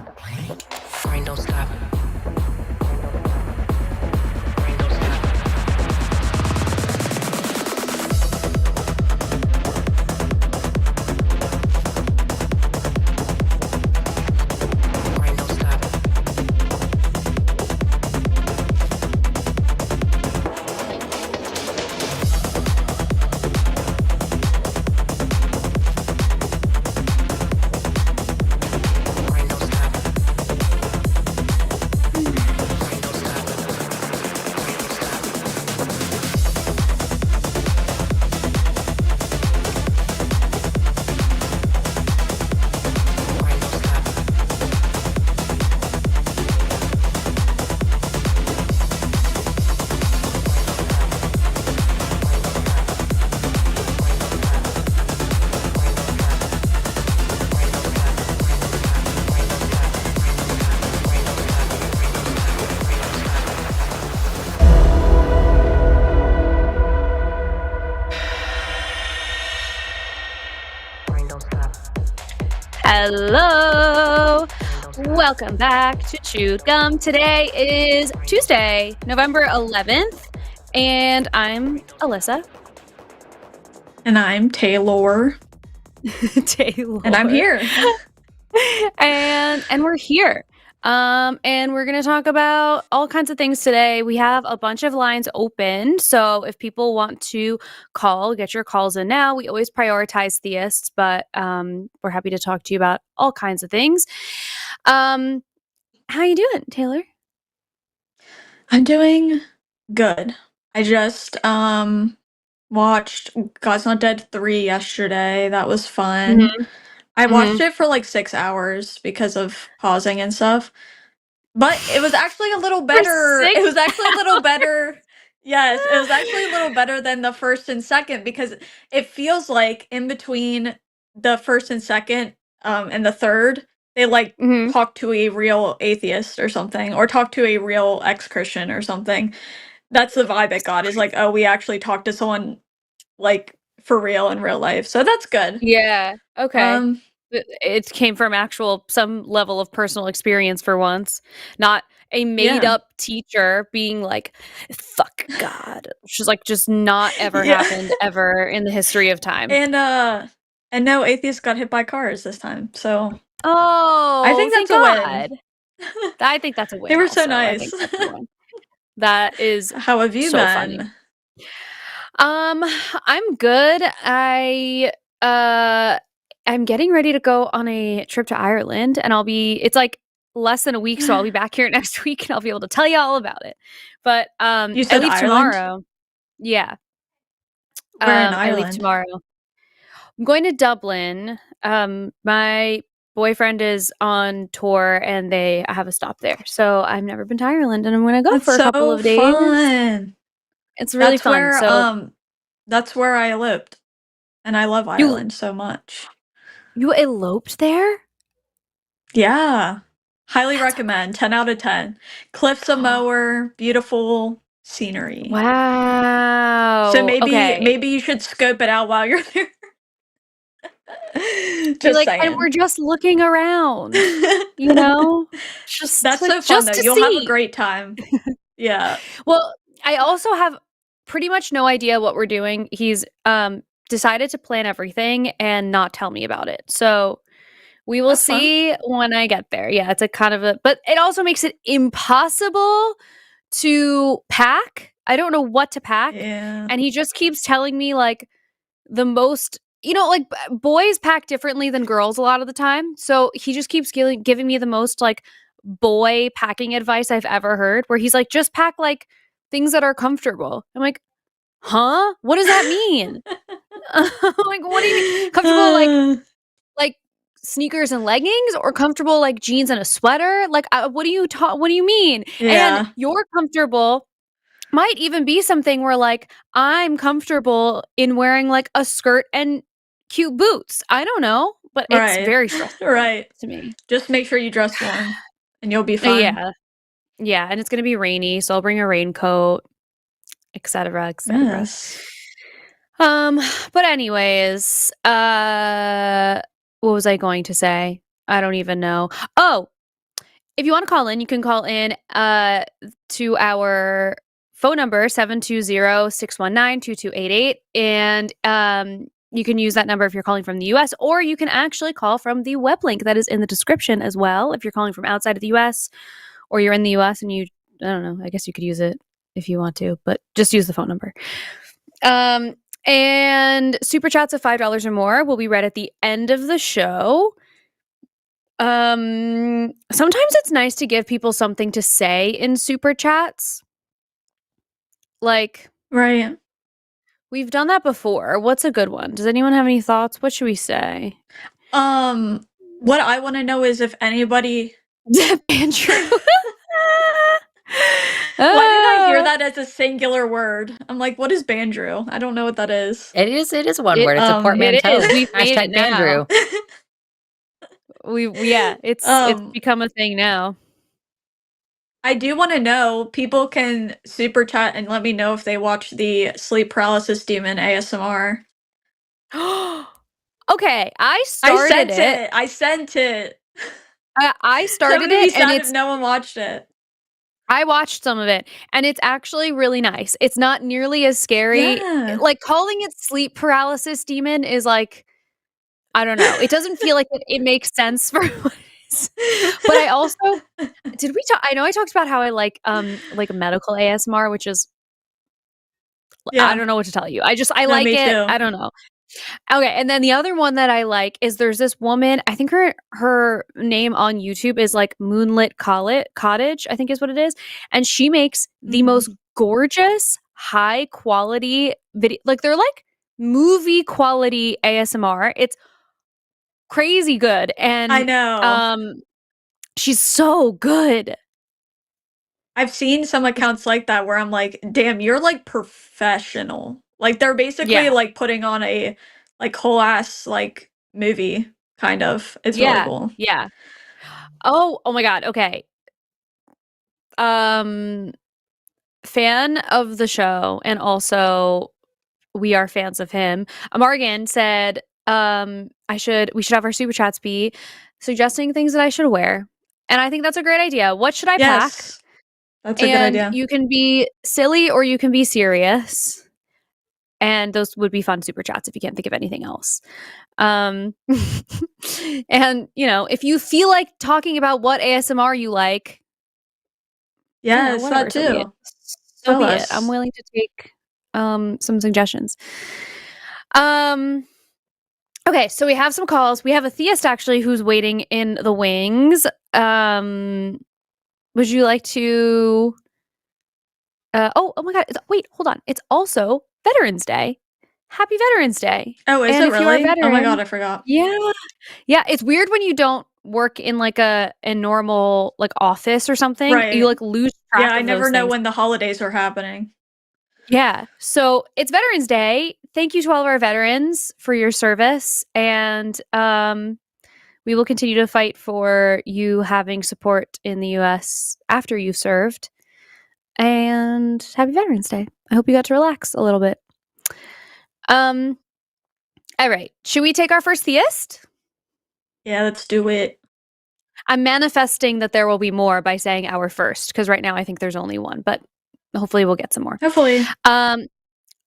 Brain don't stop. Brain don't stop. Brain don't stop. Brain don't stop. Brain don't stop. Brain don't stop. Brain don't stop. Brain don't stop. Hello! Welcome back to Chewed Gum. Today is Tuesday, November 11th, and I'm Alyssa. And I'm Taylor. Taylor. And I'm here. and we're here. And we're going to talk about all kinds of things today. We have a bunch of lines open, so if people want to call, get your calls in now. We always prioritize theists, but we're happy to talk to you about all kinds of things. How you doing, Taylor? I'm doing good. I just watched God's Not Dead 3 yesterday. That was fun. Mhm. I watched it for like 6 hours because of pausing and stuff. But it was actually a little better. It 6 was actually a little better. Yes, it was actually a little better than the first and second because it feels like in between the first and second and the third, they like Mhm. talk to a real atheist or something, or talk to a real ex-Christian or something. That's the vibe it got, is like, oh, we actually talked to someone like for real in real life. So that's good. Yeah. Okay. Um It came from some level of personal experience for once, not a made yeah. up teacher being like, "Fuck God." Which is like just not ever Yeah. happened ever in the history of time. And no atheists got hit by cars this time. So I Oh, think thank that's a win. God. I think that's a win They were so also. I nice. think that's a win. That is How have you so funny. been? I'm good. I'm getting ready to go on a trip to Ireland, and it's like less than a week, so I'll be back here next week and I'll be able to tell you all about it. But You I said leave Ireland? tomorrow. Yeah. Where in I leave Ireland? tomorrow. I'm going to Dublin. My boyfriend is on tour and I have a stop there. So I've never been to Ireland and I'm gonna go That's for a couple so of days. fun. It's really fun. So That's where I lived. And I love you Ireland so much. you eloped there? Yeah. Highly That's recommend. 10 out of 10. Cliffs of Moher, beautiful scenery. So Wow. Okay. maybe you should scope it out while you're there. You're Just like, and saying. we're just looking around, you know? Just That's like so fun just though. to You'll have a see. great time. Yeah. Well, I also have pretty much no idea what we're doing. He's decided to plan everything and not tell me about it. So we will That's fun. see when I get there. Yeah, it's a kind of but it also makes it impossible to pack. I don't know what to pack. Yeah. And he just keeps telling me like the most, like boys pack differently than girls a lot of the time. So he just keeps giving me the most like boy packing advice I've ever heard, where he's like, just pack like things that are comfortable. I'm like, huh? What does that mean? Like, what do you mean? Comfortable like sneakers and leggings, or comfortable like jeans and a sweater? Like, what do you mean? And Yeah. you're comfortable might even be something where like I'm comfortable in wearing like a skirt and cute boots. I don't know, but it's Right. very stressful Right. to me. Just make sure you dress warm and you'll be fine. Yeah. Yeah, and it's going to be rainy, so I'll bring a raincoat, etc., etc. Yes. But anyways, what was I going to say? I don't even know. Oh, if you want to call in, you can call in to our phone number 720-619-2288, and you can use that number if you're calling from the US, or you can actually call from the web link that is in the description as well if you're calling from outside of the US, or you're in the US and I don't know, I guess you could use it if you want to, but just use the phone number. And super chats of $5 or more will be read at the end of the show. Sometimes it's nice to give people something to say in super chats. Like, Right. we've done that before. What's a good one? Does anyone have any thoughts? What should we say? What I want to know is if anybody. Andrew. Why did I hear that as a singular word? I'm like, what is Bandrew? I don't know what that is. It is one word. It's a portmanteau. It is. We've made it Hashtag now. Bandrew. It's become a thing now. I do want to know, people can super chat and let me know if they watch the Sleep Paralysis Demon ASMR. Okay, I started it. I sent it. I started it, and if no one watched it. I watched some of it, and it's actually really nice. It's not nearly as scary. Yeah. Like, calling it Sleep Paralysis Demon is like, I don't know. It doesn't feel like it makes sense for what it is. But I also did we talk? I know I talked about how I like medical ASMR, which is I don't know what to tell you. I like me it. too. I don't know. Okay, and then the other one that I like is there's this woman, I think her name on YouTube is like Moonlit Cottage, I think is what it is. And she makes the most gorgeous, high quality video. Like, they're like movie quality ASMR. It's crazy good. And I know. She's so good. I've seen some accounts like that where I'm like, damn, you're like professional. Like, they're basically like putting on a like whole ass like movie, kind of. It's really cool. Yeah. Oh my god. Okay. Fan of the show, and also we are fans of him. Morgan said, we should have our super chats be suggesting things that I should wear. And I think that's a great idea. What should I pack? That's a good idea. You can be silly or you can be serious. And those would be fun super chats if you can't think of anything else. And, if you feel like talking about what ASMR you like. Yes, that too. So be it. I'm willing to take some suggestions. Okay, so we have some calls. We have a theist actually who's waiting in the wings. Would you like to oh my god, wait, hold on. It's also Veterans Day. Happy Veterans Day. Oh, is it really? Oh my god, I forgot. Yeah. Yeah, it's weird when you don't work in like a normal like office or something. Right. You like lose track of I never know things. when the holidays are happening. Yeah. So it's Veterans Day. Thank you to all of our veterans for your service. And we will continue to fight for you having support in the US after you served. And happy Veterans Day. I hope you got to relax a little bit. All right. Should we take our first theist? Yeah, let's do it. I'm manifesting that there will be more by saying our first, because right now I think there's only one, but hopefully we'll get some more. Hopefully. All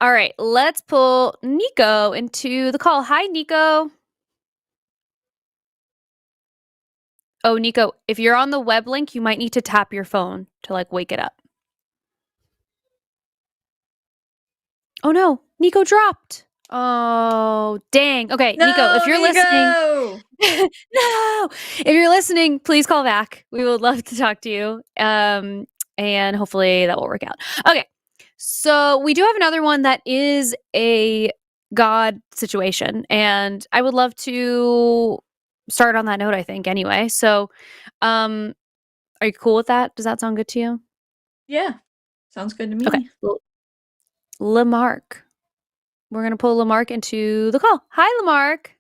right. Let's pull Nico into the call. Hi, Nico. Oh, Nico, if you're on the web link, you might need to tap your phone to like wake it up. Oh no, Nico dropped. Oh, dang. Okay, No, Nico, if you're Nico! listening, no, if you're listening, please call back. We would love to talk to you. And hopefully that will work out. Okay. So we do have another one that is a God situation, and I would love to start on that note, I think, anyway. So, are you cool with that? Does that sound good to you? Yeah. Sounds good to me. Okay. Lamarck. We're going to pull Lamarck into the call. Hi, Lamarck.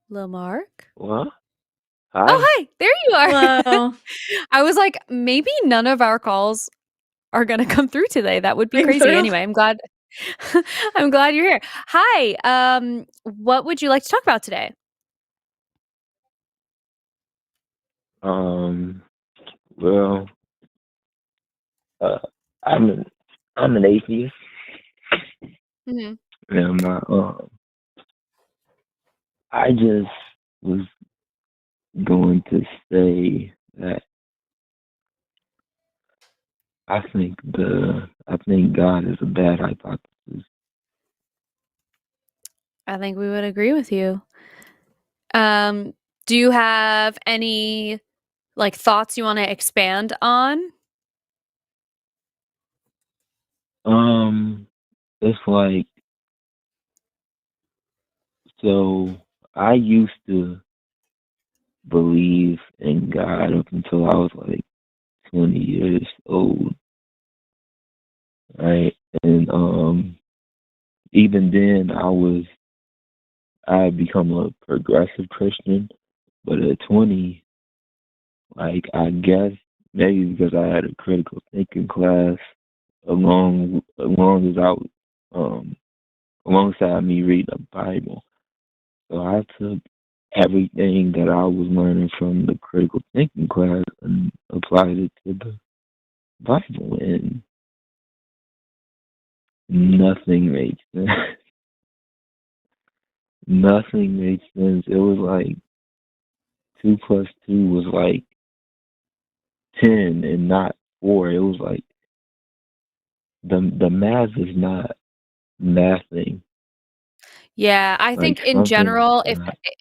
Lamarck? What? Hi. Oh, hi. There you are. Hello. I was like, maybe none of our calls are going to come through today. That would be Ring crazy. through. Anyway, I'm glad. I'm glad you're here. Hi. What would you like to talk about today? Well, uh, I'm an atheist, Mhm. and I just was going to say that I think God is a bad hypothesis. I think we would agree with you. Do you have any like thoughts you want to expand on? It's like, so I used to believe in God up until I was like 20 years old, right? And even then I had become a progressive Christian, but at 20, like, I guess maybe because I had a critical thinking class along as I was, alongside me reading the Bible. So I took everything that I was learning from the critical thinking class and applied it to the Bible, and nothing made sense. Nothing made sense. It was like 2 plus 2 was like 10 and not 4. It was like the math is not mathing. Yeah, I Like think in something. general,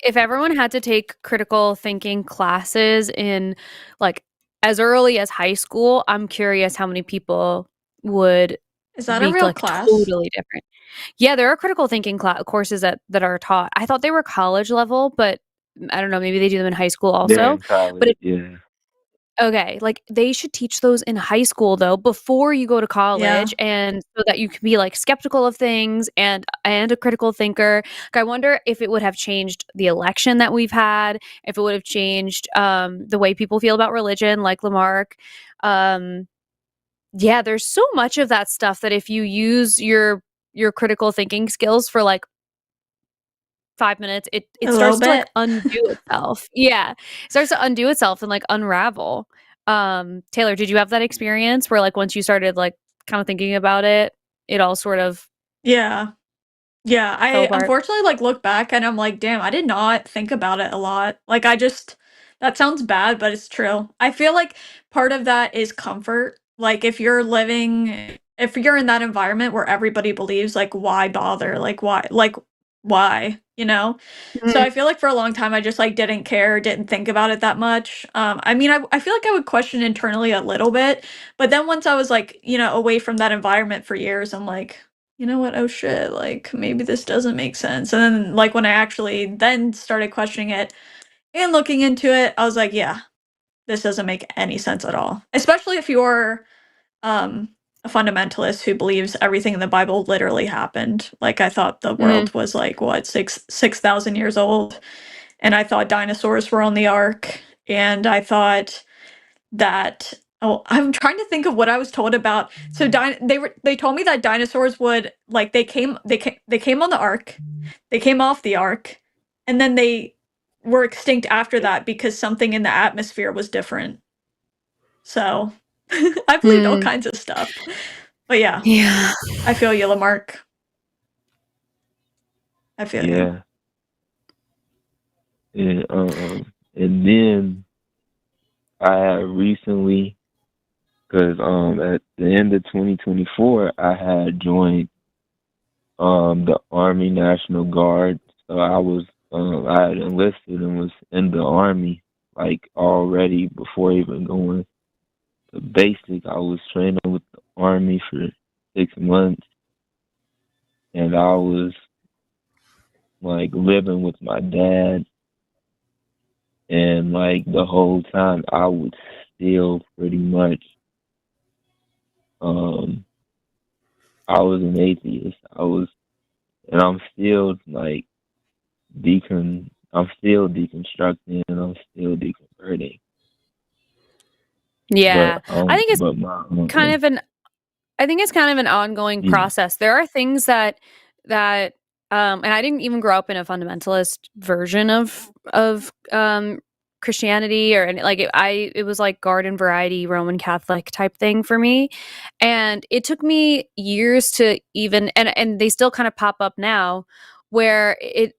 if everyone had to take critical thinking classes in like as early as high school, I'm curious how many people would Is that a be real like class? totally different. Yeah, there are critical thinking courses that are taught. I thought they were college level, but I don't know, maybe they do them in high school They're also. in But college, yeah. okay, like, they should teach those in high school, though, before you go to Yeah. college, and so that you can be, like, skeptical of things and a critical thinker. Like, I wonder if it would have changed the election that we've had, if it would have changed, the way people feel about religion, like Lamarck. Yeah, there's so much of that stuff that if you use your critical thinking skills for, like, 5 minutes, it A little starts to, like, bit. undo itself. Yeah. It starts to undo itself and, like, unravel. Taylor, did you have that experience where, like, once you started, like, kinda thinking about it, it all sort of Yeah. Yeah, fell I apart? unfortunately, like, look back and I'm like, "Damn, I did not think about it a lot." Like, I just that sounds bad, but it's true. I feel like part of that is comfort. Like, if you're in that environment where everybody believes, like, why bother? Why, you know? So Mm, I feel like for a long time, I just, like, didn't care, didn't think about it that much. I mean, I feel like I would question internally a little bit, but then once I was, like, away from that environment for years, I'm like, "You know what? Oh, shit, like, maybe this doesn't make sense." And then, like, when I actually then started questioning it and looking into it, I was like, "Yeah, this doesn't make any sense at all." Especially if you're, um, a fundamentalist who believes everything in the Bible literally happened. Like, I thought the mm, world was, like, what, 6,000 years old, and I thought dinosaurs were on the ark, and I thought that I'm trying to think of what I was told about. So they told me that dinosaurs would like they came on the ark, they came off the ark, and then they were extinct after that because something in the atmosphere was different. So I believed all mm. kinds of stuff. But yeah, Yeah. I feel you, Lamarck. I feel you. Yeah. And then I had recently, because at the end of 2024, I had joined the Army National Guard. So I had enlisted and was in the Army like already before even going to basic. I was training with the Army for 6 months, and I was like living with my dad, and like the whole time I would still pretty much um I was an atheist. And I'm still like I'm still deconstructing and I'm still deconverting. Yeah. I think it's But my kind of an I think it's kind of an ongoing yeah. process. There are things that and I didn't even grow up in a fundamentalist version of Christianity or any, like it was like garden variety Roman Catholic type thing for me, and it took me years to even and they still kind of pop up now, where it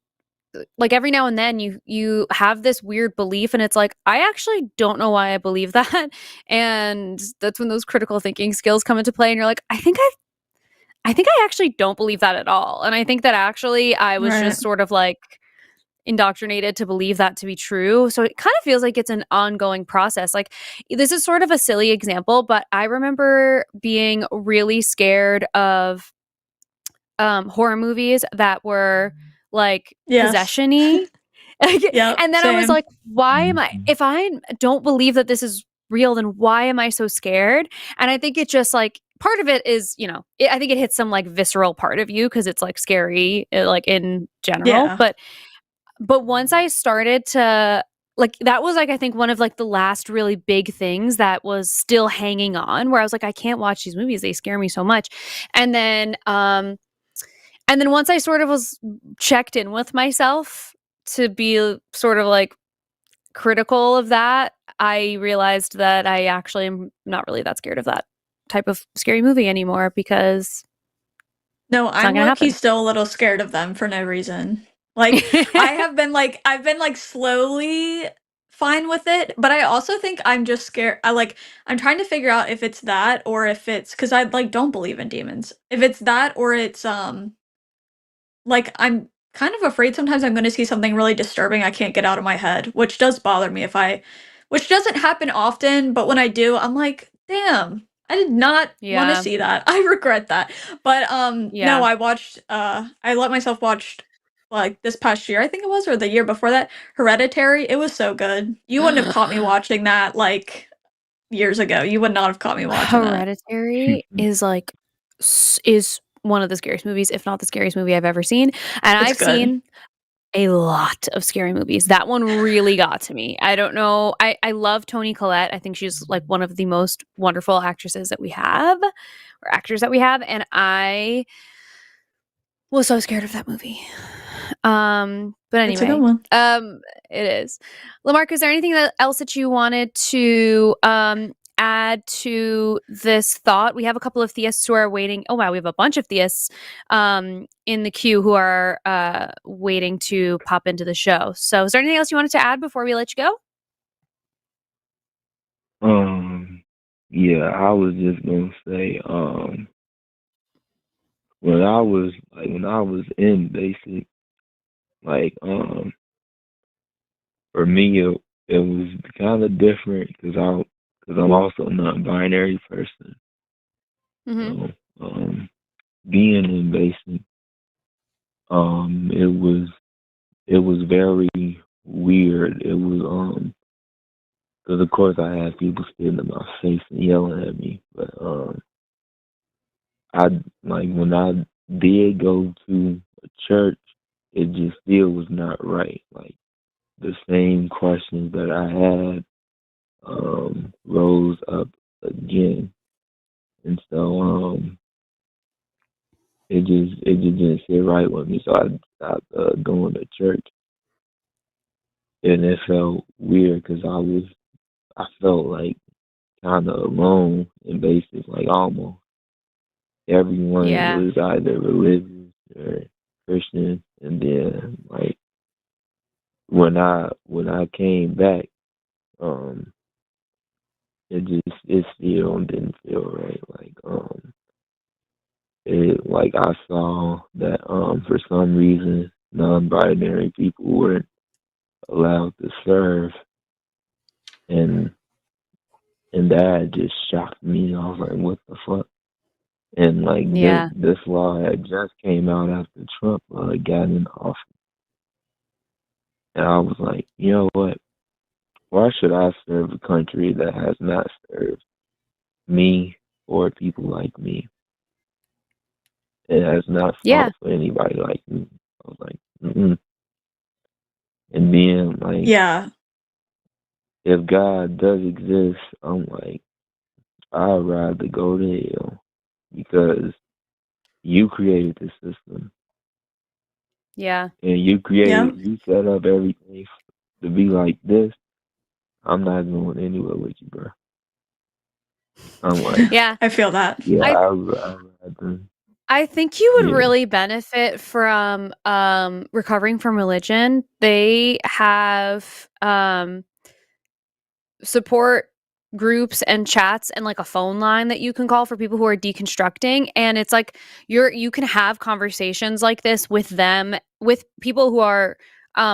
like every now and then you have this weird belief and it's like I actually don't know why I believe that, and that's when those critical thinking skills come into play, and you're like I think I actually don't believe that at all, and I think that actually I was Right. just sort of like indoctrinated to believe that to be true. So it kind of feels like it's an ongoing process. Like this is sort of a silly example, but I remember being really scared of horror movies that were like Yes. possession-y. Yep, And then I was same. like, why am I, Mhm. if I don't believe that this is real, then why am I so scared? And I think it just like part of it is, you know, I think it hits some like visceral part of you because it's like scary, like in general. Yeah. But once I started to like that was like I think one of like the last really big things that was still hanging on, where I was like I can't watch these movies, they scare me so much. And then once I sort of was checked in with myself to be sort of like critical of that, I realized that I actually am not really that scared of that type of scary movie anymore because No, it's not I'm gonna low-key happen. still a little scared of them for no reason. Like, I've been like slowly fine with it, but I also think I'm just scared. I'm trying to figure out if it's that or if it's because I like don't believe in demons. If it's that or it's like I'm kind of afraid sometimes I'm gonna see something really disturbing I can't get out of my head, which does bother me which doesn't happen often, but when I do, I'm like, damn, I did not want to Yeah. see that. I regret that. But no, Yeah. I let myself watch like this past year, I think it was, or the year before that, Hereditary. It was so good. You wouldn't have caught me watching that like years ago. You would not have caught me watching that. Hereditary is like is one of the scariest movies, if not the scariest movie I've ever seen. And It's I've good. seen a lot of scary movies. That one really got to me. I don't know. I love Toni Collette. I think she's like one of the most wonderful actresses that we have, or actors that we have. And I was so scared of that movie. But It's a good anyway, one. it is. Lamarck, is there anything else that you wanted to add to this thought? We have a couple of theists who are waiting. Oh wow, we have a bunch of theists in the queue who are waiting to pop into the show. So is there anything else you wanted to add before we let you go? Yeah, I was just gonna say, when I was in basic, like, for me, it was kind of different because I'm also a non-binary person. Mm-hmm. So, being in basic, it was very weird. It was because of course I had people spitting in my face and yelling at me, but I like when I did go to a church, it just still was not right. Like the same questions that I had rose up again, and so it just didn't sit right with me. So I stopped going to church, and it felt weird because I felt like kind of alone and basic, like almost everyone Yeah. was either religious or Christian, and then like when I came back, um, it still didn't feel right. Like I saw that for some reason non-binary people weren't allowed to serve, and that just shocked me. I was like, what the fuck? And like Yeah. this law had just came out after Trump got in office, and I was like, you know what? Why should I serve a country that has not served me or people like me? It has not Yeah. fought for anybody like me. I was like, mm-mm. And then like, Yeah. if God does exist, I'm like, I'd rather go to hell because you created the system Yeah. and Yeah. you set up everything to be like this. I'm not going anywhere with you, bro. I'm like, Yeah. I feel that. yeah, I- I'd rather. I think you would Yeah. really benefit from recovering from religion. They have support groups and chats and like a phone line that you can call for people who are deconstructing, and it's like you can have conversations like this with them, with people who are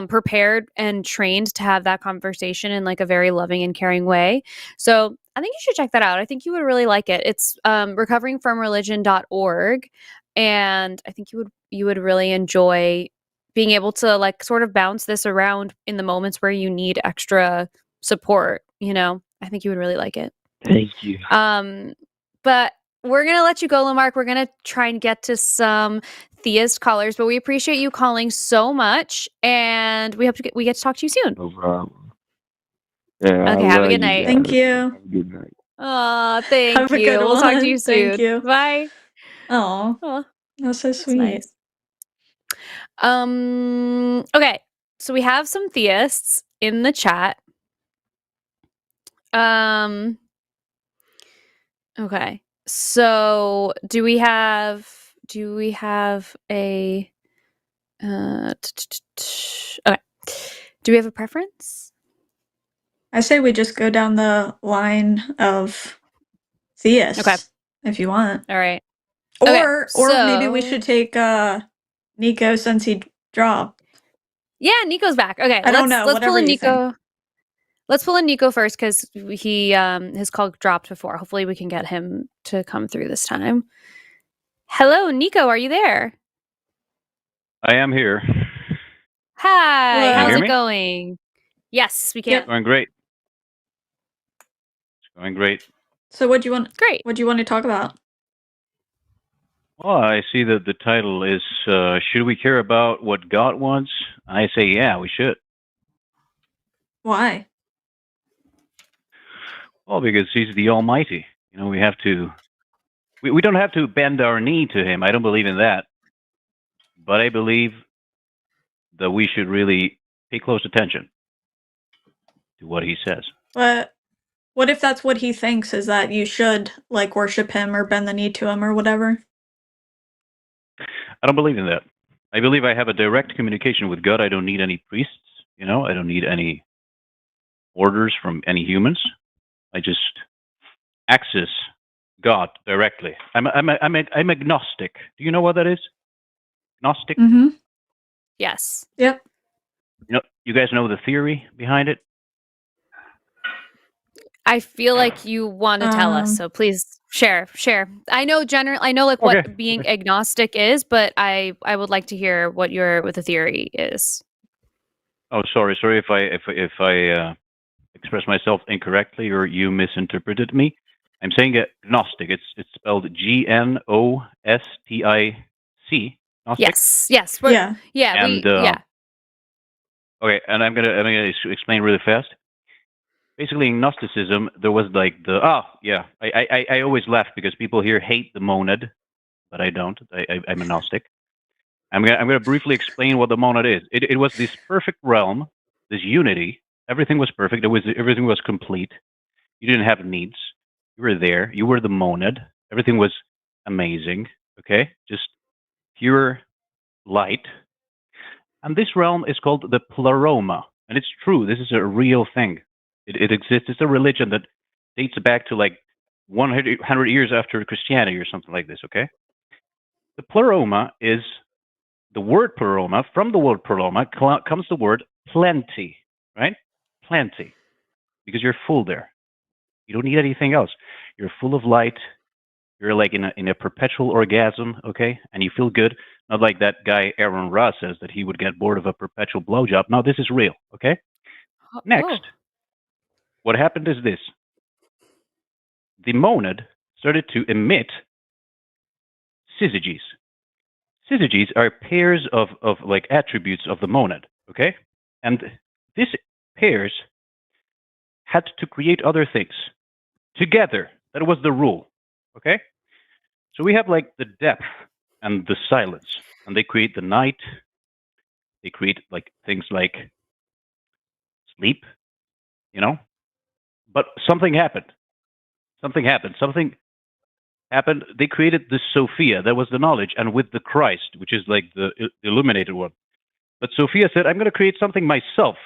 prepared and trained to have that conversation in like a very loving and caring way. So I think you should check that out. I think you would really like it. It's recoveringfromreligion.org, and I think you would really enjoy being able to like sort of bounce this around in the moments where you need extra support, you know. I think you would really like it. Thank you. But we're gonna let you go, Lamarck. We're gonna try and get to some theist callers, but we appreciate you calling so much, and we hope we get to talk to you soon. No problem. Yeah, Okay, I have a love good you night. guys. Thank you. Have a good night. Oh, thank Have a you. good We'll talk to one. you soon. Thank you. Bye. Oh, Oh, that's so that's sweet. nice. Okay, so we have some theists in the chat. Okay. So do we have a okay. Do we have a preference? I say we just go down the line of theists. Okay. If you want. All right. Or Okay, maybe we should take Nico since he dropped. Yeah, Nico's back. Okay, I don't know, let's pull whatever in you Nico. Let's pull in Nico first because he his call dropped before. Hopefully we can get him to come through this time. Hello, Nico, are you there? I am here. Hi, Hello. how's Can you hear it me? going? Yes, we can. Yep. Going great. It's going great. So what do you want? Great. What do you want to talk about? Well, I see that the title is Should We Care About What God Wants? I say, yeah, we should. Why? Well, because he's the Almighty. You know, we have to. We don't have to bend our knee to him. I don't believe in that. But I believe that we should really pay close attention to what he says. But what if that's what he thinks is that you should like worship him or bend the knee to him or whatever? I don't believe in that. I believe I have a direct communication with God. I don't need any priests. You know, I don't need any orders from any humans. I just access God directly. I'm agnostic. Do you know what that is? Gnostic. Mm-hmm. Yes. Yep. You guys know the theory behind it? I feel like you want to tell us, so please share. I know like Okay, what being agnostic is, but I would like to hear what the theory is. Oh, sorry if I expressed myself incorrectly or you misinterpreted me. I'm saying agnostic. It's spelled Gnostic. Gnostic. Yes. Yeah. And okay, and I'm gonna explain really fast. Basically, in Gnosticism, there was like I always laugh because people here hate the monad, but I don't. I'm a Gnostic. I'm gonna briefly explain what the monad is. It was this perfect realm, this unity. Everything was perfect. Everything was complete. You didn't have needs. You were there. You were the monad. Everything was amazing. Okay, just pure light. And this realm is called the Pleroma, and it's true. This is a real thing. It exists. It's a religion that dates back to like 100 years after Christianity or something like this. Okay, the Pleroma is the word Pleroma. From the word Pleroma comes the word plenty, right? Plenty, because you're full there. You don't need anything else. You're full of light. You're like in a perpetual orgasm, okay? And you feel good. Not like that guy Aaron Ross says that he would get bored of a perpetual blowjob. No, this is real, okay? Next, what happened is this. The monad started to emit syzygies. Syzygies are pairs of like attributes of the monad, okay? And these pairs had to create other things together. That was the rule, okay? So we have like the depth and the silence, and they create the night. They create like things like sleep, you know, But something happened. Something happened. Something happened. They created the Sophia. That was the knowledge. And with the Christ, which is like the illuminated one. But Sophia said, I'm going to create something myself.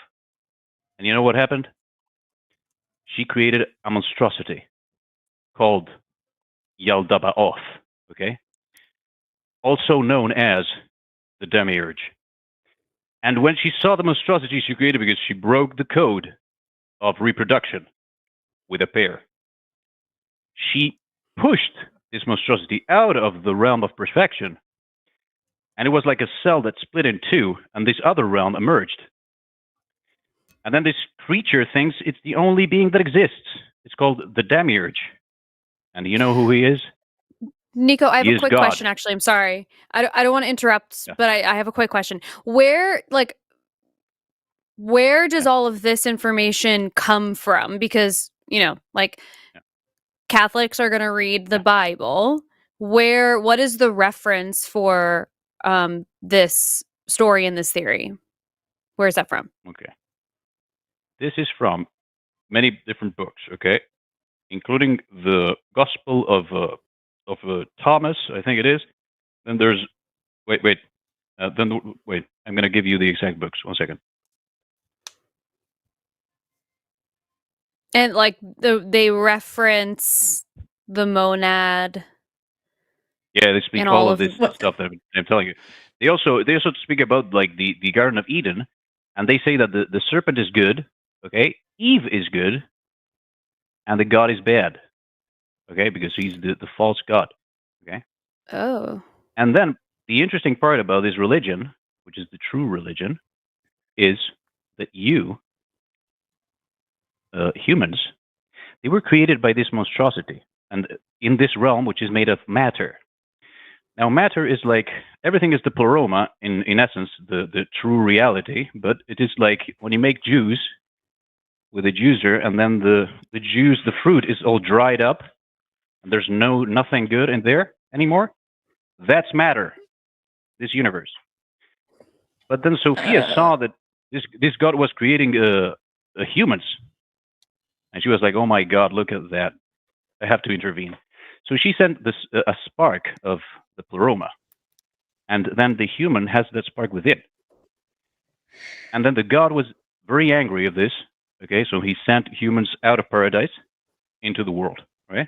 And you know what happened? She created a monstrosity called Yaldabaoth, okay? Also known as the Demiurge. And when she saw the monstrosity she created, because she broke the code of reproduction with a pair, she pushed this monstrosity out of the realm of perfection. And it was like a cell that split in two, and this other realm emerged. And then this creature thinks it's the only being that exists. It's called the Demiurge. And you know who he is? Nico, I have He a is quick God. question, actually. I'm sorry. I don't want to interrupt, Yeah. but I have a quick question. Where does all of this information come from? Because, like, Yeah. Catholics are going to read the Bible. What is the reference for this story and this theory? Where is that from? Okay. This is from many different books, okay? Including the Gospel of Thomas, I think it is. Then there's wait. I'm going to give you the exact books. 1 second. And like they reference the monad. Yeah, they speak and all all of of this stuff that I'm telling you. They also speak about like the Garden of Eden, and they say that the serpent is good, okay? Eve is good, and the God is bad, okay? Because he's the false god, okay? Oh. And then the interesting part about this religion, which is the true religion, is that you, humans, they were created by this monstrosity, and in this realm, which is made of matter. Now, matter is like, everything is the pleroma, in essence, the true reality, but it is like when you make juice with a juicer, and then the juice, the fruit is all dried up, and there's nothing good in there anymore. That's matter, this universe. But then Sophia saw that this God was creating humans, and she was like, "Oh my God, look at that! I have to intervene." So she sent this a spark of the pleroma, and then the human has that spark within. And then the God was very angry of this. Okay, so he sent humans out of paradise into the world. Right?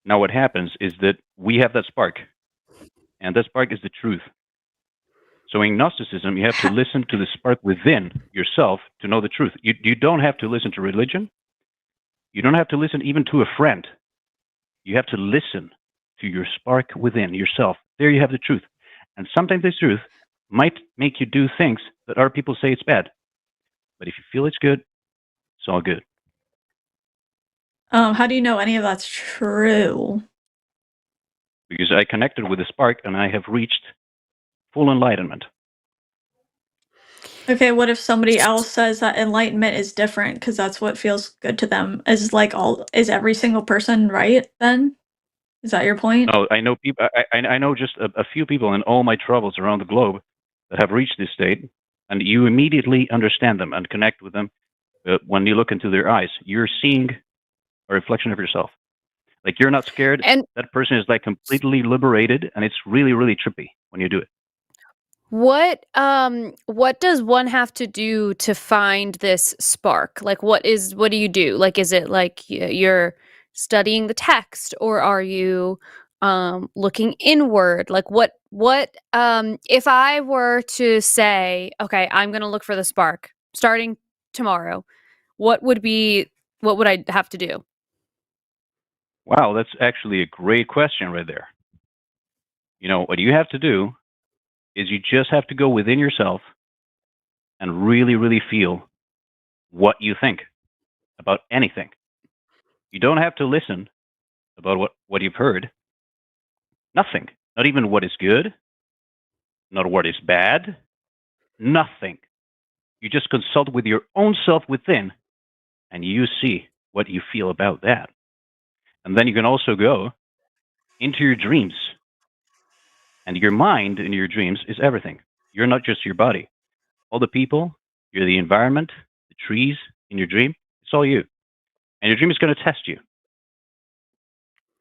Now what happens is that we have that spark, and that spark is the truth. So in Gnosticism, you have to listen to the spark within yourself to know the truth. You don't have to listen to religion. You don't have to listen even to a friend. You have to listen to your spark within yourself. There you have the truth. And sometimes this truth might make you do things that other people say it's bad. But if you feel it's good, it's all good. How do you know any of that's true? Because I connected with the spark and I have reached full enlightenment. Okay, what if somebody else says that enlightenment is different because that's what feels good to them? Is every single person right then? Is that your point? No, I know people. I know just a few people in all my travels around the globe that have reached this state, and you immediately understand them and connect with them when you look into their eyes. You're seeing a reflection of yourself. Like you're not scared. And that person is like completely liberated, and it's really, really trippy when you do it. what does one have to do to find this spark? Like what do you do? Like is it like you're studying the text, or are you looking inward? Like what if I were to say, okay, I'm going to look for the spark starting tomorrow, what would I have to do? Wow, that's actually a great question right there. You know, what you have to do is you just have to go within yourself and really, really feel what you think about anything. You don't have to listen about what you've heard. Nothing. Not even what is good. Not what is bad. Nothing. You just consult with your own self within, and you see what you feel about that. And then you can also go into your dreams. And your mind in your dreams is everything. You're not just your body. All the people, you're the environment, the trees in your dream, it's It's all you. And your dream is going to test you.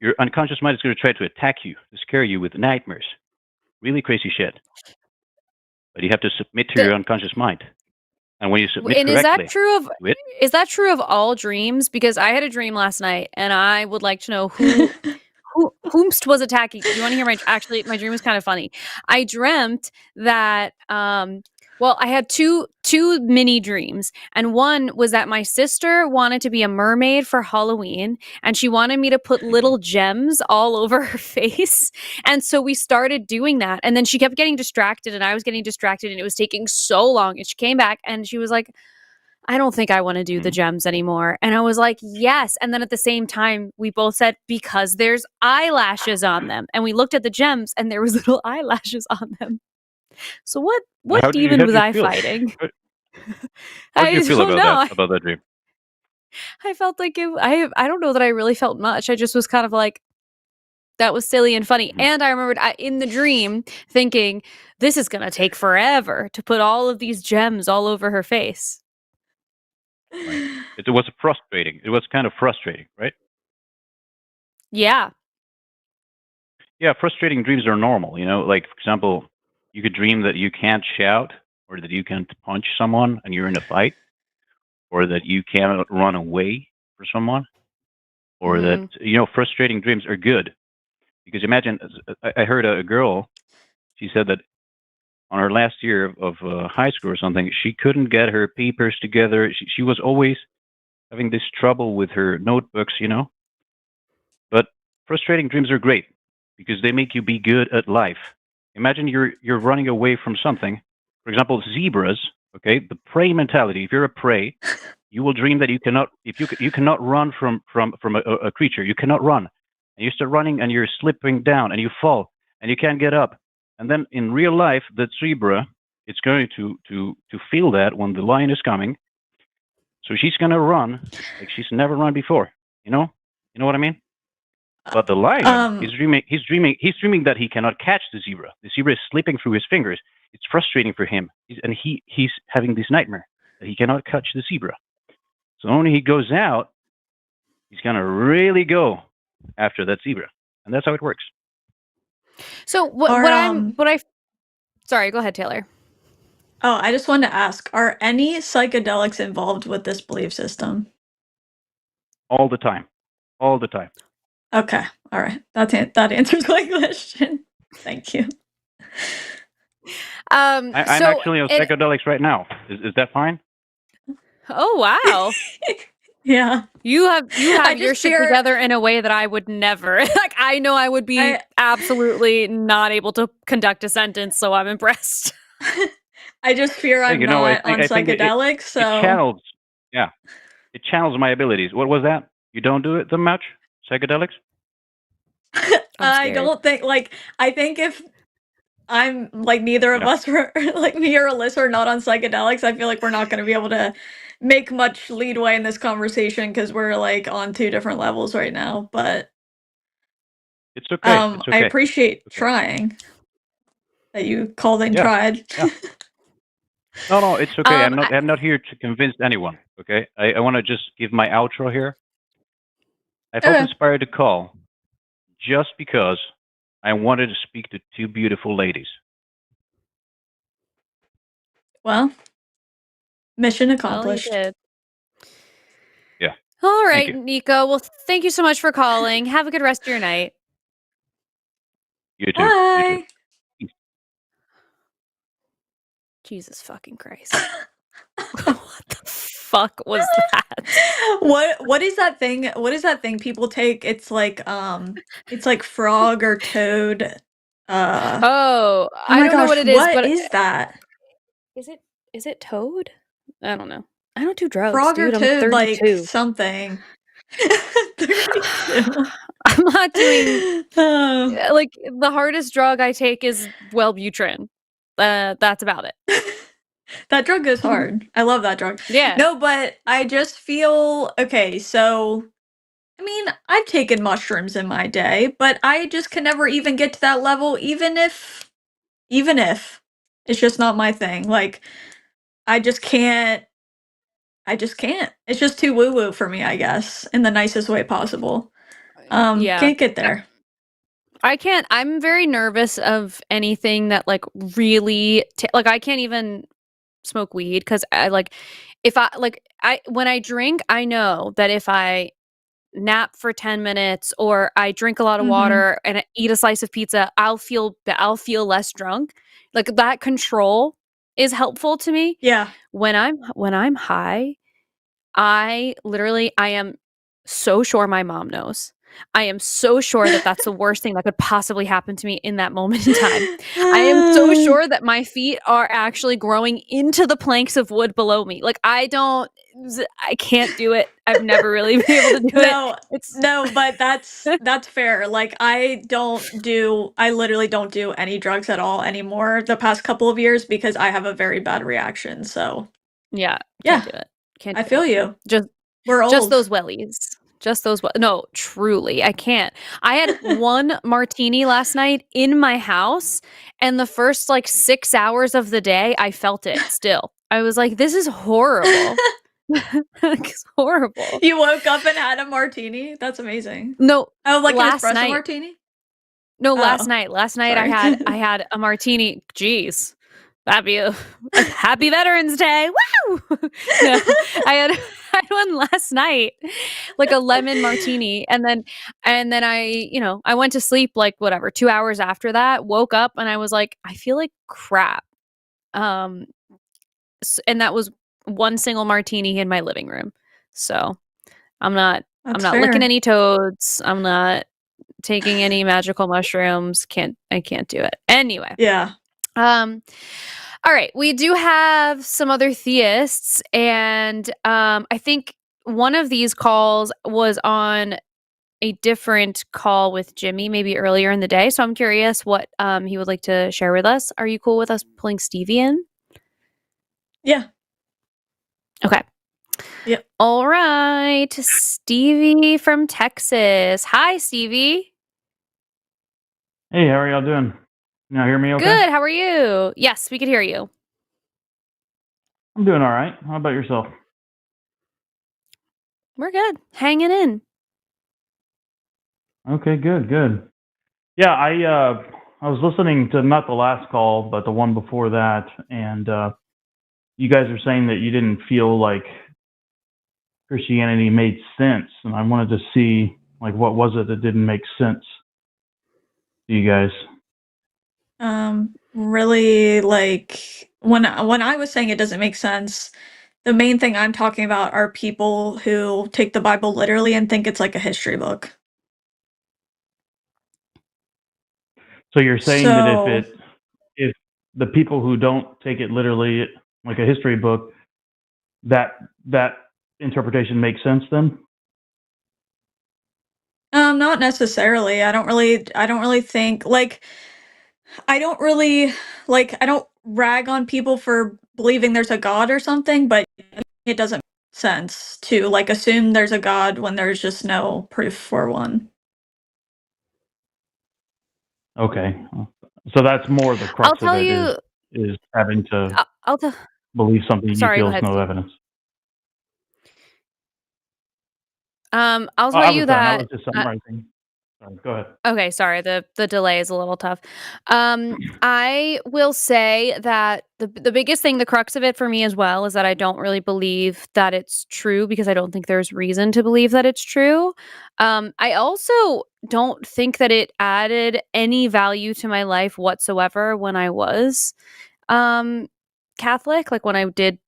Your unconscious mind is going to try to attack you, to scare you with nightmares. Really crazy shit. But you have to submit to your unconscious mind. And when you submit And correctly, is that true of all dreams? Because I had a dream last night, and I would like to know whomst was attacking. Do you want to hear my dream was kind of funny. I dreamt that well, I had two mini dreams, and one was that my sister wanted to be a mermaid for Halloween, and she wanted me to put little gems all over her face. And so we started doing that, and then she kept getting distracted, and I was getting distracted, and it was taking so long. And she came back, and she was like, I don't think I want to do the gems anymore. And I was like, yes. And then at the same time, we both said, because there's eyelashes on them. And we looked at the gems, and there was little eyelashes on them. So what demon was I fighting? How did you feel about that dream? I felt like I don't know that I really felt much. I just was kind of like, that was silly and funny. And I remembered in the dream thinking, this is going to take forever to put all of these gems all over her face. Right. It was frustrating. It was kind of frustrating, right? Yeah. Yeah, frustrating dreams are normal. Like, for example, you could dream that you can't shout, or that you can't punch someone and you're in a fight, or that you cannot run away for someone, or that, frustrating dreams are good. Because imagine, I heard a girl, she said that on her last year of high school or something, she couldn't get her papers together. She was always having this trouble with her notebooks, But frustrating dreams are great because they make you be good at life. Imagine you're running away from something. For example, zebras. Okay, the prey mentality. If you're a prey, you will dream that you cannot run from a creature. You cannot run, and you start running, and you're slipping down, and you fall, and you can't get up. And then in real life, the zebra, it's going to feel that when the lion is coming. So she's gonna run like she's never run before. You know what I mean? But the lion, he's dreaming that he cannot catch the zebra. The zebra is slipping through his fingers. It's frustrating for him, and he's having this nightmare that he cannot catch the zebra. So when he goes out, he's gonna really go after that zebra, and that's how it works. So sorry, go ahead, Taylor. Oh, I just wanted to ask, are any psychedelics involved with this belief system? All the time. All the time. Okay. All right. That answers my question. Thank you. I'm actually on psychedelics right now. Is that fine? Oh, wow. Yeah. You have your shit together in a way that I would never. Like, I know I would be absolutely not able to conduct a sentence, so I'm impressed. I just fear I'm not on psychedelics, so... It channels my abilities. What was that? You don't do it that much? Psychedelics? I don't think, I think if I'm, neither of us were, me or Alyssa are not on psychedelics, I feel like we're not going to be able to make much leadway in this conversation because we're, on two different levels right now, but... It's okay. It's okay. I appreciate trying. That you called and tried. Yeah. No, it's okay. I'm not here to convince anyone. Okay, I want to just give my outro here. I felt inspired to call just because I wanted to speak to two beautiful ladies. Well, mission accomplished. Well, you did. Yeah. All right, Nico. Well, thank you so much for calling. Have a good rest of your night. You too. Bye. You too. Jesus fucking Christ. What the fuck was that? What is that thing? What is that thing people take? It's like frog or toad. I don't know what it is, what but is that? Is it toad? I don't know. I don't do drugs, Frog dude. or toad, I'm 32. something. 32. I'm not doing the hardest drug I take is Wellbutrin. That's about it. That drug goes hard. I love that drug. Yeah. No, but I just feel okay, so I mean, I've taken mushrooms in my day, but I just can never even get to that level, even if it's just not my thing. I just can't I just can't. It's just too woo woo for me, I guess, in the nicest way possible. Can't get there. I can't. I'm very nervous of anything that like really like I can't even smoke weed because I like if I like I when I drink, I know that if I nap for 10 minutes or I drink a lot of water and I eat a slice of pizza, I'll feel less drunk. Like that control is helpful to me. Yeah. When I'm high, I am so sure my mom knows. I am so sure that that's the worst thing that could possibly happen to me in that moment in time. I am so sure that my feet are actually growing into the planks of wood below me. Like I can't do it. I've never really been able to do it. No, but that's fair. Like I literally don't do any drugs at all anymore the past couple of years because I have a very bad reaction. So yeah, yeah, can't do it. I feel you. We're old. Just those wellies. No, truly, I can't. I had one martini last night in my house, and the first like 6 hours of the day, I felt it still. I was like, this is horrible. It's horrible. You woke up and had a martini? That's amazing. No. Oh, like last an espresso night. martini? No, last night. Last night Sorry. I had a martini. Jeez. Happy Veterans Day. Woo! No, I had one last night, like a lemon martini, and then I went to sleep like whatever 2 hours after that. Woke up and I was like, I feel like crap. And that was one single martini in my living room. So I'm not licking any toads. I'm not taking any magical mushrooms. I can't do it. Anyway. Yeah. All right, we do have some other theists, and I think one of these calls was on a different call with Jimmy, maybe earlier in the day. So I'm curious what he would like to share with us. Are you cool with us pulling Stevie in? Yeah. Okay. Yep. All right, Stevie from Texas. Hi, Stevie. Hey, how are y'all doing? Now hear me okay? Good. How are you? Yes, we could hear you. I'm doing all right. How about yourself? We're good. Hanging in. Okay, good. Yeah, I was listening to not the last call, but the one before that, and you guys are saying that you didn't feel like Christianity made sense, and I wanted to see like what was it that didn't make sense to you guys? Really, like when I was saying it doesn't make sense, the main thing I'm talking about are people who take the Bible literally and think it's like a history book. So you're saying that if the people who don't take it literally like a history book, that interpretation makes sense then? Not necessarily. I don't really think like I don't rag on people for believing there's a God or something, but it doesn't make sense to like assume there's a God when there's just no proof for one. Okay. So that's more the crux I'll tell of it you. is having to I'll tell. believe something Sorry, you go feel is ahead, no Steve. evidence. I'll tell you that. I was just summarizing. Sorry, go ahead. Okay, sorry. The delay is a little tough. I will say that the biggest thing, the crux of it for me as well, is that I don't really believe that it's true because I don't think there's reason to believe that it's true. I also don't think that it added any value to my life whatsoever when I was Catholic, like when I did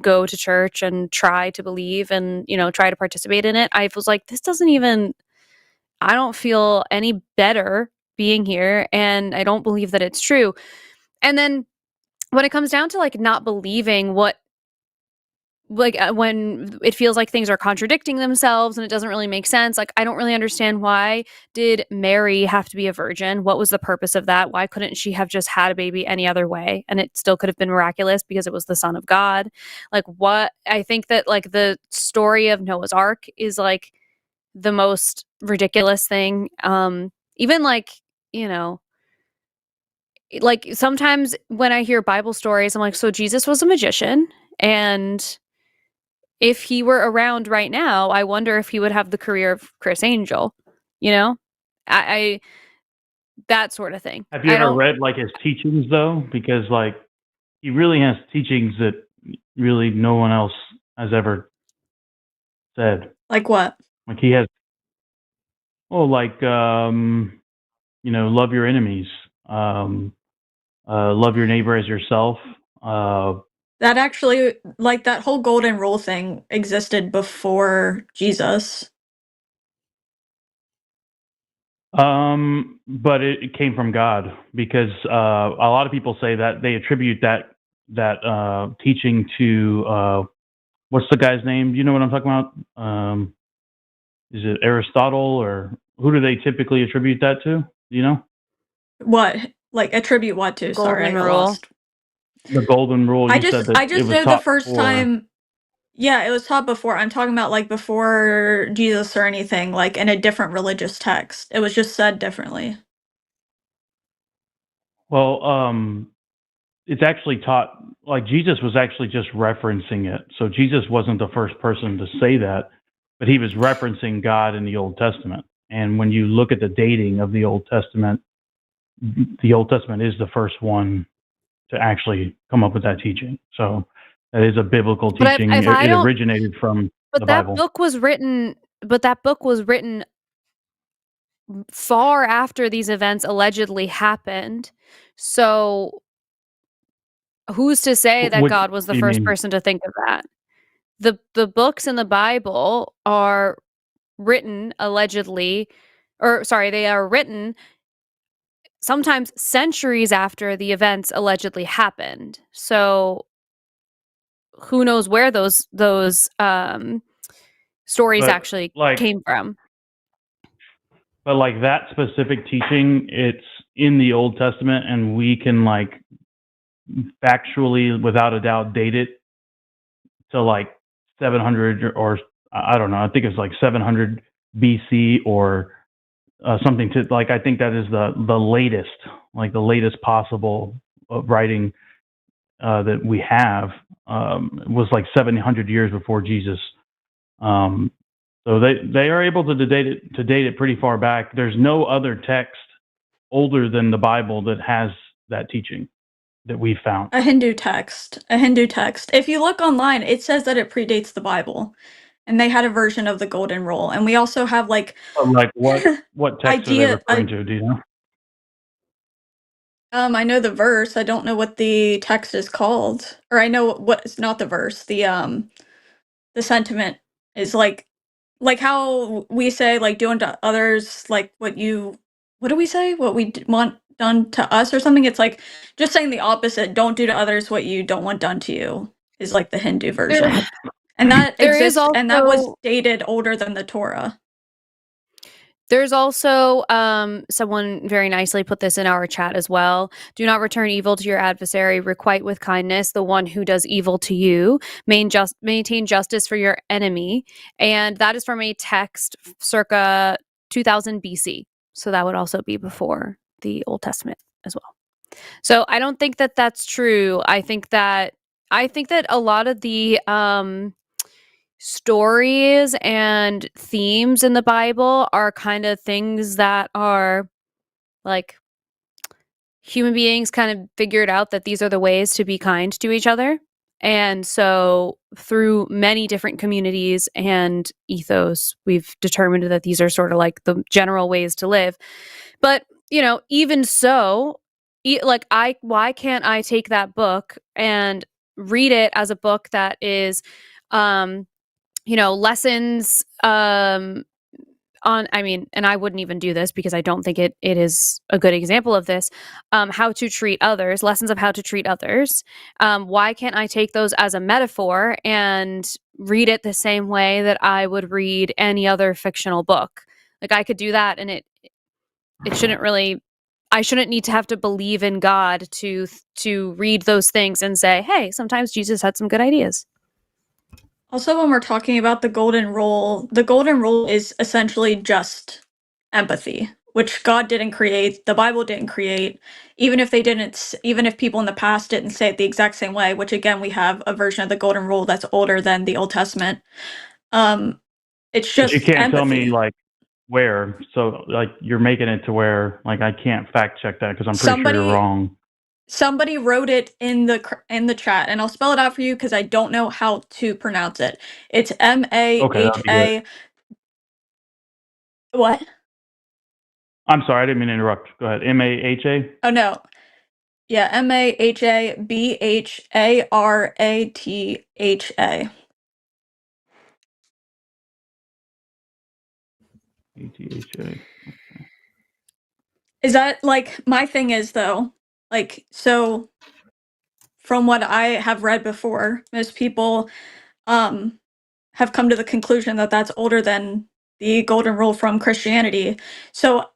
go to church and try to believe and, try to participate in it. I was like, I don't feel any better being here, and I don't believe that it's true. And then when it comes down to like not believing when it feels like things are contradicting themselves and it doesn't really make sense, like I don't really understand, why did Mary have to be a virgin? What was the purpose of that? Why couldn't she have just had a baby any other way and it still could have been miraculous because it was the Son of God? Like, what I think that like the story of Noah's Ark is like the most ridiculous thing. Even like, like sometimes when I hear Bible stories, I'm like, so Jesus was a magician and if he were around right now, I wonder if he would have the career of Chris Angel. You know, I that sort of thing. Have you ever read like his teachings though? Because like he really has teachings that really no one else has ever said. Like what? Like he has, like love your enemies, love your neighbor as yourself. That actually, like that whole golden rule thing existed before Jesus. But it came from God because a lot of people say that they attribute that teaching to what's the guy's name? Do you know what I'm talking about? Is it Aristotle or who do they typically attribute that to? Do you know? What? Like attribute what to? Sorry, I got lost. The golden rule. I just know the first time. Yeah, it was taught before. I'm talking about like before Jesus or anything, like in a different religious text. It was just said differently. Well, it's actually taught, like Jesus was actually just referencing it. So Jesus wasn't the first person to say that, but he was referencing God in the Old Testament. And when you look at the dating of the Old Testament is the first one to actually come up with that teaching. So that is a biblical teaching. It originated from the Bible. But that book was written far after these events allegedly happened. So who's to say that God was the first person to think of that? The books in the Bible are written allegedly, they are written sometimes centuries after the events allegedly happened. So who knows where those stories actually came from. But like that specific teaching, it's in the Old Testament, and we can like factually, without a doubt, date it to like 700 or I don't know. I think it's like 700 BC or something to like. I think that is the latest, like the latest possible writing that we have. Was like 700 years before Jesus. So they are able to date it pretty far back. There's no other text older than the Bible that has that teaching that we found. A Hindu text. If you look online, it says that it predates the Bible, and they had a version of the Golden Rule. And we also have like what text are they referring to? Do you know? I know the verse. I don't know what the text is called, or I know what it's not the verse. The sentiment is like how we say like doing to others like what do we say? What we want done to us or something. It's like just saying the opposite. Don't do to others what you don't want done to you is like the Hindu version. And that exists, and that was dated older than the Torah. There's also someone very nicely put this in our chat as well. Do not return evil to your adversary. Requite with kindness the one who does evil to you. Maintain justice for your enemy. And that is from a text circa 2000 BC. So that would also be before the Old Testament as well. So I don't think that that's true. I think that a lot of the stories and themes in the Bible are kind of things that are like human beings kind of figured out that these are the ways to be kind to each other. And so through many different communities and ethos, we've determined that these are sort of like the general ways to live. But, even so, why can't I take that book and read it as a book that is, lessons and I wouldn't even do this because I don't think it is a good example of this, how to treat others, lessons of how to treat others. Why can't I take those as a metaphor and read it the same way that I would read any other fictional book? Like I could do that, and it shouldn't really, I shouldn't need to have to believe in God to read those things and say, hey, sometimes Jesus had some good ideas. Also, when we're talking about the golden rule is essentially just empathy. which God didn't create, the Bible didn't create, even if people in the past didn't say it the exact same way, which again, we have a version of the Golden Rule that's older than the Old Testament. It's But you just can't tell me empathy. like where. So like you're making it to where like I can't fact check that because I'm pretty sure you're wrong. Somebody wrote it in the chat, and I'll spell it out for you because I don't know how to pronounce it. It's Okay, that'd be good. MAHA. What? I'm sorry, I didn't mean to interrupt. Go ahead. MAHA? Oh no. Yeah, MAHABHARATHA. ATHA. Is that like my thing is though, like so from what I have read before, most people have come to the conclusion that that's older than the Golden Rule from Christianity. So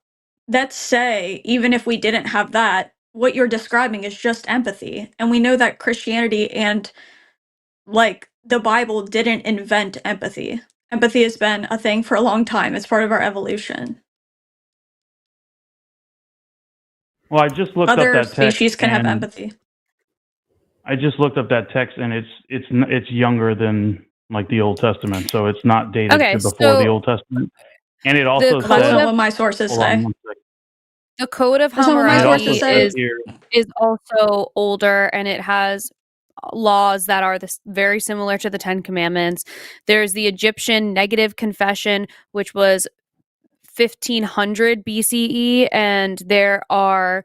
let's say even if we didn't have that, what you're describing is just empathy. And we know that Christianity and like the Bible didn't invent empathy. Empathy has been a thing for a long time. It's part of our evolution. Well, I just looked Other up that text. species can have and empathy. I just looked up that text, and it's younger than like the Old Testament, so it's not dated Okay, to before the so Old Testament. And it also code That's says, not of- what my sources hold on say. one second. the Code of That's not what my It also sources Hammurabi say. is also older, and it has laws that are very similar to the Ten Commandments. There's the Egyptian negative confession, which was 1500 BCE, and there are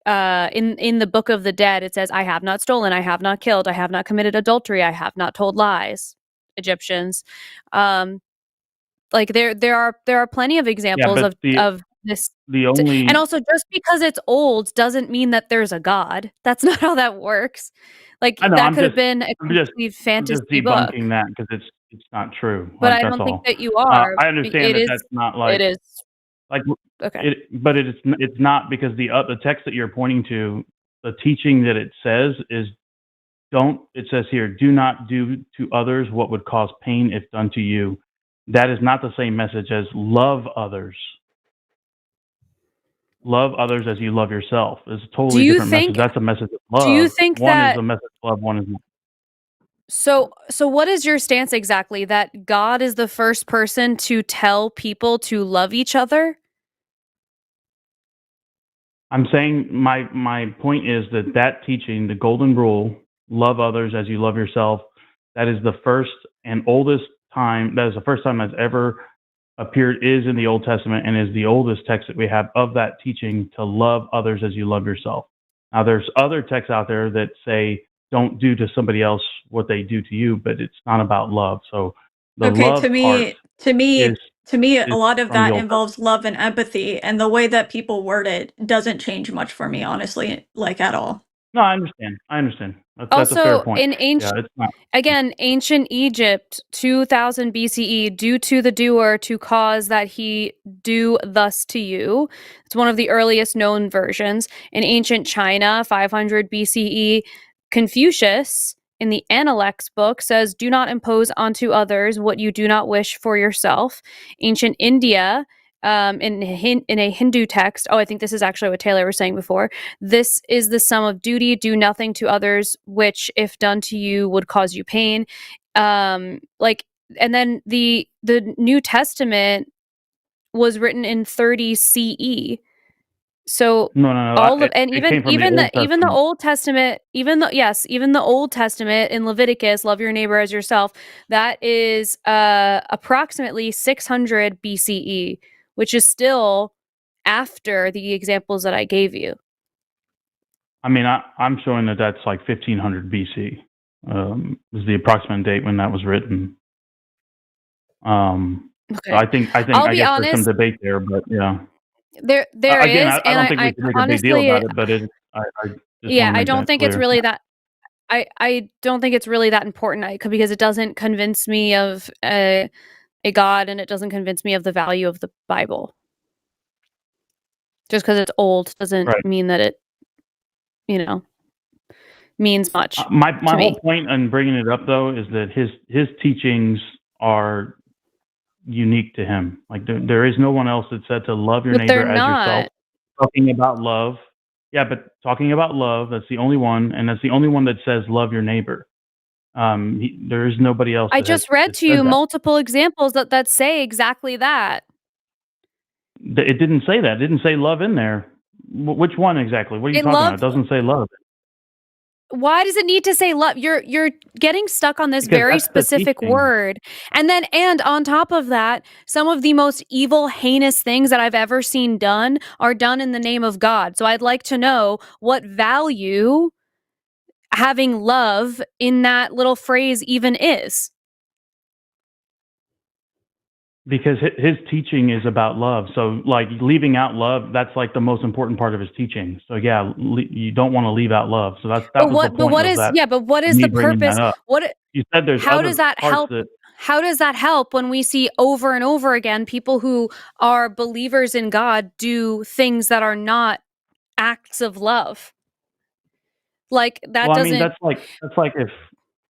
in the Book of the Dead, it says, "I have not stolen, I have not killed, I have not committed adultery, I have not told lies." Egyptians, like there are plenty of examples but of this. the only And also, just because it's old doesn't mean that there's a God. That's not how that works. Like I know, that could have been a I'm just complete fantasy book. debunking that because it's not true. But Like, I that's don't think all. that you are. I understand that that's not like It is like okay. but it's not because the text that you're pointing to, the teaching that it says is it says here, do not do to others what would cause pain if done to you. That is not the same message as love others. Love others as you love yourself is a totally different message. That's a message of love. Do you think one that is a message of love, one is not. So what is your stance exactly? That God is the first person to tell people to love each other? I'm saying my point is that teaching, the golden rule, love others as you love yourself, that is the first and oldest time, that is the first time that's ever appeared is in the Old Testament and is the oldest text that we have of that teaching to love others as you love yourself. Now there's other texts out there that say don't do to somebody else what they do to you, but it's not about love. So the love To me, a lot of from the that Old involves love and empathy, and the way that people word it doesn't change much for me, honestly, like at all. No, I understand. That's a fair Also, point. in ancient, it's not. again, ancient Egypt, 2000 BCE, do to the doer to cause that he do thus to you. It's one of the earliest known versions. In ancient China, 500 BCE, Confucius in the Analects book says, "Do not impose onto others what you do not wish for yourself." Ancient India, in a Hindu text, I think this is actually what Taylor was saying before. "This is the sum of duty: do nothing to others which, if done to you, would cause you pain." And then the New Testament was written in 30 CE. So No. all of and It came from even the Old Testament, even the Old Testament in Leviticus, love your neighbor as yourself, that is approximately 600 BCE, which is still after the examples that I gave you. I mean, I'm showing that that's like 1500 BC is the approximate date when that was written. Okay. So I think I'll I be guess honest, there's some debate there, but yeah. There Again, is, I don't think we can make a big deal about it, but I just want to I make don't that think clear. it's really that. I don't think it's really that important because it doesn't convince me of a God, and it doesn't convince me of the value of the Bible. Just because it's old doesn't mean that it, means much. My to whole me. point in bringing it up, though, is that his teachings are unique to him. Like there is no one else that said to love your But neighbor they're as yourself. not. Talking about love. Yeah, but talking about love, that's the only one, and that's the only one that says love your neighbor. There is nobody else I that has just read that to said you that. multiple examples that say exactly that. It didn't say that. It didn't say love in there. Which one exactly? What are you talking about? It doesn't say love. Why does it need to say love? You're getting stuck on this Because very that's the specific teaching. word. And on top of that, some of the most evil, heinous things that I've ever seen done are done in the name of God. So I'd like to know what value having love in that little phrase even is. Because his teaching is about love. So, like, leaving out love, that's like the most important part of his teaching. So, yeah, you don't want to leave out love. So that was the point of that. But what is me the bringing purpose? that up. You said there's How other does that parts help? that. How does that help when we see over and over again people who are believers in God do things that are not acts of love? Like that Well, I doesn't. mean, that's like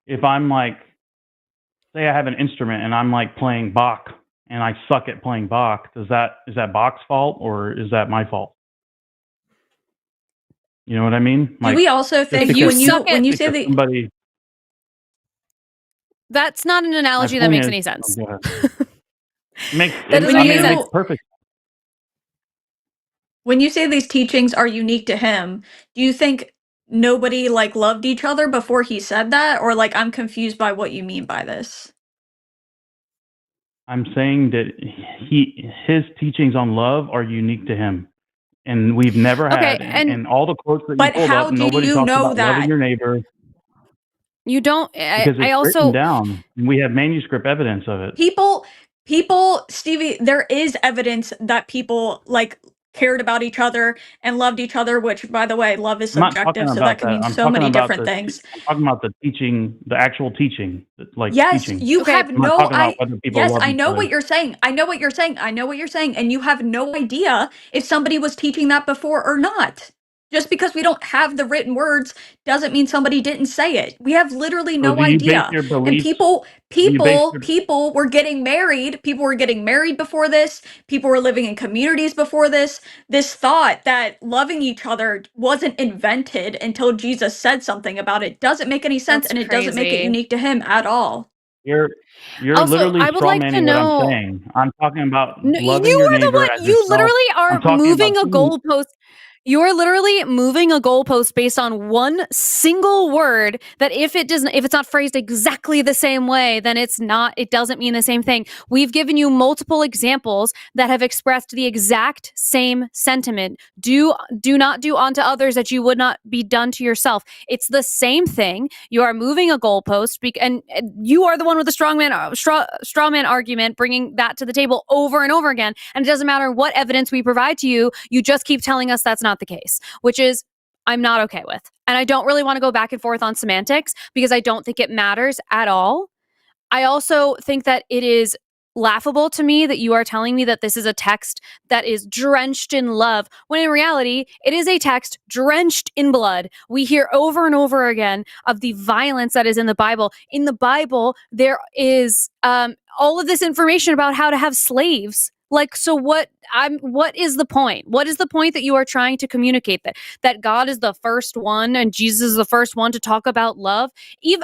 if I'm like, say I have an instrument and I'm like playing Bach and I suck at playing Bach, is that Bach's fault or is that my fault? You know what I mean? Do we also think If you suck when at- you say that somebody, That's not an my analogy that point makes is, any sense. go ahead. Makes That it, doesn't I make mean, any it makes sense. perfect. when you say these teachings are unique to him, do you think nobody like loved each other before he said that, or like I'm confused by what you mean by this? I'm saying that his teachings on love are unique to him, and we've never Okay, had. and And all the quotes that you But pulled how up, do nobody you talks know about loving that? your neighbor you don't. because I it's written also. down. We have manuscript evidence of it. People, Stevie, there is evidence that people like cared about each other and loved each other, which by the way, love is I'm not talking subjective, so that about can that. mean I'm so talking many about different things. I'm talking about the teaching, the actual teaching, like Yes, teaching. you Okay, have I'm not no talking about whether people yes, love I each know other. what you're saying. I know what you're saying. I know what you're saying, and you have no idea if somebody was teaching that before or not. Just because we don't have the written words doesn't mean somebody didn't say it. We have literally So no do you base idea. your And beliefs? Do you base your people were getting married. People were getting married before this. People were living in communities before this. This thought that loving each other wasn't invented until Jesus said something about it doesn't make any sense, that's and it doesn't make it crazy. unique to him at all. You're Also, literally I would like to strawmanning what I'm know. saying. I'm talking about No, loving you your are the neighbor one. as You yourself. literally I'm are talking about moving a goalpost. You are literally moving a goalpost based on one single word that if it's not phrased exactly the same way, then it doesn't mean the same thing. We've given you multiple examples that have expressed the exact same sentiment. Do not do unto others that you would not be done to yourself. It's the same thing. You are moving a goalpost and you are the one with the straw man argument, bringing that to the table over and over again. And it doesn't matter what evidence we provide to you. You just keep telling us that's not the case, which is I'm not okay with. And I don't really want to go back and forth on semantics because I don't think it matters at all. I also think that it is laughable to me that you are telling me that this is a text that is drenched in love, when in reality, it is a text drenched in blood. We hear over and over again of the violence that is in the Bible. In the Bible, there is all of this information about how to have slaves. Like, so what is the point? What is the point that you are trying to communicate? That God is the first one and Jesus is the first one to talk about love?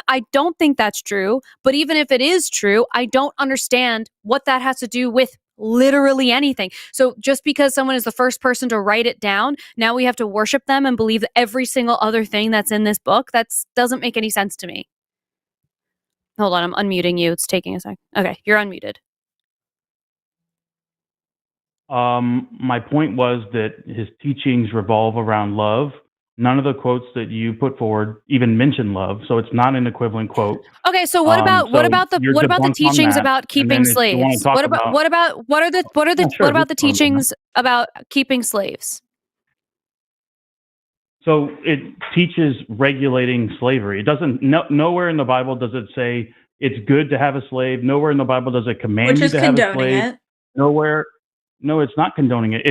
I don't think that's true, but even if it is true, I don't understand what that has to do with literally anything. So just because someone is the first person to write it down, now we have to worship them and believe every single other thing that's in this book? That doesn't make any sense to me. Hold on, I'm unmuting you. It's taking a sec. Okay, you're unmuted. My point was that his teachings revolve around love. None of the quotes that you put forward even mention love, so it's not an equivalent quote. Okay, so what about the teachings about keeping slaves? What are the teachings about keeping slaves? So it teaches regulating slavery. It doesn't. nowhere in the Bible does it say it's good to have a slave. Nowhere in the Bible does it command you to have a slave. It. Nowhere. No, it's not condoning it.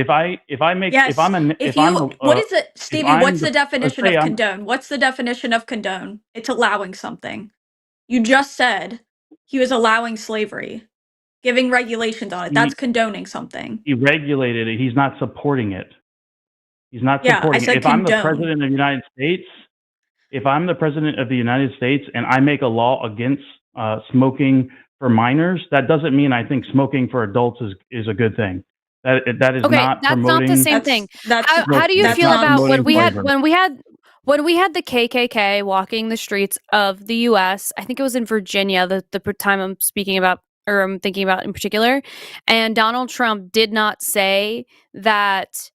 What is it, Stevie? What's the definition of I'm- condone? What's the definition of condone? It's allowing something. You just said he was allowing slavery. giving regulations on it. That's condoning something. He regulated it. He's not supporting it. He's not Yeah, I supporting it. said If I'm the condone. president of the United States, if I'm the president of the United States and I make a law against smoking for minors, that doesn't mean I think smoking for adults is a good thing. That is Okay, not that's not the promoting. same thing. That's How do you that's feel not about when promoting we had slavery. when we had the KKK walking the streets of the U.S.? I think it was in Virginia. The time I'm speaking about, or I'm thinking about in particular, and Donald Trump did not say that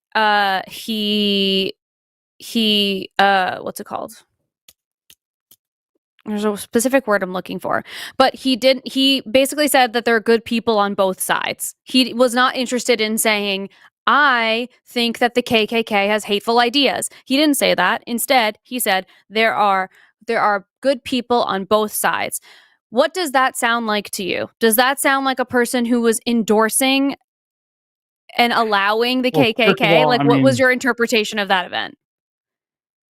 he what's it called? There's a specific word I'm looking for, but he basically said that there are good people on both sides. He was not interested in saying, I think that the KKK has hateful ideas. He didn't say that. Instead, he said there are good people on both sides. What does that sound like to you? Does that sound like a person who was endorsing and allowing the KKK? First of all, What was your interpretation of that event?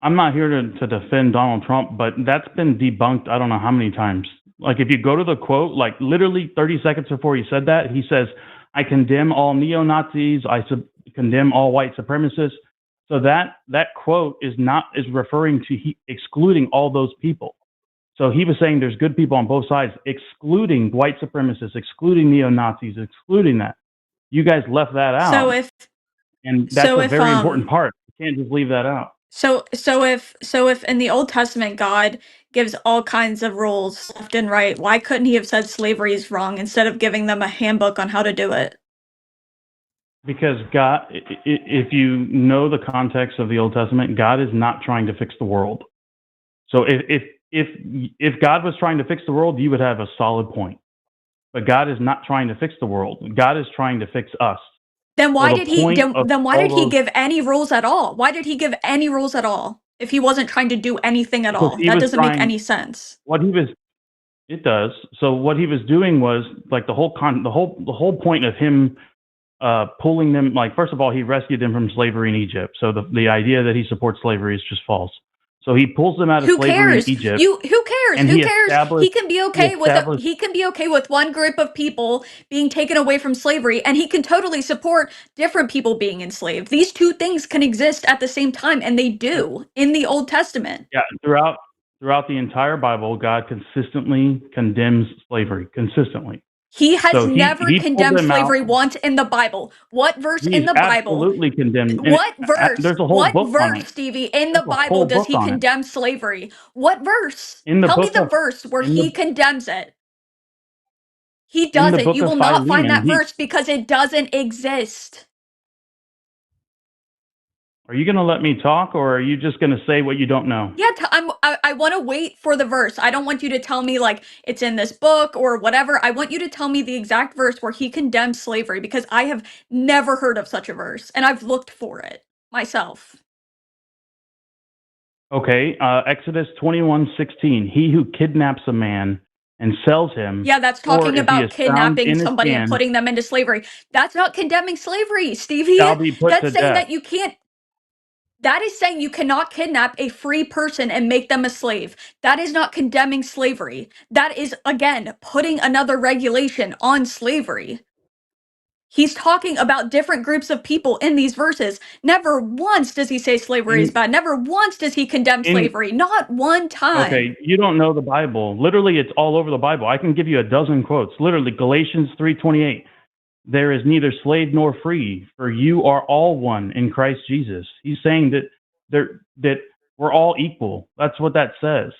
I'm not here to defend Donald Trump, but that's been debunked I don't know how many times. Like, if you go to the quote, like literally 30 seconds before he said that, he says, I condemn all neo-Nazis, I condemn all white supremacists. So that quote is referring to excluding all those people. So he was saying there's good people on both sides, excluding white supremacists, excluding neo-Nazis, excluding that. You guys left that out. And that's a very important part. You can't just leave that out. So if in the Old Testament God gives all kinds of rules left and right, why couldn't he have said slavery is wrong instead of giving them a handbook on how to do it? Because God, if you know the context of the Old Testament, God is not trying to fix the world. So if God was trying to fix the world, you would have a solid point. But God is not trying to fix the world. God is trying to fix us. Then why did he give any rules at all? Why did he give any rules at all if he wasn't trying to do anything at all? That doesn't make any sense. It does. So what he was doing was like the whole point of him pulling them, like, first of all, he rescued them from slavery in Egypt. So the idea that he supports slavery is just false. So he pulls them out of slavery in Egypt. Who cares? And who cares? He can be okay with one group of people being taken away from slavery, and he can totally support different people being enslaved. These two things can exist at the same time, and they do in the Old Testament. Yeah, throughout the entire Bible, God consistently condemns slavery. Consistently. He has never condemned slavery once in the Bible. What verse in the Bible? Absolutely condemned. What verse? There's a whole book on it. Stevie, in the Bible does he condemn slavery? What verse? Tell me the verse where he condemns it. He doesn't. You will not find that verse because it doesn't exist. Are you going to let me talk, or are you just going to say what you don't know? Yeah, I want to wait for the verse. I don't want you to tell me like it's in this book or whatever. I want you to tell me the exact verse where he condemns slavery, because I have never heard of such a verse, and I've looked for it myself. Okay, Exodus 21:16. He who kidnaps a man and sells him. Yeah, that's talking about kidnapping somebody and putting them into slavery. That's not condemning slavery, Stevie. That's saying that you can't. That is saying you cannot kidnap a free person and make them a slave. That is not condemning slavery. That is, again, putting another regulation on slavery. He's talking about different groups of people in these verses. Never once does he say slavery is bad. Never once does he condemn slavery. Not one time. Okay, you don't know the Bible. Literally, it's all over the Bible. I can give you a dozen quotes. Literally, Galatians 3:28. There is neither slave nor free, for you are all one in Christ Jesus. He's saying that we're all equal. That's what that says.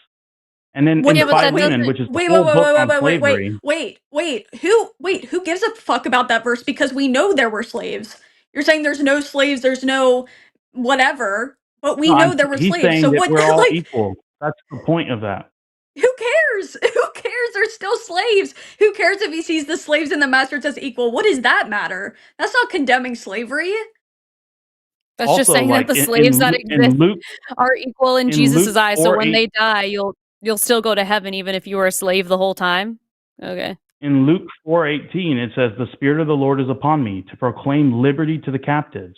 And then in Philemon, which is the whole book on slavery. Who gives a fuck about that verse? Because we know there were slaves. You're saying there's no slaves, there's no whatever, but we know there were slaves. He's saying so that what? We're all equal. That's the point of that. Who cares? Who cares? They're still slaves. Who cares if he sees the slaves and the masters as equal? What does that matter? That's not condemning slavery. That's also, just saying that the slaves that exist are equal in Jesus' eyes. So when they die, you'll still go to heaven even if you were a slave the whole time. Okay. In Luke 4:18, it says, "The Spirit of the Lord is upon me to proclaim liberty to the captives."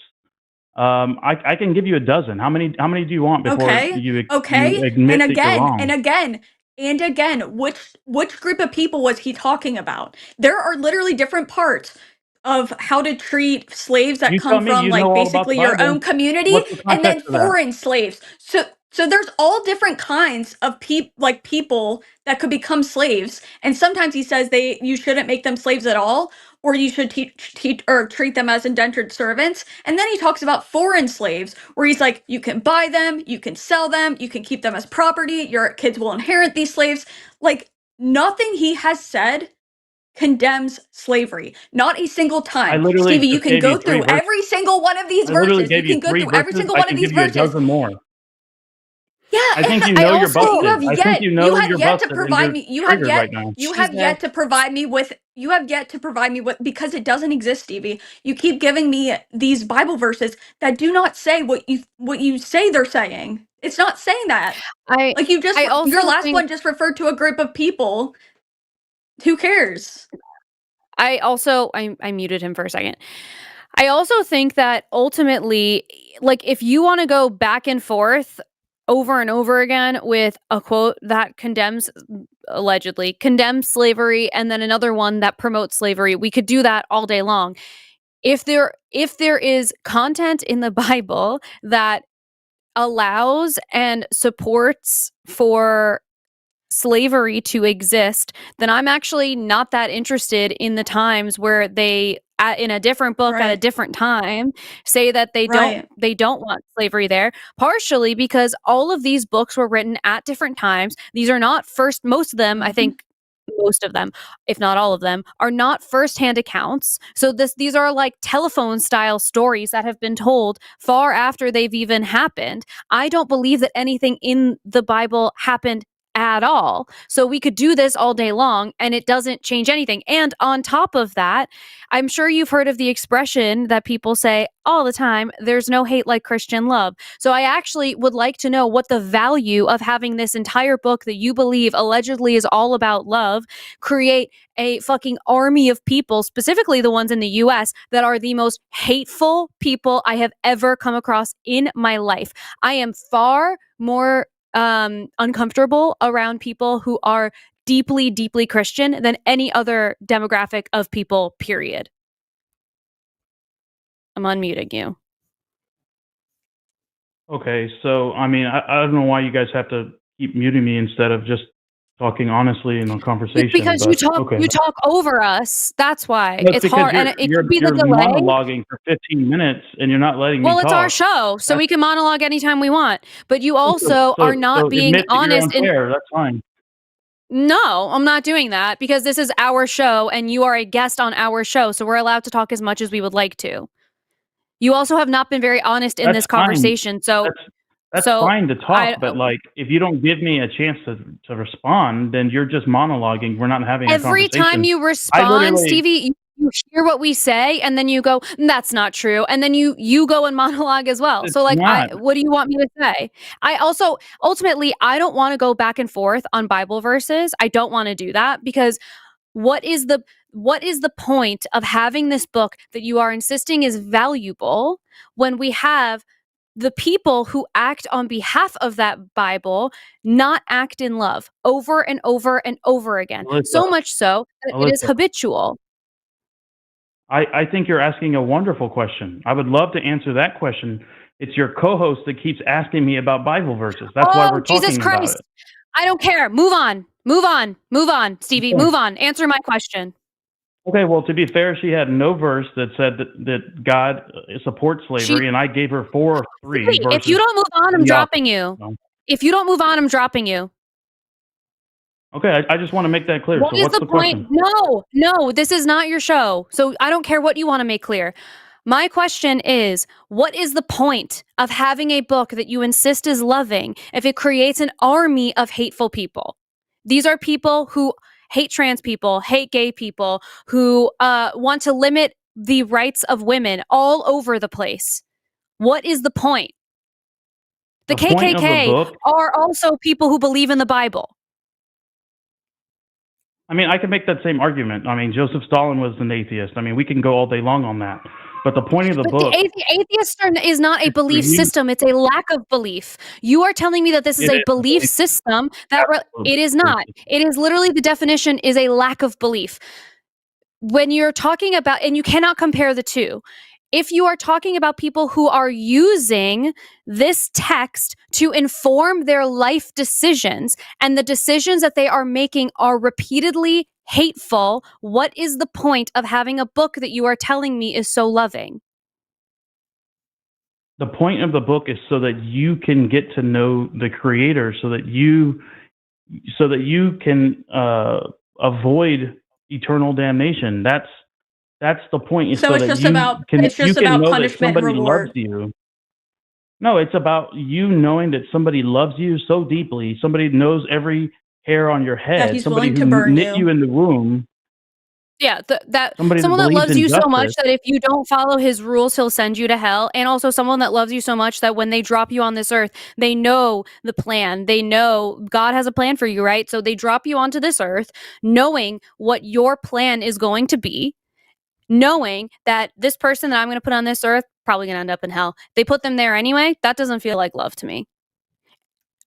I can give you a dozen. How many do you want before you admit that you're wrong? And again, And again, which group of people was he talking about? There are literally different parts of how to treat slaves that You tell come me, from you know like all about the basically your Bible. own community, What's the and then context of that? foreign slaves. So there's all different kinds of people that could become slaves. And sometimes he says you shouldn't make them slaves at all, or you should teach or treat them as indentured servants. And then he talks about foreign slaves, where he's like, you can buy them, you can sell them, you can keep them as property, your kids will inherit these slaves. Like, nothing he has said condemns slavery. Not a single I time. literally Stevie, you just can gave go you 3 through verses. every single one of these I literally verses. You gave you can go 3 through every verses. single I one can of these give you a verses. dozen more. Yeah, I think you I know you're also- but busted. you have I yet, think you know have you're yet to busted and provide you're me. You have triggered yet. right now. You have Jesus. yet to provide me with. You have yet to provide me with, because it doesn't exist, Stevie. You keep giving me these Bible verses that do not say what you say they're saying. It's not saying that. I Like you just I also your last think one just referred to a group of people. Who cares? I muted him for a second. I also think that ultimately, like, if you want to go back and forth over and over again with a quote that allegedly condemns slavery, and then another one that promotes slavery, we could do that all day long. If there is content in the Bible that allows and supports for slavery to exist, then I'm actually not that interested in the times where they in a different book at a Right. different time say that they Right. don't want slavery there, partially because all of these books were written at different times. These are not most of them, I Mhm. think most of them, if not all of them, are not firsthand accounts. So these are like telephone style stories that have been told far after they've even happened. I don't believe that anything in the Bible happened at all. So we could do this all day long and it doesn't change anything. And on top of that, I'm sure you've heard of the expression that people say all the time, there's no hate like Christian love. So I actually would like to know what the value of having this entire book that you believe allegedly is all about love create a fucking army of people, specifically the ones in the US, that are the most hateful people I have ever come across in my life. I am far more uncomfortable around people who are deeply, deeply Christian than any other demographic of people, period. I'm unmuting you. Okay, so I mean, I don't know why you guys have to keep muting me instead of just talking honestly in a conversation. Because but, okay. you talk over us. That's why. That's It's because hard. And it could be the you're delay. monologuing for 15 minutes and you're not letting me Well, talk. it's our show, so we can monologue anytime we want. But you also are not so being admit that you're honest in. unfair. That's fine. No, I'm not doing that because this is our show and you are a guest on our show, so we're allowed to talk as much as we would like to. You also have not been very honest in That's this fine. conversation, so That's so fine to talk, but like if you don't give me a chance to respond, then you're just monologuing. We're not having a every conversation. time you respond, Stevie, you hear what we say and then you go, that's not true, and then you go and monologue as well. It's So like, not. what do you want me to say? I also ultimately I don't want to go back and forth on Bible verses. I don't want to do that because what is the point of having this book that you are insisting is valuable when we have the people who act on behalf of that Bible not act in love over and over and over again? Alyssa, so much so that it is Alyssa. habitual. I think you're asking a wonderful question. I would love to answer that question. It's your co-host that keeps asking me about Bible verses. That's why we're talking Jesus Christ. about it. I don't care. Move on. Move on. Move on, Stevie. Okay. Move on. Answer my question. Okay, well, to be fair, she had no verse that said that God supports slavery, and I gave her 4 or 3 verses. If you don't move on, I'm dropping you. No. If you don't move on, I'm dropping you. Okay, I just want to make that clear. What So is what's the the point? question? No, this is not your show. So I don't care what you want to make clear. My question is, what is the point of having a book that you insist is loving if it creates an army of hateful people? These are people who hate trans people, hate gay people, who want to limit the rights of women all over the place. What is the point? The point of the KKK book, are also people who believe in the Bible. I mean, I can make that same argument. I mean, Joseph Stalin was an atheist. I mean, we can go all day long on that. But the point of the But book the atheist is not a is for belief you. system. It's a lack of belief. You are telling me that this is It a is a belief belief. system that Absolute it is belief not. system. It is literally the definition is a lack of belief. When you're talking about, and you cannot compare the two. If you are talking about people who are using this text to inform their life decisions, and the decisions that they are making are repeatedly hateful, what is the point of having a book that you are telling me is so loving? The point of the book is so that you can get to know the creator, so that you can avoid eternal damnation. That's the point. Is So so it's that just you about can know that punishment and somebody loves reward. you. No, it's about you knowing that somebody loves you so deeply. Somebody knows every hair on your That head. he's Somebody willing who to burn knit you you. in the womb. Yeah, that Somebody that someone that believes loves in you so much justice. that if you don't follow his rules, he'll send you to hell. And also someone that loves you so much that when they drop you on this earth, they know the plan. They know God has a plan for you, right? So they drop you onto this earth, knowing what your plan is going to be, knowing that this person that I'm going to put on this earth probably going to end up in hell. They put them there anyway. That doesn't feel like love to me.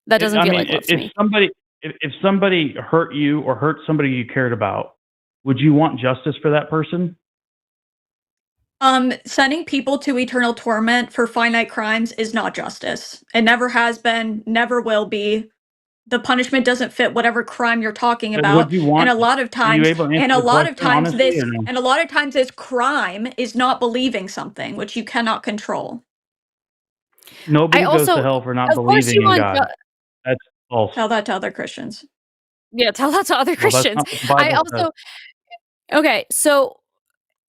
That doesn't I feel mean, like love to me. if somebody hurt you or hurt somebody you cared about, would you want justice for that person? Sending people to eternal torment for finite crimes is not justice. It never has been, never will be. The punishment doesn't fit whatever crime you're talking But would about. you And want? a lot of Are you times, able to answer the question honestly or no? this crime is not believing something, which you cannot control. I Nobody goes to also, hell for not of course, you believing in want. God. That's false. Tell that to other Christians. Yeah, tell that to other Well, that's Christians. not what the I Bible says. also, okay, so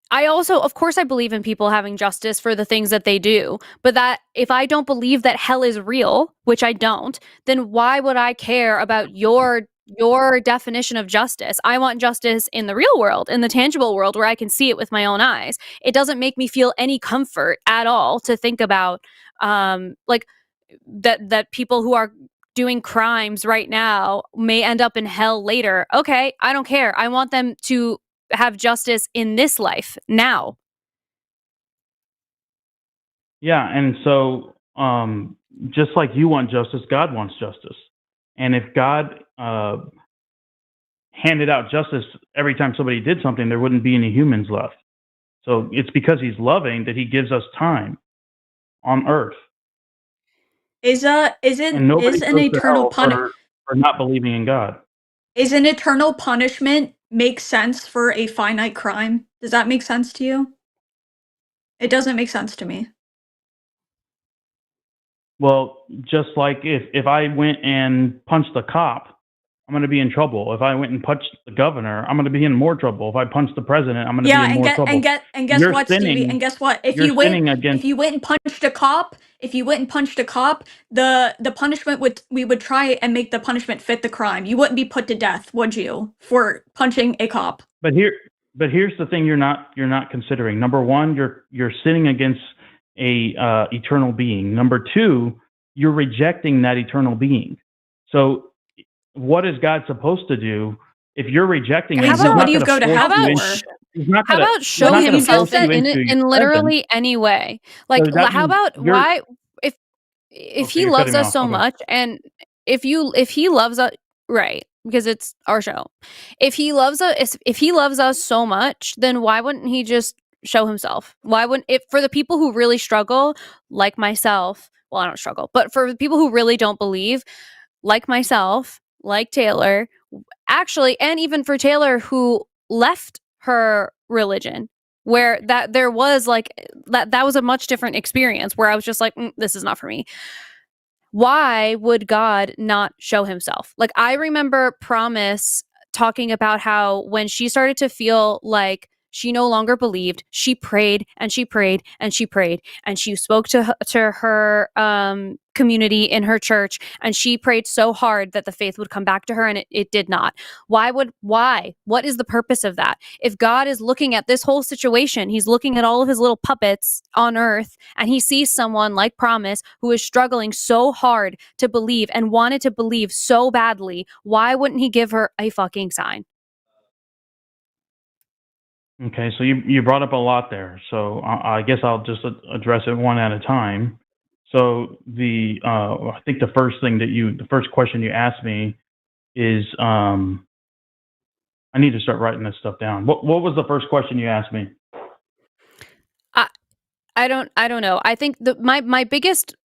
I also, of course, I believe in people having justice for the things that they do, but that if I don't believe that hell is real, which I don't, then why would I care about your definition of justice? I want justice in the real world, in the tangible world where I can see it with my own eyes. It doesn't make me feel any comfort at all to think about like that people who are doing crimes right now may end up in hell later. Okay, I don't care. I want them to have justice in this life now. Yeah, and so just like you want justice, God wants justice. And if God handed out justice every time somebody did something, there wouldn't be any humans left. So it's because he's loving that he gives us time on earth. And nobody Is an goes to eternal hell for not believing in God. Is an eternal punishment make sense for a finite crime? Does that make sense to you? It doesn't make sense to me. Well, just like if I went and punched a cop, I'm going to be in trouble. If I went and punched the governor, I'm going to be in more trouble. If I punch the president, I'm going to be in more trouble. And guess You're what, Stevie? And guess what? You're sinning against. If you went and punched a cop, the punishment we would try and make the punishment fit the crime. You wouldn't be put to death, would you, for punching a cop? But here's the thing you're not considering. Number one, you're sinning against a eternal being. Number two, you're rejecting that eternal being. So what is God supposed to do if you're rejecting him? So what do you go to hell for? How about show himself in literally any way? Like, So how about why if he loves us so much, and if he loves us, right? Because it's our show. If he loves us so much, then why wouldn't he just show himself? Why wouldn't it, for the people who really struggle, like myself? Well, I don't struggle, but for the people who really don't believe, like myself, like Taylor, actually, and even for Taylor who left her religion, where that there was like that was a much different experience where I was just like, this is not for me. Why would God not show himself? Like, I remember Promise talking about how when she started to feel like she no longer believed, she prayed and she prayed and she prayed, and she spoke to her community in her church, and she prayed so hard that the faith would come back to her, and it did not. Why? What is the purpose of that? If God is looking at this whole situation, he's looking at all of his little puppets on earth, and he sees someone like Promise who is struggling so hard to believe and wanted to believe so badly. Why wouldn't he give her a fucking sign? Okay, so you brought up a lot there. So I guess I'll just address it one at a time. So I think the first question you asked me is, I need to start writing this stuff down. What was the first question you asked me? I don't know. I think my biggest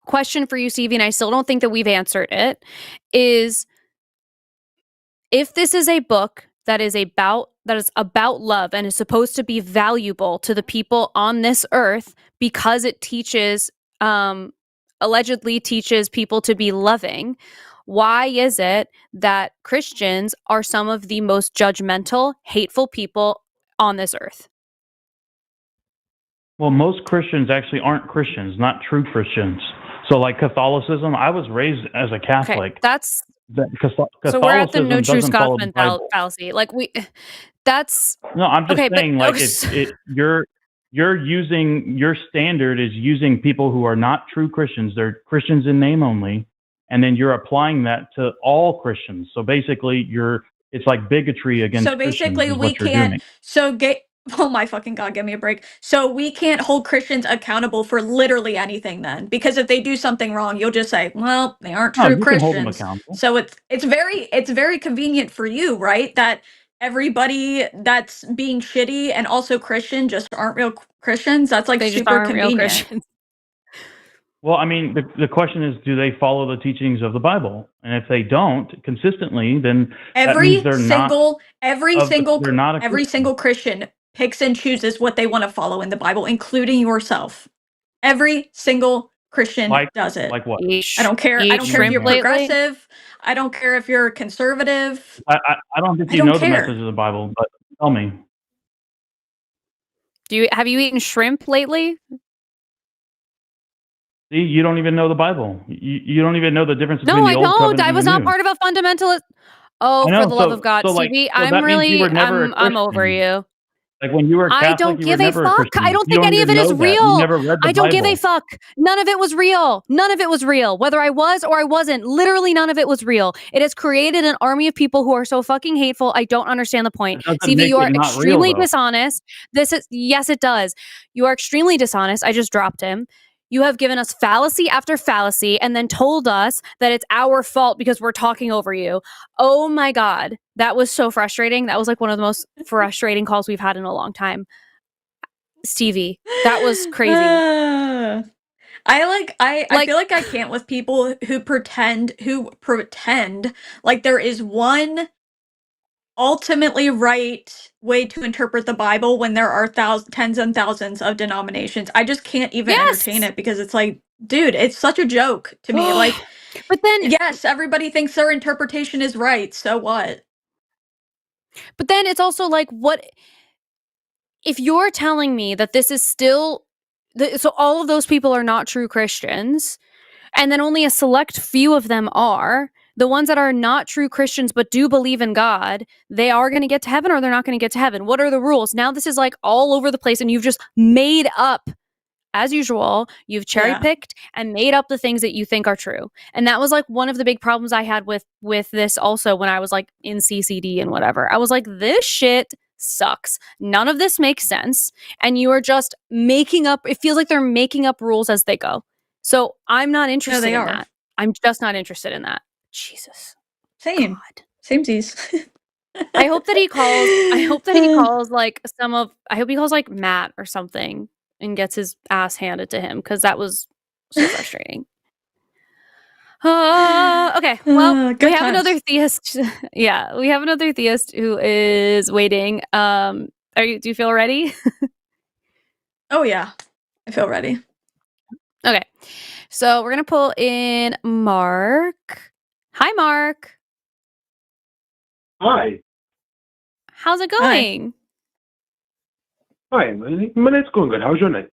question for you, Stevie, and I still don't think that we've answered it, is if this is a book that is about love and is supposed to be valuable to the people on this earth because it allegedly teaches people to be loving, why is it that Christians are some of the most judgmental, hateful people on this earth? Well, most Christians actually aren't Christians, not true Christians. So like Catholicism, I was raised as a Catholic. Okay, that's Catholicism so we're at the no true doesn't follow the Scotsman Bible. fallacy. Like that's No, I'm just okay, saying, but like your standard is using people who are not true Christians. They're Christians in name only, and then you're applying that to all Christians. So basically, it's like bigotry against So Christians basically, is we what you're can't. doing. Oh my fucking god, give me a break. So we can't hold Christians accountable for literally anything then, because if they do something wrong, you'll just say, "Well, they aren't No, true you can hold them Christians." accountable. So it's very convenient for you, right? That everybody that's being shitty and also Christian just aren't real Christians. That's like they just super aren't real convenient. Christians. Well, I mean, the question is, do they follow the teachings of the Bible? And if they don't consistently, then that means they're not every a single Christian picks and chooses what they want to follow in the Bible, including yourself. Every single Christian does it. Like what? I don't care. I don't care if you're progressive. I don't care if you're conservative. I don't think I you don't know the care. message of the Bible, but tell me. Have you eaten shrimp lately? See, you don't even know the Bible. You don't even know the difference between No, the I Old don't. Covenant I and was the not New. part of a fundamentalist. Oh, I know, for the love so- of God, so, like, Stevie, so that means you were never a I'm over Christian. you. Like when you were Catholic, I don't you were give a never fuck. Christian. I don't You think any of even it is know that. You real. never read the I don't give a Bible. fuck. None of it was real. None of it was real. Whether I was or I wasn't, literally none of it was real. It has created an army of people who are so fucking hateful. I don't understand the point. That doesn't Stevie, make you are it not real, extremely though. dishonest. Yes, it does. You are extremely dishonest. I just dropped him. You have given us fallacy after fallacy and then told us that it's our fault because we're talking over you. Oh my God. That was so frustrating. That was like one of the most frustrating calls we've had in a long time. Stevie, that was crazy. I feel like I can't with people who pretend like there is one ultimately right way to interpret the Bible when there are tens and thousands of denominations. I just can't even entertain it because it's like, dude, it's such a joke to me. Like, but then yes, everybody thinks their interpretation is right. So what? But then it's also like, what if you're telling me that this is still so all of those people are not true Christians, and then only a select few of them are? The ones that are not true Christians but do believe in God, they are going to get to heaven or they're not going to get to heaven. What are the rules? Now this is like all over the place and you've just made up, as usual, you've cherry picked and made up the things that you think are true. And that was like one of the big problems I had with this also when I was like in CCD and whatever. I was like, this shit sucks. None of this makes sense. And you are just making up, it feels like they're making up rules as they go. So I'm not interested in that. I'm just not interested in that. Jesus. Same. God. Samesies. I hope that he calls like I hope he calls like Matt or something and gets his ass handed to him because that was so frustrating. Okay, well, we have another theist. Yeah, we have another theist who is waiting. Do you feel ready? Oh yeah, I feel ready. Okay, so we're gonna pull in Mark. Hi, Mark. Hi. How's it going? Hi, my night's going good. How's your night?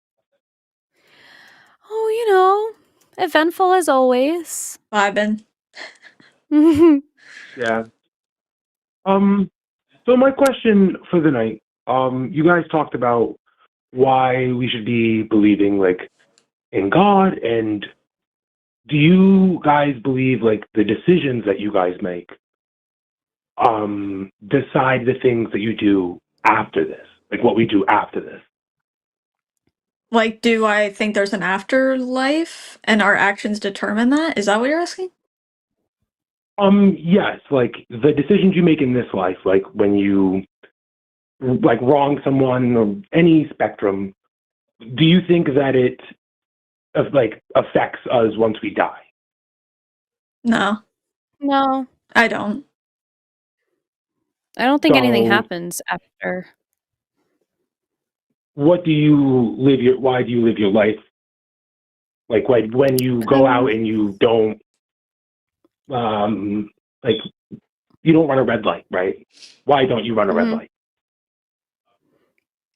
Oh, eventful as always. Vibing. Yeah. So my question for the night, you guys talked about why we should be believing like in God, and do you guys believe like the decisions that you guys make decide the things that you do after this, like what we do after this. Like, do I think there's an afterlife and our actions determine that? Is that what you're asking? Yes, like the decisions you make in this life, like when you like wrong someone or any spectrum, do you think that it like affects us once we die? No, No, I don't. I don't think anything So- happens after. Why do you live your life? Like when you go out and you don't, like you don't run a red light, right? Why don't you run a red Mhm. light?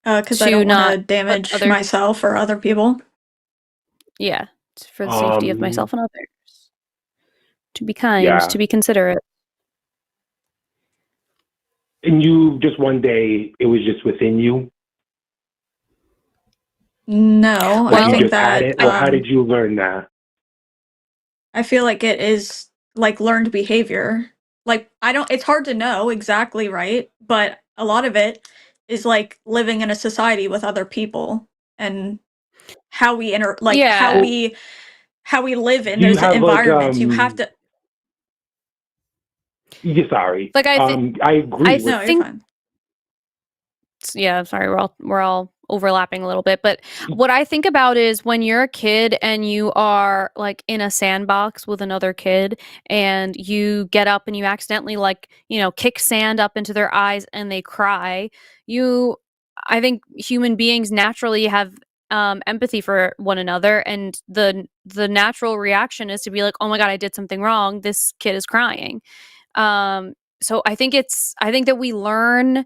Because I To don't want not to put damage other- myself or other people. Yeah, it's for the safety of Um, myself and others. To be kind, Yeah. to be considerate. And you just one day, it was just within you. No, Well, I You think just had that it, or how did you learn that? I feel like it is like learned behavior. Like it's hard to know exactly, right? But a lot of it is like living in a society with other people and how we Yeah. how we live in Do you those have, like, environments. You have to Yeah, sorry. Like, I agree with. No, you're think- fine. Yeah, sorry, we're all overlapping a little bit, but what I think about is when you're a kid and you are like in a sandbox with another kid and you get up and you accidentally kick sand up into their eyes and they cry. I think human beings naturally have empathy for one another, and the natural reaction is to be like, oh my god, I did something wrong, this kid is crying. So I think that we learn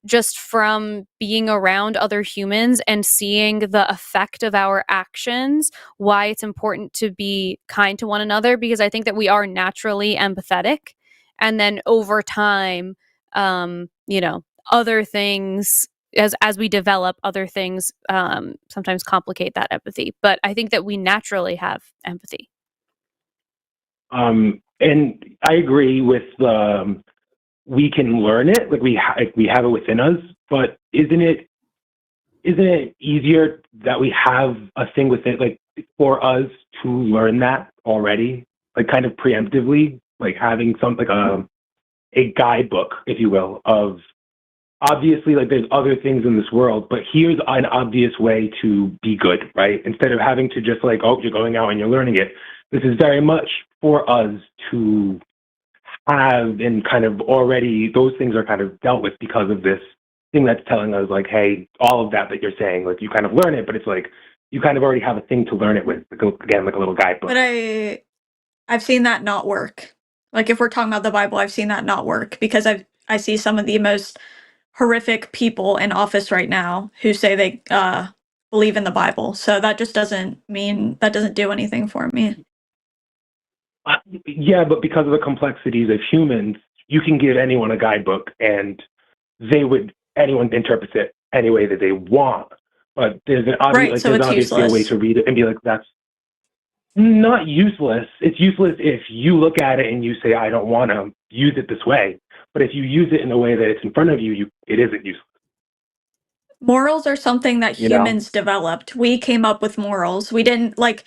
just from being around other humans and seeing the effect of our actions, why it's important to be kind to one another, because I think that we are naturally empathetic. And then over time, other things, as we develop, other things sometimes complicate that empathy. But I think that we naturally have empathy. And I agree with we can learn it, like we have it within us. But isn't it easier that we have a thing within, like for us to learn that already, like kind of preemptively, like having something like a guidebook, if you will, of obviously like there's other things in this world, but here's an obvious way to be good, right? Instead of having to just like, oh, you're going out and you're learning it. This is very much for us to have, and kind of already those things are kind of dealt with because of this thing that's telling us like, hey, all of that you're saying, like you kind of learn it, but it's like you kind of already have a thing to learn it with, like, again, like a little guidebook. But I've seen that not work. Like if we're talking about the Bible, I've seen that not work because I see some of the most horrific people in office right now who say they believe in the Bible. So that just doesn't do anything for me. Yeah, but because of the complexities of humans, you can give anyone a guidebook and anyone interprets it any way that they want. But there's So it's obviously useless. a way to read it and be like, that's not useless. It's useless if you look at it and you say, I don't want to use it this way. But if you use it in the way that it's in front of you, it isn't useless. Morals are something that humans developed. We came up with morals. We didn't like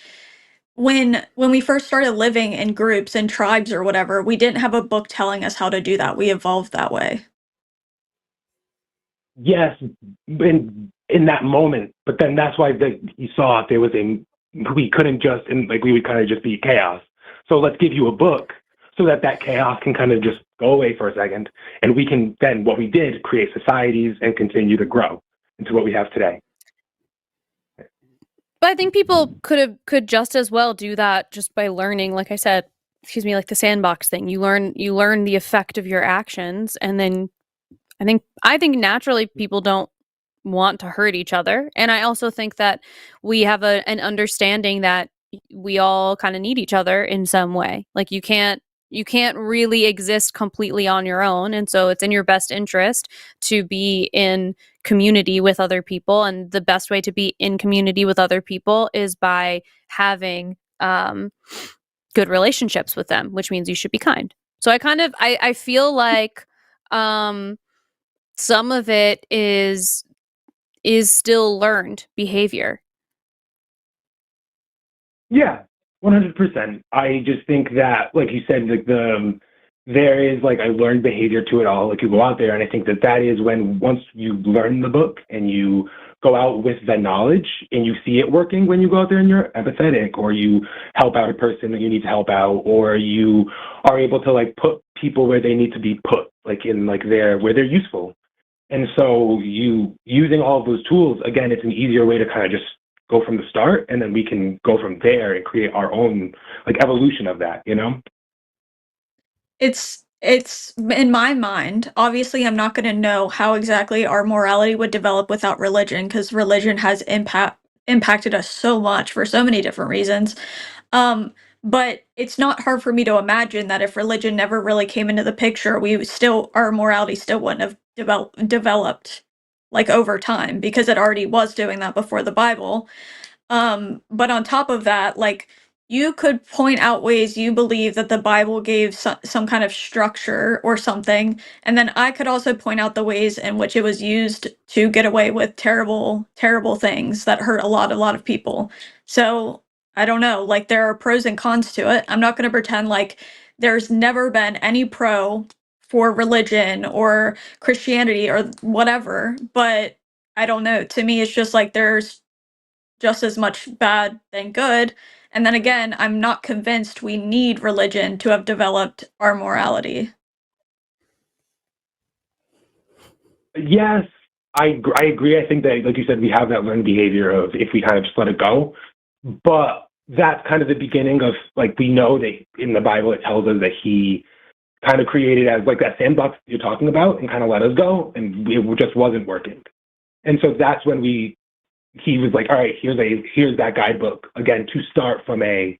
when we first started living in groups and tribes or whatever, we didn't have a book telling us how to do that. We evolved that way. Yes, in that moment, but then that's why you saw there was we couldn't just, and like we would kind of just be chaos. So let's give you a book so that chaos can kind of just go away for a second, and we can then, what we did, create societies and continue to grow into what we have today. But I think people could just as well do that just by learning, like I said, like the sandbox thing. You learn the effect of your actions, and then I think naturally people don't want to hurt each other. And I also think that we have an understanding that we all kind of need each other in some way. Like you can't really exist completely on your own, and so it's in your best interest to be in community with other people, and the best way to be in community with other people is by having good relationships with them, which means you should be kind. So I feel like some of it is still learned behavior. Yeah, 100%. I just think that, like you said, like there is like a learned behavior to it all. Like you go out there, and I think that that is when once you learn the book and you go out with the knowledge and you see it working when you go out there and you're empathetic, or you help out a person that you need to help out, or you are able to like put people where they need to be put, like in like where they're useful. And so you using all of those tools, again, it's an easier way to kind of just go from the start, and then we can go from there and create our own like evolution of that, you know? It's in my mind, obviously I'm not going to know how exactly our morality would develop without religion, because religion has impacted us so much for so many different reasons. But it's not hard for me to imagine that if religion never really came into the picture, our morality still wouldn't have developed like over time, because it already was doing that before the Bible. But on top of that, like, you could point out ways you believe that the Bible gave some kind of structure or something, and then I could also point out the ways in which it was used to get away with terrible, terrible things that hurt a lot of people. So I don't know, like, there are pros and cons to it. I'm not going to pretend like there's never been any pro for religion or Christianity or whatever, but I don't know. To me, it's just like there's just as much bad than good. And then again, I'm not convinced we need religion to have developed our morality. Yes, I agree. I think that, like you said, we have that learned behavior of if we kind of just let it go. But that's kind of the beginning of, like, we know that in the Bible it tells us that he kind of created as like that sandbox you're talking about and kind of let us go, and it just wasn't working. And so that's when he was like, all right, here's that guidebook again, to start from a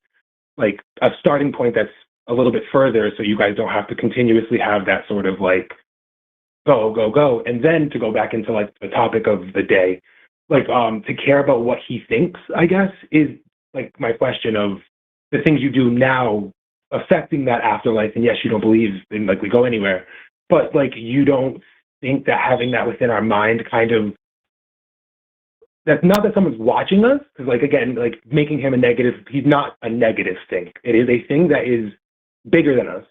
starting point that's a little bit further, so you guys don't have to continuously have that sort of like go, and then to go back into like the topic of the day, like to care about what he thinks, I guess, is like my question of the things you do now affecting that afterlife. And yes, you don't believe in like we go anywhere, but like you don't think that having that within our mind kind of, that's not that someone's watching us, because like again, like making him a negative, he's not a negative thing. It is a thing that is bigger than us.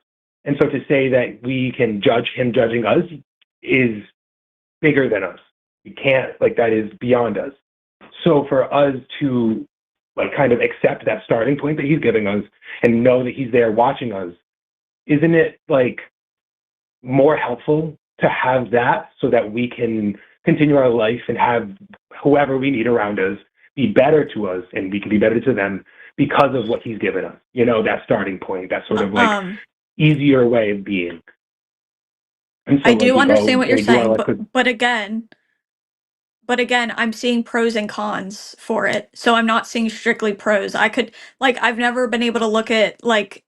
And so to say that we can judge him judging us is bigger than us. We can't, like, that is beyond us. So for us to like kind of accept that starting point that he's giving us and know that he's there watching us, isn't it like more helpful to have that so that we can continue our life and have whoever we need around us be better to us, and we can be better to them because of what he's given us? You know, that starting point, that sort of like easier way of being. And so, I do understand what you're saying, but again, I'm seeing pros and cons for it. So I'm not seeing strictly pros. I've never been able to look at, like,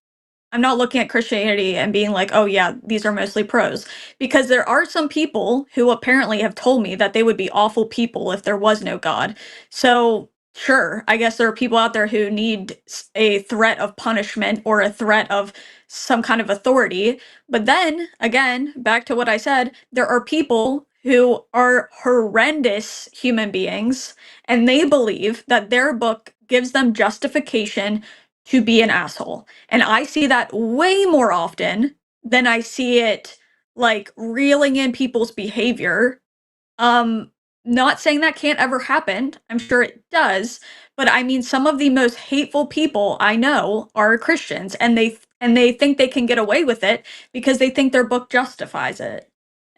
I'm not looking at Christianity and being like, oh yeah, these are mostly pros. Because there are some people who apparently have told me that they would be awful people if there was no God. So sure, I guess there are people out there who need a threat of punishment or a threat of some kind of authority. But then, again, back to what I said, there are people who are horrendous human beings, and they believe that their book gives them justification to be an asshole. And I see that way more often than I see it like reeling in people's behavior. Not saying that can't ever happen. I'm sure it does, but I mean, some of the most hateful people I know are Christians, and they think they can get away with it because they think their book justifies it.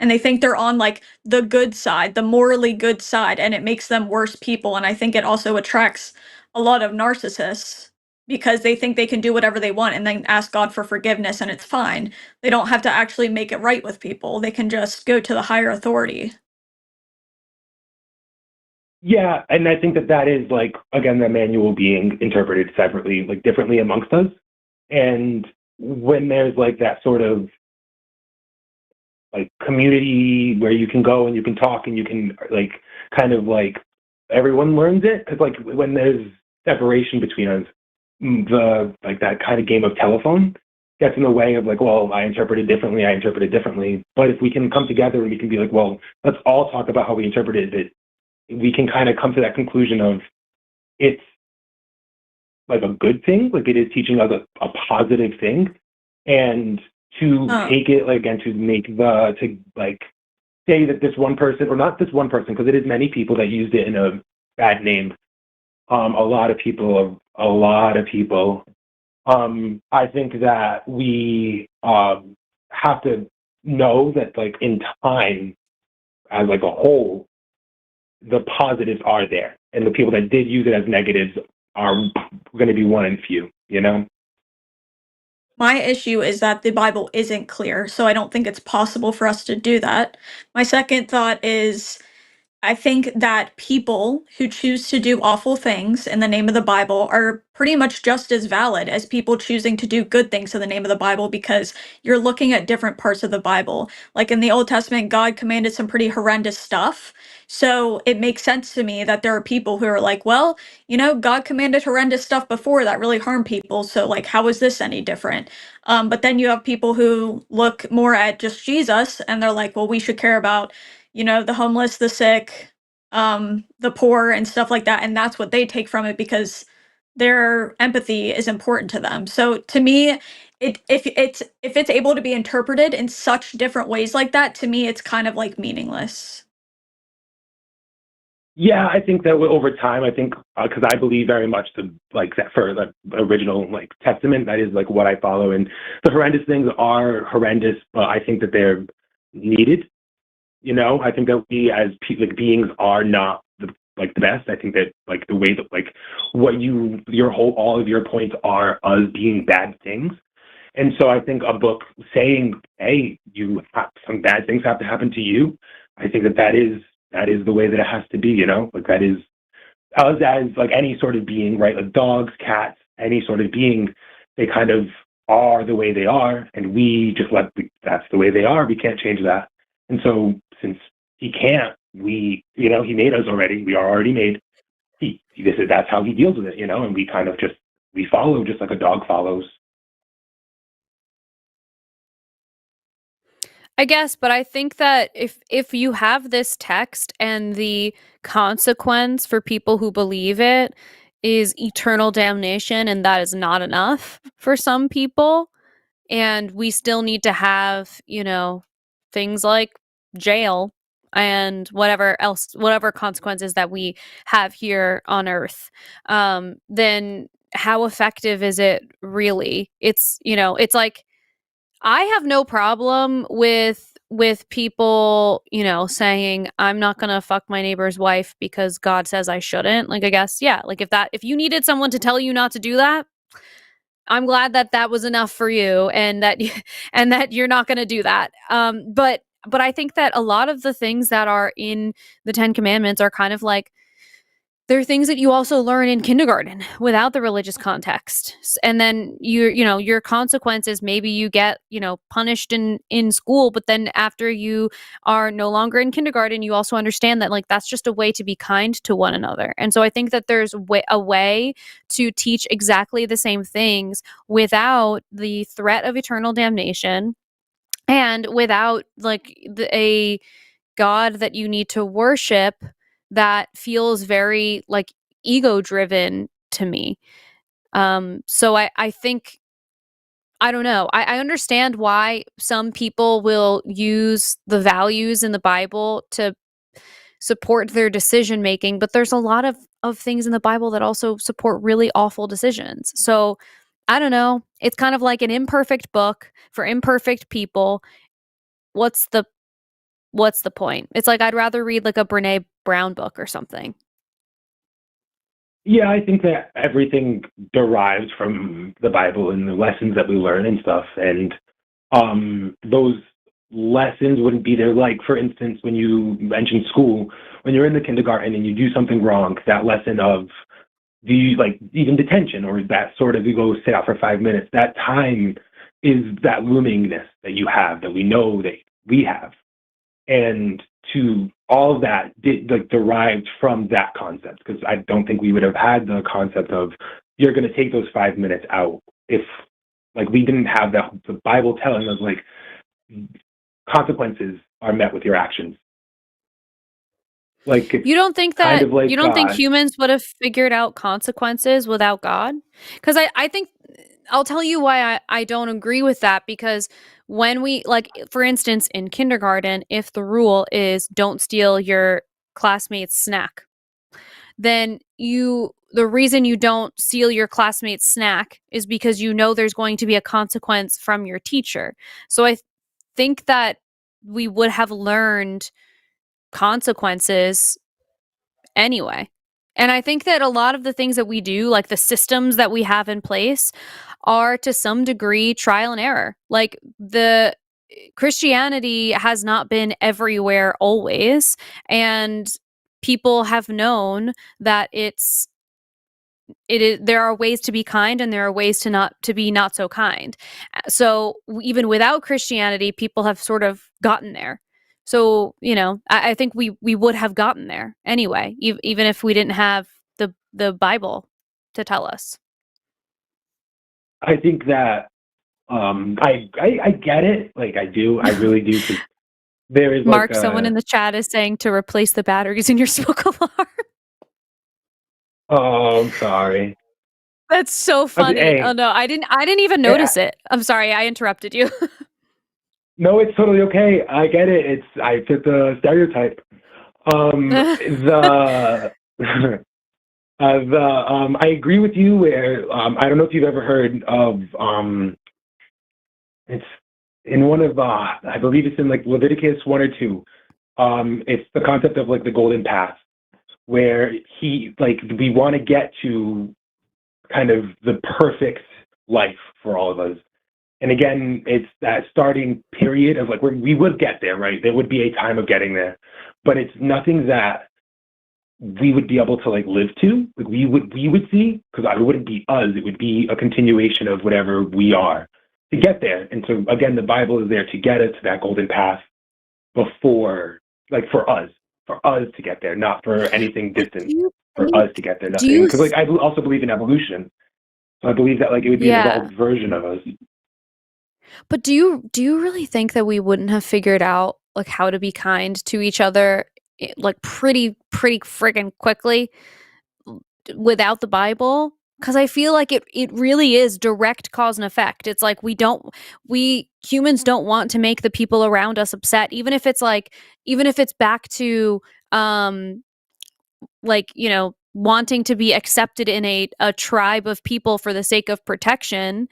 And they think they're on like the good side, the morally good side, and it makes them worse people. And I think it also attracts a lot of narcissists because they think they can do whatever they want and then ask God for forgiveness and it's fine. They don't have to actually make it right with people. They can just go to the higher authority. Yeah, and I think that is like, again, the manual being interpreted separately, like differently amongst us. And when there's like that sort of like community where you can go and you can talk and you can like kind of like everyone learns it, because like when there's separation between us, the like that kind of game of telephone, gets in the way of like, well, I interpret it differently. But if we can come together and we can be like, well, let's all talk about how we interpreted it, we can kind of come to that conclusion of it's like a good thing, like it is teaching us a positive thing, and to take it like and to make to like say that this one person, or not this one person, because it is many people that used it in a bad name. A lot of people. I think that we have to know that, like, in time, as like a whole, the positives are there, and the people that did use it as negatives are going to be one and few. You know. My issue is that the Bible isn't clear, so I don't think it's possible for us to do that. My second thought is, I think that people who choose to do awful things in the name of the Bible are pretty much just as valid as people choosing to do good things in the name of the Bible, because you're looking at different parts of the Bible. Like in the Old Testament, God commanded some pretty horrendous stuff. So it makes sense to me that there are people who are like, well, God commanded horrendous stuff before that really harmed people. So, like, how is this any different? But then you have people who look more at just Jesus and they're like, well, we should care about the homeless, the sick, the poor, and stuff like that. And that's what they take from it because their empathy is important to them. So to me, if it's able to be interpreted in such different ways like that, to me, it's kind of like meaningless. Yeah, I think that over time, I think because I believe very much that for the original like testament, that is like what I follow, and the horrendous things are horrendous, but I think that they're needed. I think that we as beings are not the best. I think that like the way that like what all of your points are us being bad things. And so I think a book saying, hey, some bad things have to happen to you. I think that is the way that it has to be, like that is us as like any sort of being, right? Like dogs, cats, any sort of being, they kind of are the way they are. And we just that's the way they are. We can't change that. And so since he can't, he made us already. We are already made. That's how he deals with it, and we kind of we follow just like a dog follows. I guess, but I think that if you have this text and the consequence for people who believe it is eternal damnation, and that is not enough for some people, and we still need to have, things like jail and whatever consequences that we have here on Earth, then how effective is it really? It's like, I have no problem with people, saying I'm not going to fuck my neighbor's wife because God says I shouldn't. Like, I guess, yeah, like if you needed someone to tell you not to do that, I'm glad that was enough for you, and that you're not going to do that. But I think that a lot of the things that are in the 10 Commandments are kind of like, they're things that you also learn in kindergarten without the religious context. And then your consequences, maybe you get, punished in school, but then after you are no longer in kindergarten, you also understand that, like, that's just a way to be kind to one another. And so I think that there's a way to teach exactly the same things without the threat of eternal damnation, and without like a God that you need to worship that feels very like ego driven to me. So I think, I don't know. I understand why some people will use the values in the Bible to support their decision making, but there's a lot of things in the Bible that also support really awful decisions. So I don't know. It's kind of like an imperfect book for imperfect people. What's the point? It's like, I'd rather read like a Brene Brown book or something. Yeah, I think that everything derives from the Bible and the lessons that we learn and stuff. And those lessons wouldn't be there. Like, for instance, when you mentioned school, when you're in the kindergarten and you do something wrong, that lesson of even detention, or that sort of, you go sit out for 5 minutes, that time is that loomingness that you have, that we know that we have. And to all of that derived from that concept, because I don't think we would have had the concept of you're going to take those 5 minutes out if Like, we didn't have the Bible telling us, like, consequences are met with your actions. Like, it's You don't think kind that of like you don't think God. humans would have figured out consequences without God? Because I think I'll tell you why I don't agree with that. Because when we, like, for instance, in kindergarten, if the rule is don't steal your classmate's snack, then the reason you don't steal your classmate's snack is because you know there's going to be a consequence from your teacher. So I think that we would have learned consequences anyway. And I think that a lot of the things that we do, like the systems that we have in place, are to some degree trial and error. Like, the Christianity has not been everywhere always, and people have known that there are ways to be kind and there are ways to be not so kind. So even without Christianity, people have sort of gotten there. So, I think we would have gotten there anyway, even if we didn't have the Bible to tell us. I think that I get it. Like, I do. I really do. 'Cause there is Mark, like someone in the chat is saying to replace the batteries in your smoke alarm. Oh, I'm sorry. That's so funny. Hey, Oh no, I didn't even notice it. I'm sorry, I interrupted you. no, it's totally okay. I get it. I fit the stereotype. The I agree with you where I don't know if you've ever heard of it's in one of I believe it's in like Leviticus 1 or 2. It's the concept of like the golden path, where we want to get to kind of the perfect life for all of us. And again, it's that starting period of like we would get there, right? There would be a time of getting there, but it's nothing that we would be able to like live to. Like we would see, because it wouldn't be us. It would be a continuation of whatever we are to get there. And so again, the Bible is there to get us to that golden path before, like for us to get there, not for anything distant. For us to get there, nothing. Because like I also believe in evolution, so I believe that like it would be an evolved version of us. But do you really think that we wouldn't have figured out like how to be kind to each other like pretty friggin' quickly without the Bible? Because I feel like it really is direct cause and effect. It's like we humans don't want to make the people around us upset, even if it's back to like, wanting to be accepted in a tribe of people for the sake of protection.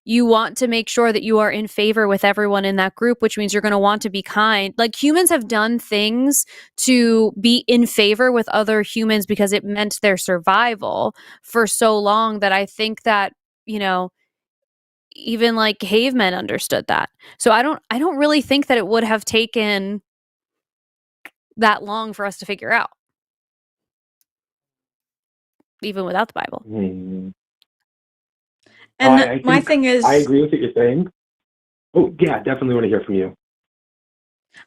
You want to make sure that you are in favor with everyone in that group, which means you're going to want to be kind. Like, humans have done things to be in favor with other humans because it meant their survival for so long that I think that, even like cavemen understood that. So I don't really think that it would have taken that long for us to figure out, even without the Bible. Mm-hmm. And my thing is, I agree with what you're saying. Oh yeah, definitely want to hear from you.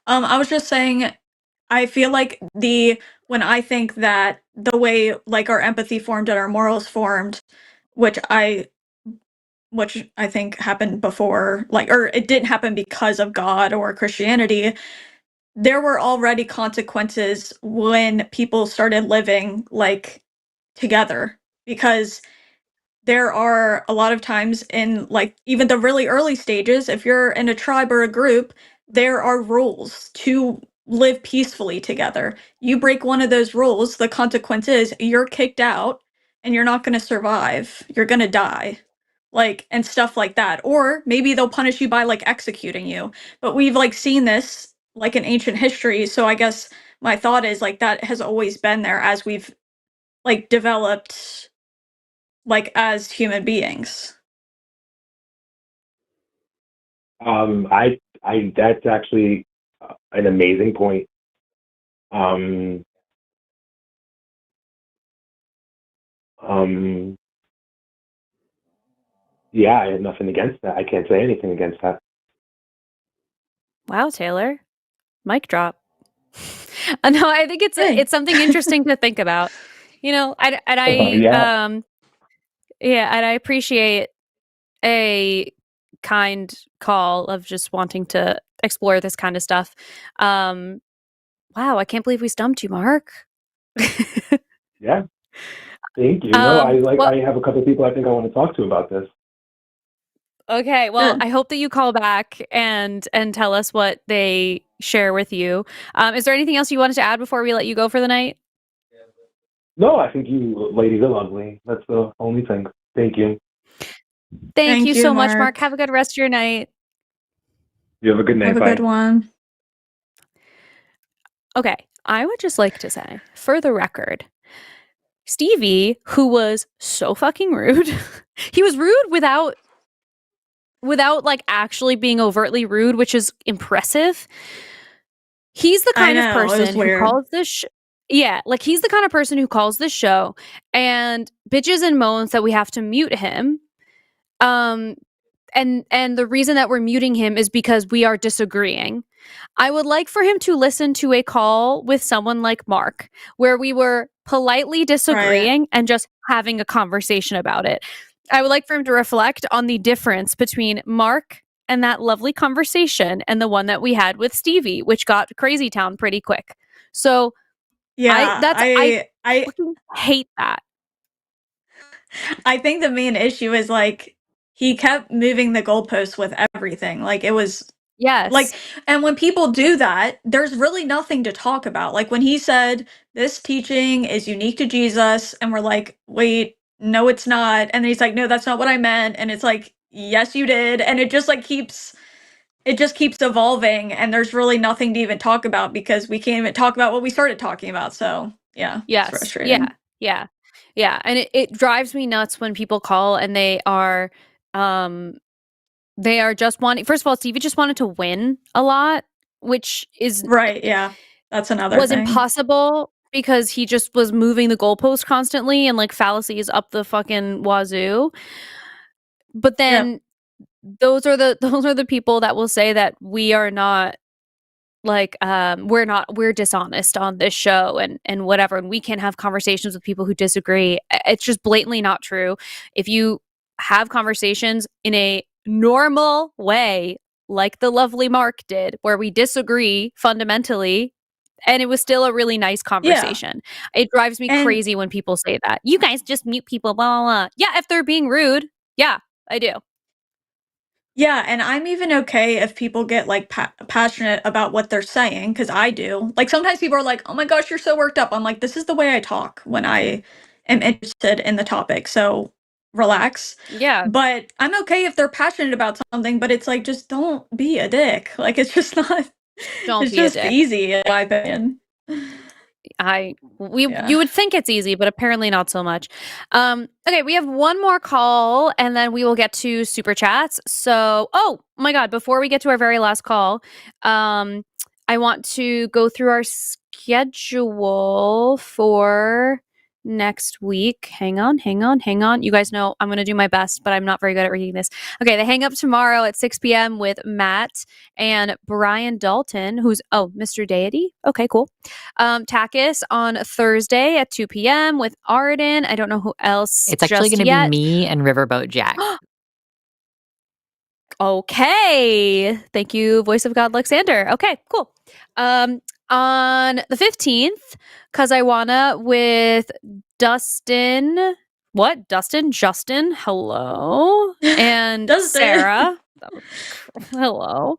I was just saying, I feel like when I think that the way like our empathy formed and our morals formed, which I think happened before, like, or it didn't happen because of God or Christianity. There were already consequences when people started living like together, because there are a lot of times in like even the really early stages, if you're in a tribe or a group, there are rules to live peacefully together. You break one of those rules, the consequence is you're kicked out and you're not going to survive. You're going to die. Like, and stuff like that. Or maybe they'll punish you by like executing you. But we've like seen this like in ancient history. So I guess my thought is like that has always been there as we've like developed like as human beings. I that's actually an amazing point. Yeah, I have nothing against that. I can't say anything against that. Wow, Taylor. Mic drop. No, I think it's something interesting to think about. I Yeah. and I appreciate kind call of just wanting to explore this kind of stuff. Wow, I can't believe we stumped you, Mark. Yeah. Thank you. No, Well, I have a couple of people I think I want to talk to about this. okay, well, Good. I hope that you call back and tell us what they share with you. Is there anything else you wanted to add before we let you go for the night? No, I think you ladies are lovely. That's the only thing. Thank you. Thank you you, so much, Mark. Have a good rest of your night. You have a good night. Have a Bye. good one. Okay, I would just like to say, for the record, Stevie, who was so fucking rude, he was rude without like actually being overtly rude, which is impressive. He's the kind of I know, it was person who weird. calls this yeah, like he's the kind of person who calls this show and bitches and moans that we have to mute him. And the reason that we're muting him is because we are disagreeing. I would like for him to listen to a call with someone like Mark, where we were politely disagreeing and just having a conversation about it. I would like for him to reflect on the difference between Mark and that lovely conversation and the one that we had with Stevie, which got crazy town pretty quick. So Yeah, I fucking hate that. I think the main issue is like he kept moving the goalposts with everything. Like it was Yes. like, and when people do that, there's really nothing to talk about. Like when he said this teaching is unique to Jesus, and we're like, wait, no, it's not. And then he's like, no, that's not what I meant. And it's like, yes, you did. And it just like keeps evolving, and there's really nothing to even talk about because we can't even talk about what we started talking about. So yeah, yes. it's frustrating. Yeah. And it drives me nuts when people call and they are just wanting, first of all, Stevie just wanted to win a lot, which is Right, yeah. That's another was thing. impossible because he just was moving the goalpost constantly and like fallacies up the fucking wazoo. But then those are the people that will say that we are not like we're dishonest on this show and whatever, and we can have conversations with people who disagree. It's just blatantly not true. If you have conversations in a normal way like the lovely Mark did, where we disagree fundamentally and it was still a really nice conversation. It drives me crazy when people say that. You guys just mute people, blah, blah, blah. Yeah, if they're being rude. Yeah, I do. Yeah, and I'm even okay if people get like passionate about what they're saying, because I do. Like sometimes people are like, "Oh my gosh, you're so worked up." I'm like, "This is the way I talk when I am interested in the topic." So relax. Yeah. But I'm okay if they're passionate about something, but it's like just don't be a dick. Like it's just not. Don't It's be a just dick. easy in my opinion. You would think it's easy, but apparently not so much. Okay, we have one more call and then we will get to super chats. So, oh my god, before we get to our very last call, I want to go through our schedule for next week. Hang on. You guys know I'm going to do my best, but I'm not very good at reading this. Okay, the hang up tomorrow at 6 p.m. with Matt and Brian Dalton, who's Mr. Deity. Okay, cool. TACIS on Thursday at 2 p.m. with Arden. I don't know who else. It's actually going to be me and Riverboat Jack. Okay. Thank you, Voice of God, Alexander. Okay, cool. On the 15th, Cus I Wanna with Dustin. What? Justin? Hello. And Sarah. Hello.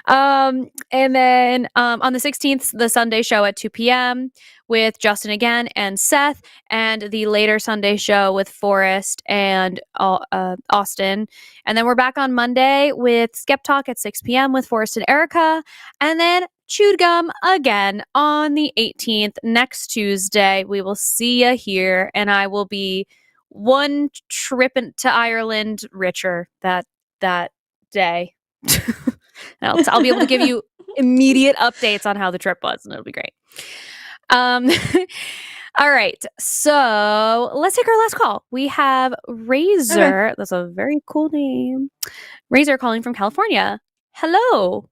And then on the 16th, the Sunday show at 2 p.m. with Justin again and Seth, and the later Sunday show with Forrest and Austin. And then we're back on Monday with Skeptalk at 6 p.m. with Forrest and Erica. And then Chewed Gum again on the 18th, next Tuesday. We will see you here, and I will be one trip to Ireland richer that day. I'll be able to give you immediate updates on how the trip was, and it'll be great. All right, so let's take our last call. We have Razor. Okay. That's a very cool name. Razor calling from California. Hello.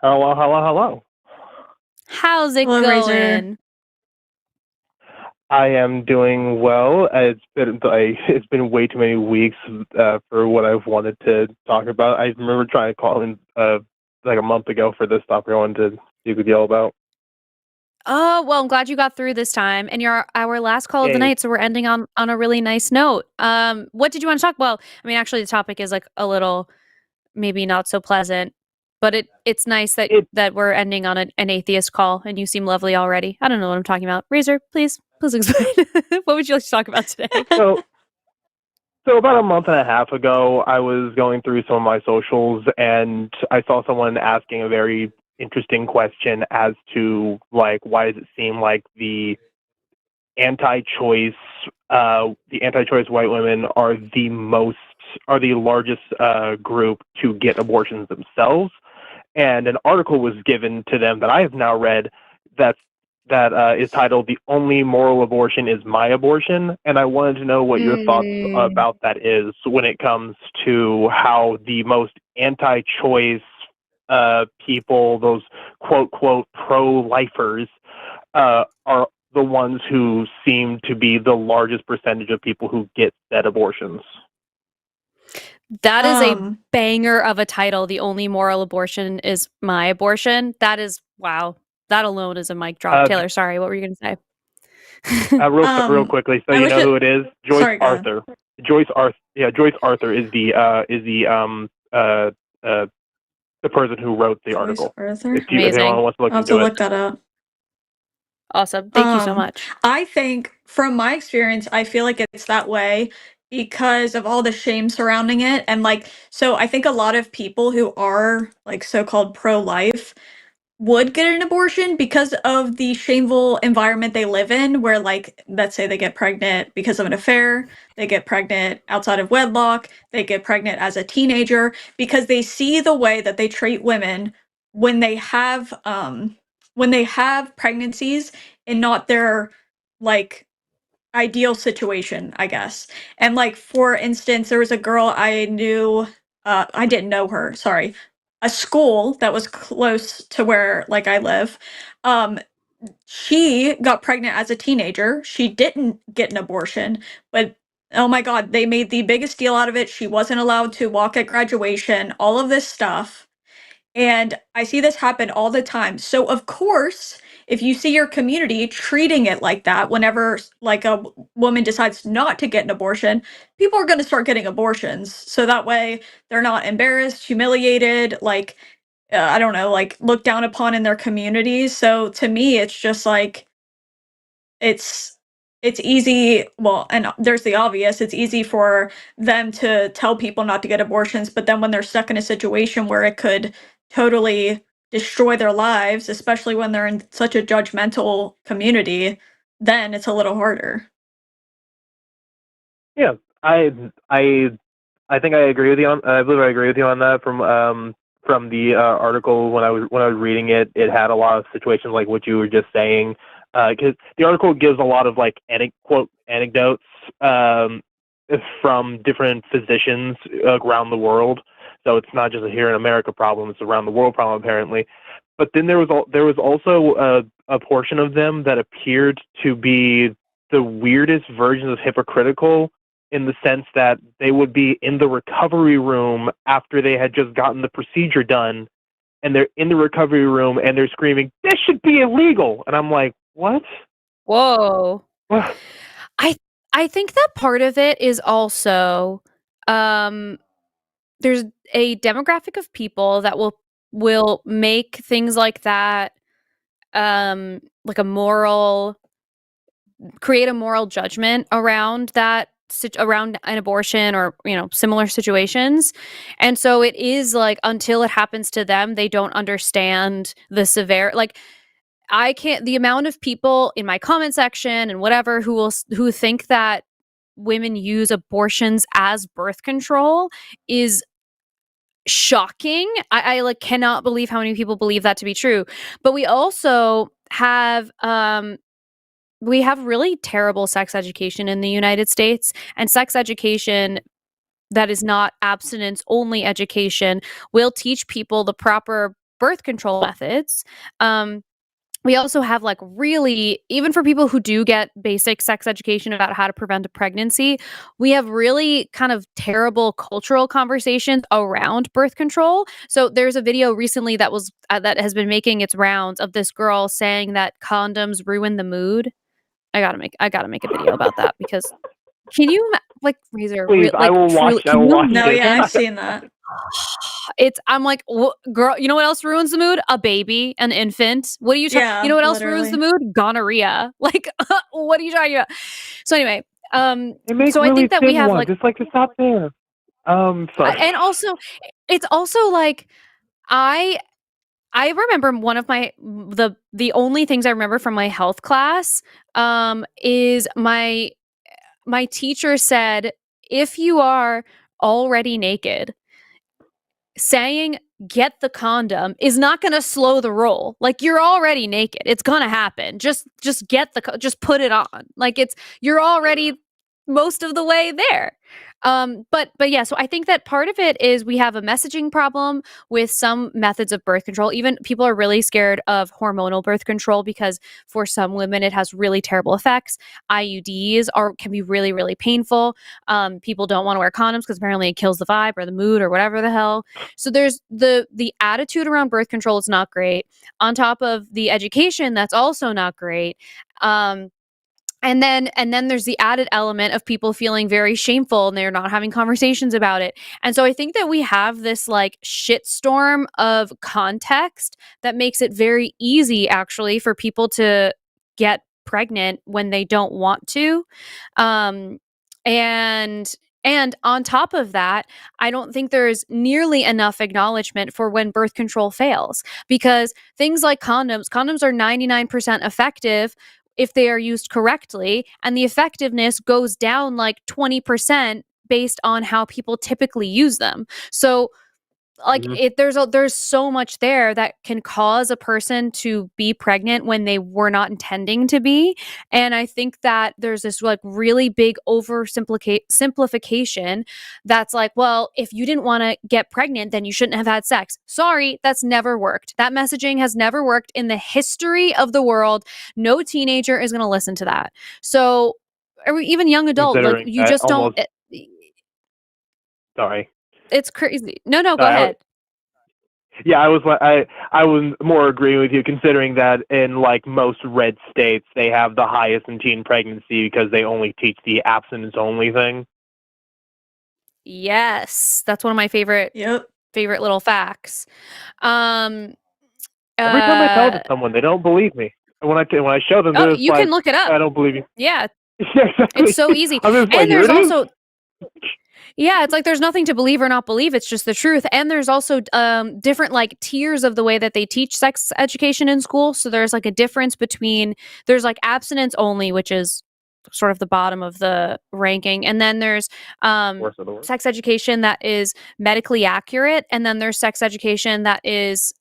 Hello. How's it going? Razor. I am doing well. It's been way too many weeks for what I've wanted to talk about. I remember trying to call in like a month ago for this topic I wanted to speak with y'all about. Oh, well, I'm glad you got through this time. And you're our last call of the Yay. night, so we're ending on a really nice note. What did you want to talk? Well, I mean, actually, the topic is like a little maybe not so pleasant, but it's nice that that we're ending on an atheist call, and you seem lovely already. I don't know what I'm talking about. Razor, please explain. What would you like to talk about today? So about a month and a half ago, I was going through some of my socials, and I saw someone asking a very interesting question as to like why does it seem like the anti-choice white women are the largest group to get abortions themselves, and an article was given to them that I have now read that is titled "The Only Moral Abortion Is My Abortion," and I wanted to know what your thoughts about that is when it comes to how the most anti-choice people, those quote pro-lifers, are the ones who seem to be the largest percentage of people who get said abortions. That is a banger of a title. The only moral abortion is my abortion. That is, wow. That alone is a mic drop. Taylor, sorry, what were you going to say? Real quickly, so you know who it is? Joyce Arthur. Joyce Arthur is the person who wrote the article. If anyone wants to look I'll have into to look that up. Awesome. Thank you so much. I think from my experience, I feel like it's that way because of all the shame surrounding it. And like, so I think a lot of people who are like so-called pro-life would get an abortion because of the shameful environment they live in, where like, let's say they get pregnant because of an affair, they get pregnant outside of wedlock, they get pregnant as a teenager, because they see the way that they treat women when they have pregnancies and not their like ideal situation, I guess. And like for instance, there was a girl I knew, I didn't know her, sorry. A school that was close to where like I live. She got pregnant as a teenager. She didn't get an abortion, but oh my god, they made the biggest deal out of it. She wasn't allowed to walk at graduation, all of this stuff. And I see this happen all the time. So of course, if you see your community treating it like that, whenever like a woman decides not to get an abortion, people are going to start getting abortions. So that way they're not embarrassed, humiliated, like, I don't know, like looked down upon in their communities. So to me, it's just like, it's easy, well, and there's the obvious, it's easy for them to tell people not to get abortions, but then when they're stuck in a situation where it could totally destroy their lives, especially when they're in such a judgmental community, then it's a little harder. Yeah, I think I agree with you on. I believe I agree with you on that. From the article when I was reading it, it had a lot of situations like what you were just saying. Because the article gives a lot of like anecdotes from different physicians around the world. So it's not just a here in America problem; it's a around the world problem apparently. But then there was also a portion of them that appeared to be the weirdest versions of hypocritical, in the sense that they would be in the recovery room after they had just gotten the procedure done, and they're in the recovery room and they're screaming, "This should be illegal!" And I'm like, what? Whoa. I think that part of it is also there's a demographic of people that will make things like that like create a moral judgment around that, around an abortion or similar situations. And so it is like until it happens to them, they don't understand the like I can't, the amount of people in my comment section and whatever who think that women use abortions as birth control is shocking. I like cannot believe how many people believe that to be true. But we also have really terrible sex education in the United States, and sex education that is not abstinence only education will teach people the proper birth control methods. we also have like really, even for people who do get basic sex education about how to prevent a pregnancy, we have really kind of terrible cultural conversations around birth control. So there's a video recently that was that has been making its rounds of this girl saying that condoms ruin the mood. I gotta make a video about that because can you like Razor Please, I like will watch. truly I can will you watch No, it. yeah, I've seen that. I'm like, girl, you know what else ruins the mood? A baby, an infant. What are you talking? Yeah, You know what else ruins the literally. mood? Gonorrhea. Like, what are you talking about? So anyway, They make so I really think that we thin have ones. like, It's like to stop there. Sorry. and also, it's also like, I I remember one of the only things I remember from my health class, is my teacher said, if you are already naked, saying get the condom is not going to slow the roll. Like you're already naked. It's going to happen. Just get just put it on. Like you're already most of the way there. But yeah, so I think that part of it is we have a messaging problem with some methods of birth control. Even people are really scared of hormonal birth control because for some women it has really terrible effects. IUDs can be really, really painful. People don't want to wear condoms because apparently it kills the vibe or the mood or whatever the hell. So there's the attitude around birth control is not great. On top of the education, that's also not great. And then there's the added element of people feeling very shameful and they're not having conversations about it. And so I think that we have this like shitstorm of context that makes it very easy actually for people to get pregnant when they don't want to. Um, and on top of that, I don't think there's nearly enough acknowledgement for when birth control fails because things like condoms are 99% effective if they are used correctly, and the effectiveness goes down like 20% based on how people typically use them. So like there's so much there that can cause a person to be pregnant when they were not intending to be, and I think that there's this like really big simplification that's like, well, if you didn't want to get pregnant then you shouldn't have had sex. Sorry, that's never worked. That messaging has never worked in the history of the world. No teenager is going to listen to that. So or even young adult, like Considering you I just don't almost. Sorry. it's crazy. No, go Sorry, ahead. Yeah, I was more agreeing with you, considering that in like most red states they have the highest in teen pregnancy because they only teach the abstinence only thing. Yes, that's one of my favorite Yep. little facts. Every time I tell it to someone, they don't believe me. And when I show them, they're just you like, can look it up. I don't believe you. Yeah, Yeah, exactly. it's so easy. I'm just like, And here there's it is. also yeah, it's like there's nothing to believe or not believe. It's just the truth. And there's also different like tiers of the way that they teach sex education in school. So there's like a difference between there's like abstinence only, which is sort of the bottom of the ranking, and then there's Worst of the worst. sex education that is medically accurate, and then there's sex education that is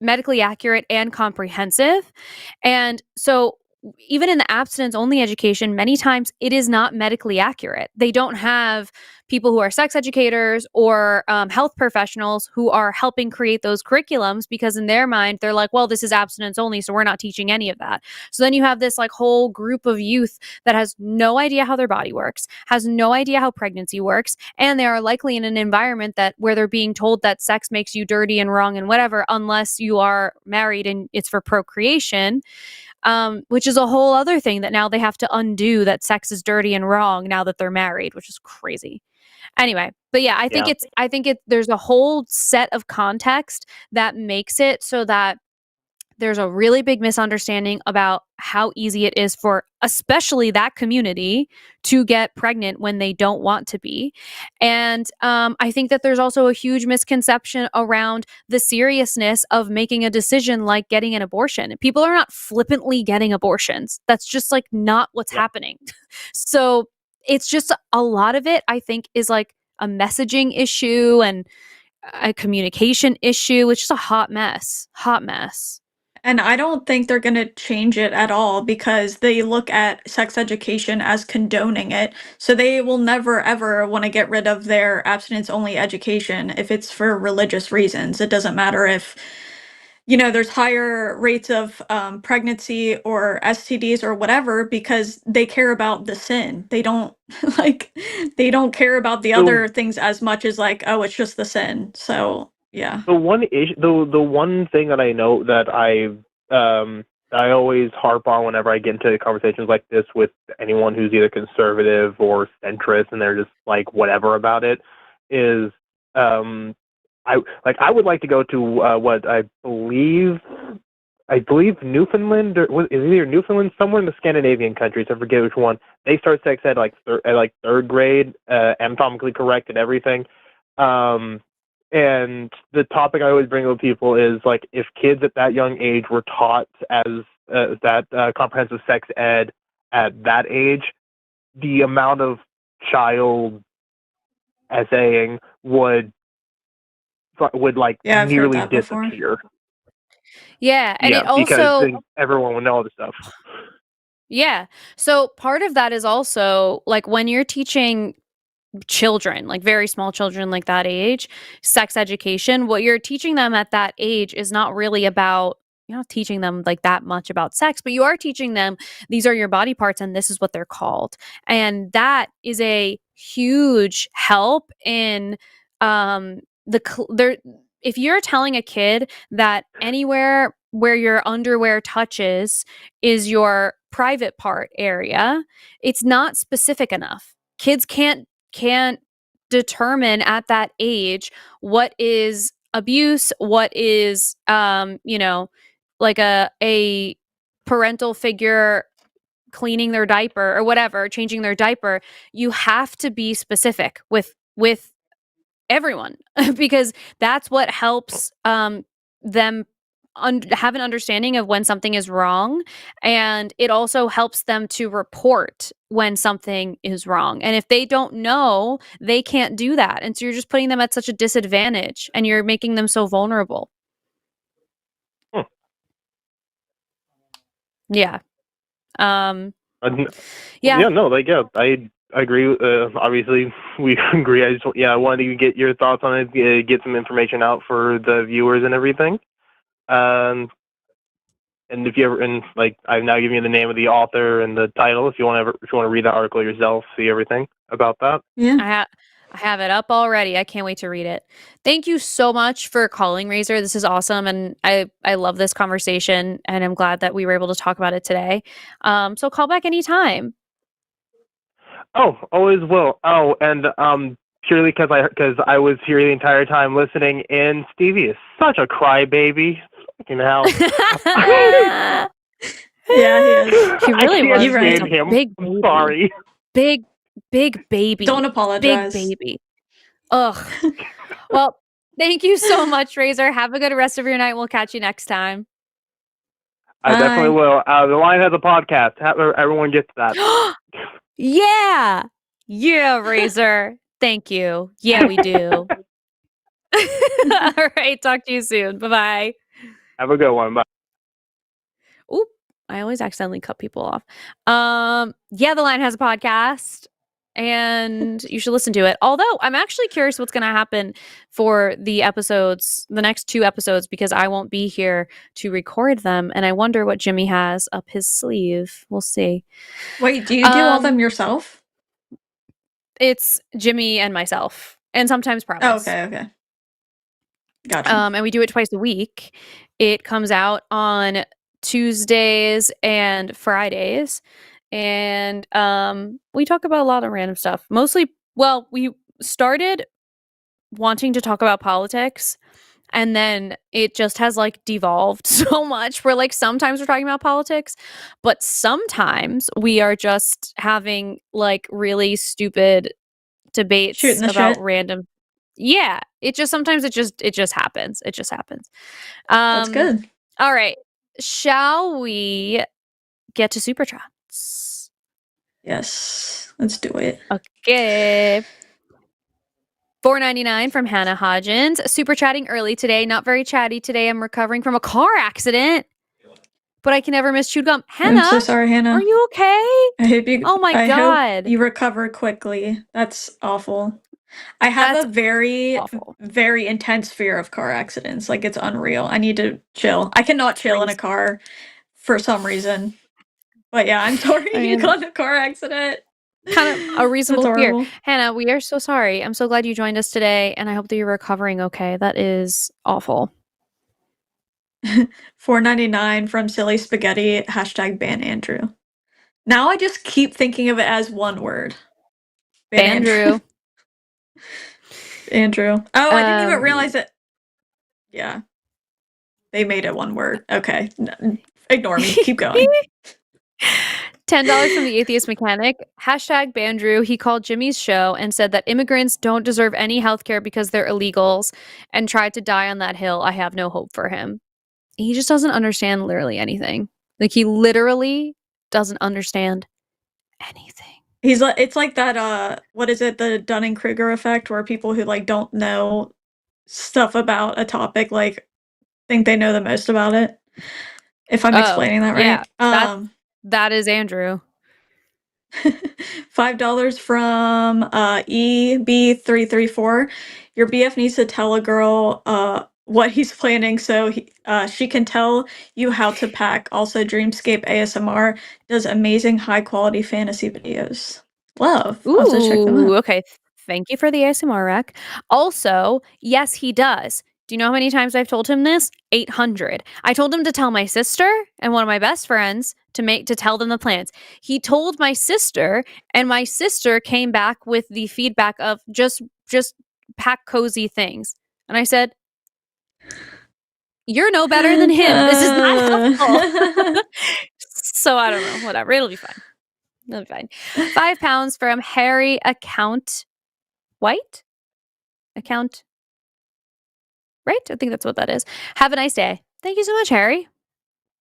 medically accurate and comprehensive. And so even in the abstinence only education, many times it is not medically accurate. They don't have people who are sex educators or health professionals who are helping create those curriculums because in their mind, they're like, well, this is abstinence only, so we're not teaching any of that. So then you have this like whole group of youth that has no idea how their body works, has no idea how pregnancy works, and they are likely in an environment where they're being told that sex makes you dirty and wrong and whatever, unless you are married and it's for procreation. Which is a whole other thing that now they have to undo, that sex is dirty and wrong now that they're married, which is crazy. Anyway, but yeah, I think there's a whole set of context that makes it so that there's a really big misunderstanding about how easy it is for especially that community to get pregnant when they don't want to be. And I think that there's also a huge misconception around the seriousness of making a decision like getting an abortion. People are not flippantly getting abortions. That's just like not what's happening. So it's just a lot of it, I think, is like a messaging issue and a communication issue. It's just a hot mess. And I don't think they're going to change it at all because they look at sex education as condoning it. So they will never ever want to get rid of their abstinence only education if it's for religious reasons. It doesn't matter if there's higher rates of pregnancy or STDs or whatever because they care about the sin. They don't they don't care about the So- other things as much as like, oh, it's just the sin. So yeah. The one issue, the one thing that I know that I always harp on whenever I get into conversations like this with anyone who's either conservative or centrist, and they're just like whatever about it, is I would like to go to what I believe Newfoundland, or is either Newfoundland, somewhere in the Scandinavian countries. I forget which one. They start sex ed at third grade, anatomically correct and everything. And the topic I always bring up with people is like, if kids at that young age were taught as that comprehensive sex ed at that age, the amount of child essaying would like Yeah, I've heard nearly that before. disappear. Yeah, and it because also then everyone would know all this stuff. yeah. So part of that is also like when you're teaching children, like very small children like that age, sex education, what you're teaching them at that age is not really about, you're not teaching them like that much about sex, but you are teaching them these are your body parts and this is what they're called. And that is a huge help in if you're telling a kid that anywhere where your underwear touches is your private part area, it's not specific enough. Kids can't determine at that age what is abuse, what is like a parental figure cleaning their diaper or whatever, changing their diaper. You have to be specific with everyone because that's what helps them have an understanding of when something is wrong, and it also helps them to report when something is wrong. And if they don't know, they can't do that, and so you're just putting them at such a disadvantage and you're making them so vulnerable. Yeah. Yeah, Yeah. no, I agree. Obviously, we agree. I wanted to get your thoughts on it, get some information out for the viewers and everything. And if you ever, and like, I've now given you the name of the author and the title. If you want to read the article yourself, see everything about that. Yeah. I have it up already. I can't wait to read it. Thank you so much for calling, Razor. This is awesome, and I love this conversation, and I'm glad that we were able to talk about it today. So call back anytime. Oh, always will. Oh, and purely because I was here the entire time listening, and Stevie is such a crybaby. Fucking hell. Yeah, he is. He really I was. can't right. stand him. Big I'm baby. sorry. Big baby. Don't apologize. Big baby. Ugh. Well, thank you so much, Razor. Have a good rest of your night. We'll catch you next time. I definitely Bye. will. The Line has a podcast. Everyone gets that. Yeah. Yeah, Razor. Thank you. Yeah, we do. All right. Talk to you soon. Bye-bye. Have a good one. Bye. Oop. I always accidentally cut people off. Yeah, The Line has a podcast, and you should listen to it. Although I'm actually curious what's going to happen for the next 2 episodes, because I won't be here to record them, and I wonder what Jimmy has up his sleeve. We'll see. Wait, do you do all them yourself? It's Jimmy and myself, and sometimes Promise. Oh, okay. Gotcha. And we do it twice a week. It comes out on Tuesdays and Fridays, and we talk about a lot of random stuff. Mostly, well, we started wanting to talk about politics, and then it just has like devolved so much where like sometimes we're talking about politics, but sometimes we are just having like really stupid debates Shooting the about shit. random. Yeah, it just happens. It just happens. That's good. All right. Shall we get to super chats? Yes. Let's do it. Okay. $4.99 from Hannah Hodgins. Super chatting early today. Not very chatty today. I'm recovering from a car accident, but I can never miss chewed gum. Hannah, I'm so sorry, Hannah. are you okay? I hope you. Oh my I God. hope you recover quickly. That's awful. I have That's a very, awful. very intense fear of car accidents. Like, it's unreal. I need to chill. I cannot chill in a Crazy. car for some reason. But yeah, I'm sorry I you mean, got in a car accident. kind of a That's reasonable fear. horrible. Hannah, we are so sorry. I'm so glad you joined us today, and I hope that you're recovering okay. That is awful. $4.99 from Silly Spaghetti, hashtag ban Andrew. Now I just keep thinking of it as one word. Ban Andrew. Andrew. Oh, I didn't even realize Um, it. Yeah. They made it one word. Okay. Ignore me. Keep going. $10 from the atheist mechanic. Hashtag Bandrew. He called Jimmy's show and said that immigrants don't deserve any health care because they're illegals and tried to die on that hill. I have no hope for him. He just doesn't understand literally anything. Like, he literally doesn't understand anything. He's like, it's like that, what is it? The Dunning-Kruger effect, where people who like don't know stuff about a topic, like think they know the most about it. If I'm explaining that yeah. right. That is Andrew. $5 from EB334. Your BF needs to tell a girl what he's planning so she can tell you how to pack. Also, Dreamscape ASMR does amazing high quality fantasy videos. Love. I'll have to check them Ooh, out. okay. Thank you for the ASMR rec. Also, yes, he does. Do you know how many times I've told him this? 800. I told him to tell my sister and one of my best friends to tell them the plans. He told my sister, and my sister came back with the feedback of just pack cozy things. And I said, "You're no better than him. This is not helpful." So I don't know. Whatever. It'll be fine. It'll be fine. £5 from Harry Account White? Account Right? I think that's what that is. Have a nice day. Thank you so much, Harry.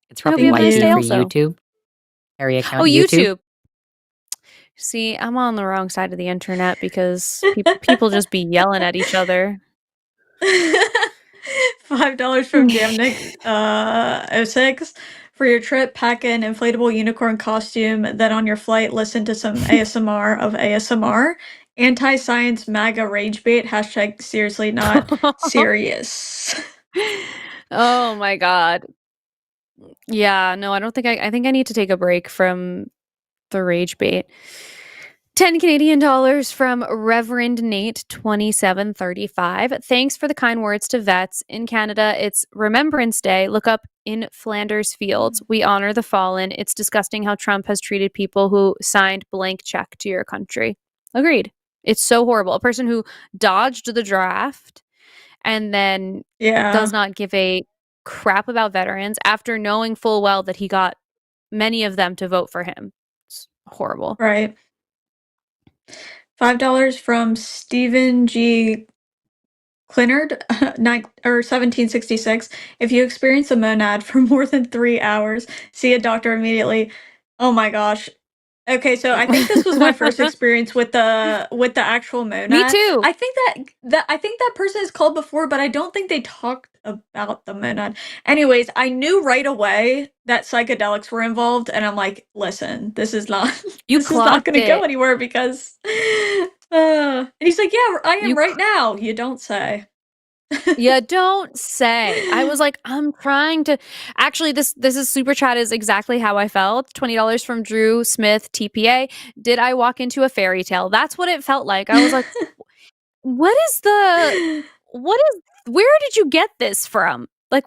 It's I hope probably you have a nice YT day for also. YouTube. Harry account Oh, YouTube. YouTube. See, I'm on the wrong side of the internet because people just be yelling at each other. $5 from Jamnik 06. For your trip, pack an inflatable unicorn costume. Then on your flight, listen to some ASMR of ASMR. Anti-science MAGA rage bait. Hashtag seriously not serious. Oh my god. Yeah, no, I don't think I think I need to take a break from the rage bait. 10 Canadian dollars from Reverend Nate 2735. Thanks for the kind words to vets. In Canada, it's Remembrance Day. Look up In Flanders Fields. We honor the fallen. It's disgusting how Trump has treated people who signed blank check to your country. Agreed. It's so horrible. A person who dodged the draft and then does not give a crap about veterans after knowing full well that he got many of them to vote for him. It's horrible. Right. $5 from Stephen G. Clinard, 1766. If you experience a monad for more than 3 hours, see a doctor immediately. Oh my gosh. Okay, so I think this was my first experience with the actual monad. Me too. I think that person is called before, but I don't think they talked about the monad. Anyways, I knew right away that psychedelics were involved, and I'm like, listen, this is not You this is not clocked going to go it. anywhere because and he's like, yeah, I am You right now. You don't say. You don't say. I was like, I'm trying to. Actually, this is super chat is exactly how I felt. $20 from Drew Smith TPA. Did I walk into a fairy tale? That's what it felt like. I was like, what is where did you get this from? Like,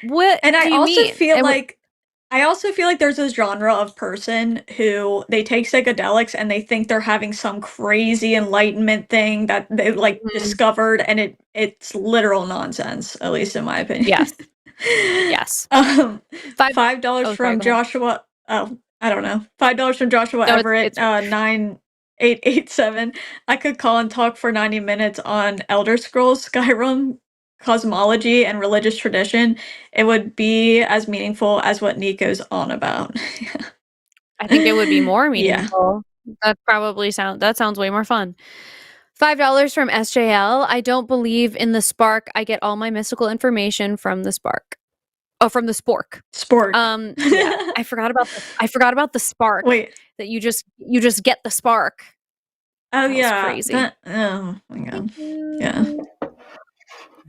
what And do I you also mean? feel like there's a genre of person who they take psychedelics and they think they're having some crazy enlightenment thing that they like discovered, and it's literal nonsense, at least in my opinion. Yes. Yes. $5 sorry, from go ahead. Joshua. Oh, I don't know. $5 from Joshua No, Everett. it's 9887. I could call and talk for 90 minutes on Elder Scrolls, Skyrim, cosmology, and religious tradition. It would be as meaningful as what Nick goes on about. I think it would be more Yeah. meaningful. That sounds way more fun. $5 from SJL. I don't believe in the spark. I get all my mystical information from the spark. Oh, from the spork. Sport. Yeah. I forgot about the spark. Wait. That you just get the spark. Oh That was yeah. crazy. Oh my god. Thank you. Yeah.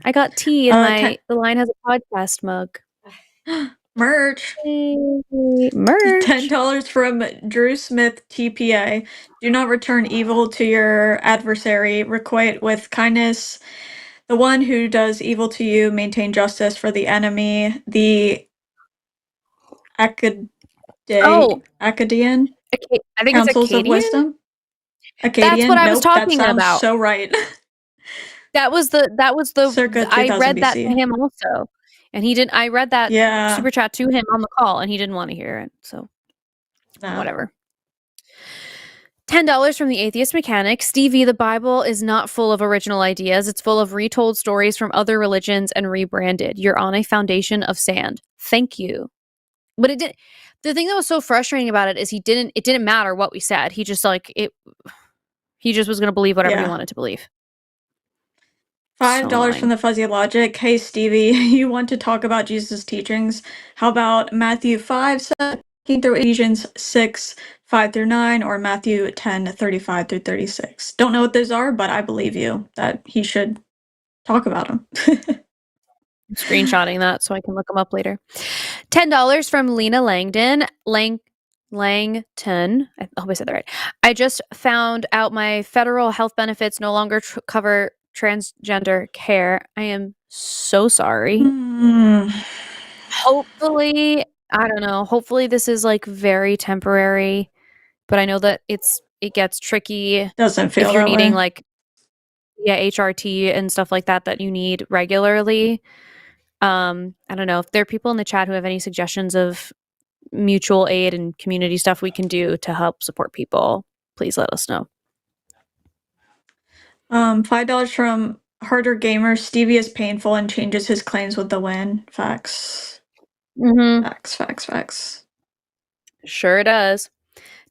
I got tea in Ten- the line has a podcast mug. merch. Yay. Merch. $10 from Drew Smith TPA. Do not return evil to your adversary. Requite with kindness. The one who does evil to you, maintain justice for the enemy. The Acadian I think it's Councils of Acadian. Wisdom. That's what I was Nope, that talking sounds about. so right. That was the Circa I 3000 read that to BC. him also. And he didn't I read that Yeah. super chat to him on the call and he didn't want to hear it. So No. whatever. $10 from the Atheist Mechanic. Stevie, the Bible is not full of original ideas. It's full of retold stories from other religions and rebranded. You're on a foundation of sand. Thank you. But it did. The thing that was so frustrating about it is it didn't matter what we said. He just he just was going to believe whatever he wanted to believe. $5 from the Fuzzy Logic. Hey Stevie, you want to talk about Jesus' teachings? How about Matthew 5:17 through Ephesians 6:5-9, or Matthew 10:35-36? Don't know what those are, but I believe you that he should talk about them. I'm screenshotting that so I can look them up later. $10 from Lena Langton. Langton. I hope I said that right. I just found out my federal health benefits no longer cover transgender care. I am so sorry. Hopefully, I don't know. Hopefully this is like very temporary, but I know that it gets tricky. Doesn't feel if you're that needing way. like HRT and stuff like that you need regularly. I don't know if there are people in the chat who have any suggestions of mutual aid and community stuff we can do to help support people. Please let us know. $5 from Harder Gamer. Stevie is painful and changes his claims with the win. Facts. Facts. Sure does.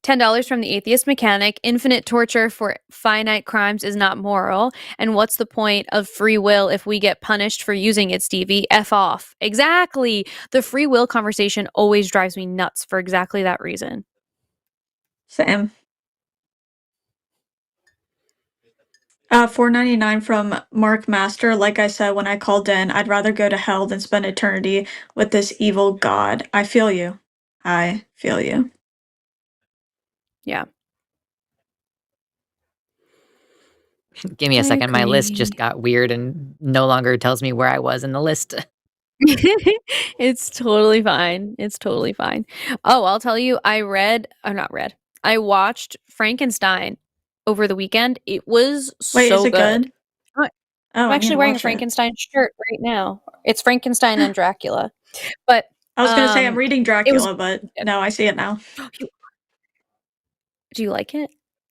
$10 from the Atheist Mechanic. Infinite torture for finite crimes is not moral. And what's the point of free will if we get punished for using it, Stevie? F off. Exactly. The free will conversation always drives me nuts for exactly that reason. Same. $4.99 from Mark Master. Like I said when I called in, I'd rather go to hell than spend eternity with this evil god. I feel you. I feel you. Yeah. Give me a second. My list just got weird and no longer tells me where I was in the list. It's totally fine. It's totally fine. Oh, I'll tell you, I watched Frankenstein over the weekend. It was Wait, so is it good? I'm actually wearing a Frankenstein shirt right now. It's Frankenstein and Dracula. But I was gonna say I'm reading Dracula, but good. no, I see it now. Do you like it?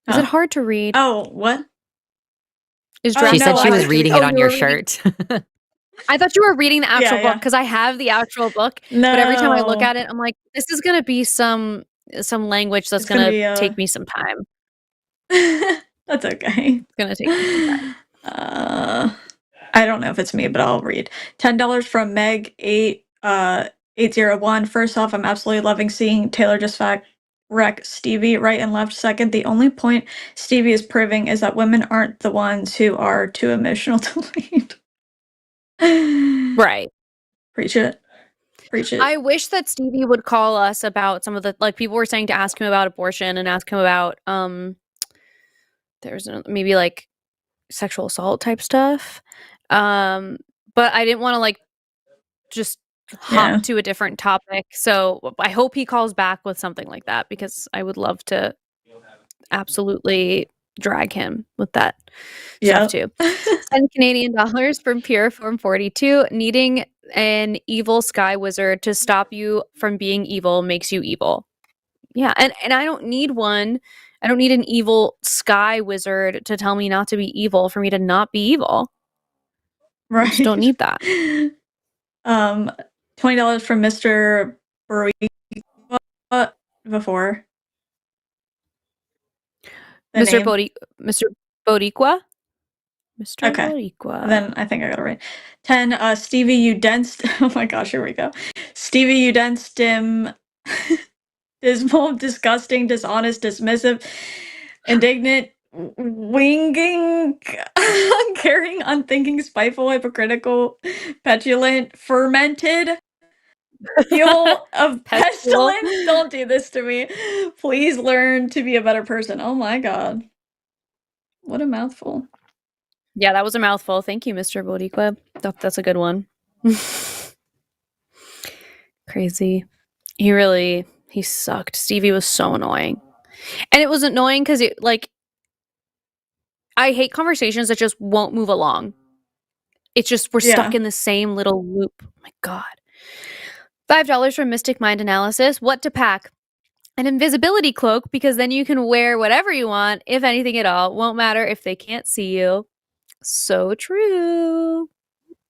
Is it hard to read? Oh, what? Is She said Dracula she was hard to reading read? it on your shirt. I thought you were reading the actual Yeah. book because I have the actual book. But every time I look at it, I'm like, this is gonna be some language that's gonna take me some time. That's okay. It's gonna take me some time. I don't know if it's me, but I'll read. $10 from Meg 801. First off, I'm absolutely loving seeing Taylor just wreck Stevie right and left. Second, the only point Stevie is proving is that women aren't the ones who are too emotional to lead. Right. Preach it. I wish that Stevie would call us about some of the, like, people were saying to ask him about abortion and ask him about there's maybe like sexual assault type stuff. But I didn't want to like just hop to a different topic. So I hope he calls back with something like that because I would love to absolutely drag him with that stuff too. 10 Canadian dollars from Pure Form 42. Needing an evil sky wizard to stop you from being evil makes you evil. Yeah, and I don't need one. I don't need an evil sky wizard to tell me not to be evil for me to not be evil. Right. I just don't need that. $20 from Mr. Before. Mr. Boricua? Mr. Okay. Boricua. Then I think I got it right. 10, Stevie, you dense. Oh my gosh, here we go. Stevie, you dense, dismal, disgusting, dishonest, dismissive, indignant, winging, caring, unthinking, spiteful, hypocritical, petulant, fermented, fuel of Pestilent. pestilence. Don't do this to me. Please learn to be a better person. Oh my god. What a mouthful. Yeah, that was a mouthful. Thank you, Mr. Bodiqueb. That's a good one. Crazy. He sucked. Stevie was so annoying. And it was annoying because I hate conversations that just won't move along. It's just we're stuck in the same little loop. Oh my god. $5 from Mystic Mind Analysis. What to pack? An invisibility cloak, because then you can wear whatever you want, if anything at all. Won't matter if they can't see you. So true.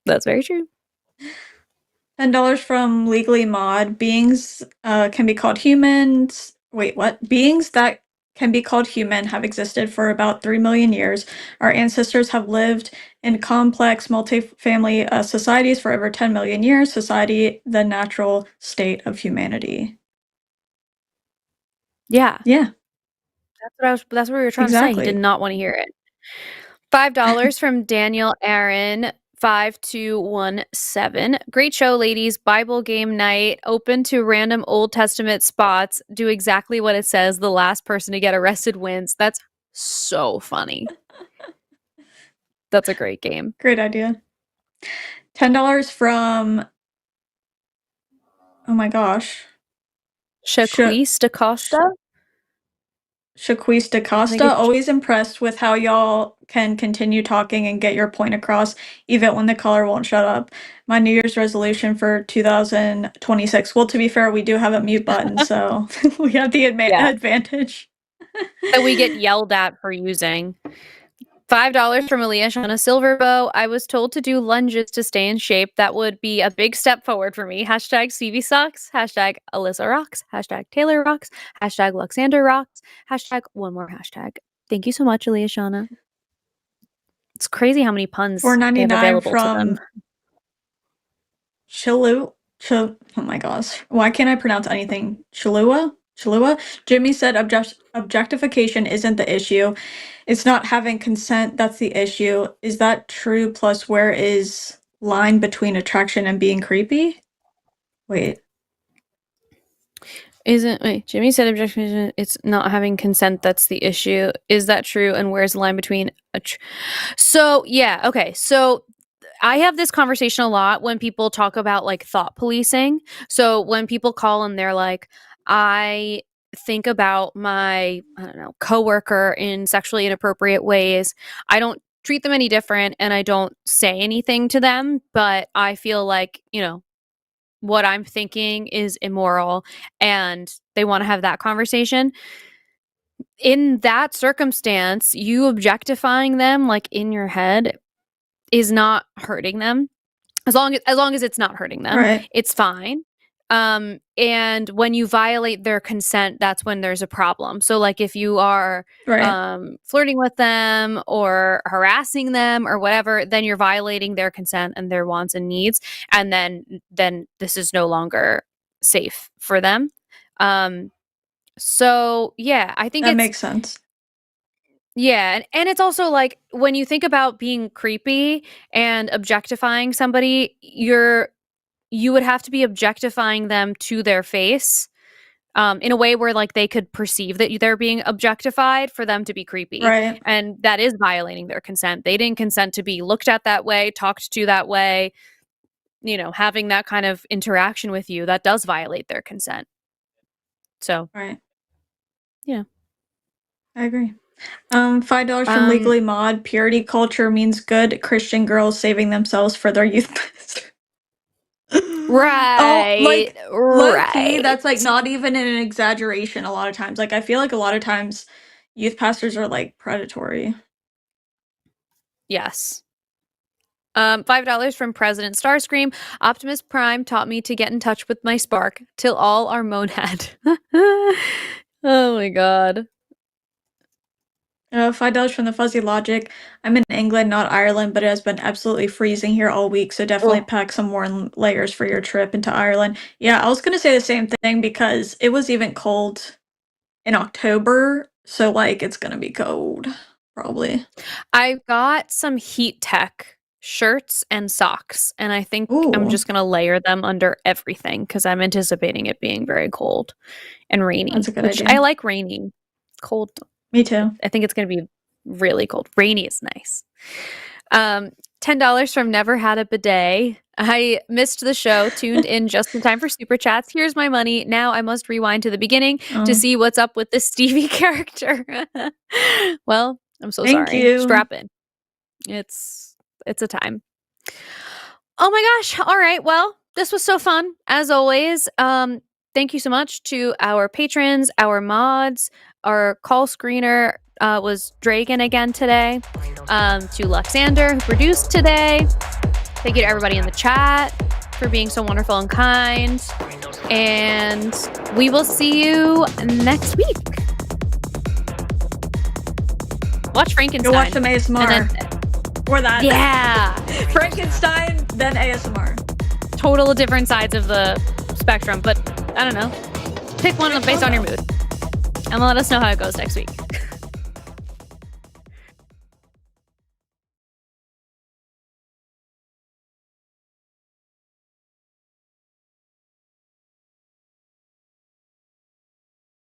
That's very true. $10 from Legally Mod. Beings can be called humans. Wait, what? Beings that can be called human have existed for about 3 million years. Our ancestors have lived in complex multi-family societies for over 10 million years. Society, the natural state of humanity. Yeah. Yeah. That's what we were trying to say. He did not want to hear it. $5 from Daniel Aaron. 5217. Great show, ladies. Bible game night. Open to random Old Testament spots. Do exactly what it says. The last person to get arrested wins. That's so funny. That's a great game. Great idea. $10 from, oh my gosh, Shaquise DaCosta? Shaquise DaCosta. Always impressed with how y'all can continue talking and get your point across, even when the caller won't shut up. My New Year's resolution for 2026. Well, to be fair, we do have a mute button, so we have the advantage. That we get yelled at for using. $5 from Alyssa on a silver bow. I was told to do lunges to stay in shape. That would be a big step forward for me. Hashtag Stevie sucks. Hashtag Alyssa rocks. Hashtag Taylor rocks. Hashtag Luxander rocks. Hashtag one more hashtag. Thank you so much, Alyssa. It's crazy how many puns they have available to them. Chilu. Oh my gosh. Why can't I pronounce anything? Chalua? Jimmy said objectification isn't the issue. It's not having consent that's the issue. Is that true? Plus, where is line between attraction and being creepy? Wait. Jimmy said objectification, it's not having consent that's the issue. Is that true? And where's the line between So I have this conversation a lot when people talk about like thought policing. So when people call and they're like, I think about my, coworker in sexually inappropriate ways. I don't treat them any different and I don't say anything to them, but I feel like, what I'm thinking is immoral and they want to have that conversation. In that circumstance, you objectifying them like in your head is not hurting them. As long as it's not hurting them, it's fine. And when you violate their consent, that's when there's a problem. So like if you are flirting with them or harassing them or whatever, then you're violating their consent and their wants and needs. And then this is no longer safe for them. So yeah, I think that makes sense. Yeah, and it's also like when you think about being creepy and objectifying somebody, you would have to be objectifying them to their face, in a way where like they could perceive that they're being objectified for them to be creepy. Right. And that is violating their consent. They didn't consent to be looked at that way, talked to that way, having that kind of interaction with you. That does violate their consent. So, yeah. I agree. $5 from Legally Mod. Purity culture means good Christian girls saving themselves for their youth pastor. Right. Oh, like low-key, that's like not even an exaggeration a lot of times. Like I feel like a lot of times youth pastors are like predatory. Yes. $5 from President Starscream. Optimus Prime taught me to get in touch with my spark till all are monad. Oh my god. $5 from the Fuzzy Logic. I'm in England, not Ireland, but it has been absolutely freezing here all week, so definitely pack some warm layers for your trip into Ireland. Yeah, I was gonna say the same thing because it was even cold in October, so like it's gonna be cold. probably. I got some Heat Tech shirts and socks, and I think I'm Ooh. just gonna layer them under everything because I'm anticipating it being very cold and rainy. That's a good which idea. I like rainy. Cold, Me too. I think it's gonna be really cold. Rainy is nice. $10 from Never Had a Bidet. I missed the show, tuned in just in time for super chats. Here's my money. Now I must rewind to the beginning Oh. to see what's up with this Stevie character. Well, I'm so Thank sorry. you. Strap in. It's a time. Oh my gosh. All right. Well, this was so fun as always. Thank you so much to our patrons, our mods, our call screener was Dragon again today. To Luxander who produced today. Thank you to everybody in the chat for being so wonderful and kind. And we will see you next week. Watch Frankenstein. Go watch some ASMR. And then, or that. yeah. Frankenstein, then ASMR. Total different sides of the spectrum, but I don't know. Pick one based on your mood. And let us know how it goes next week.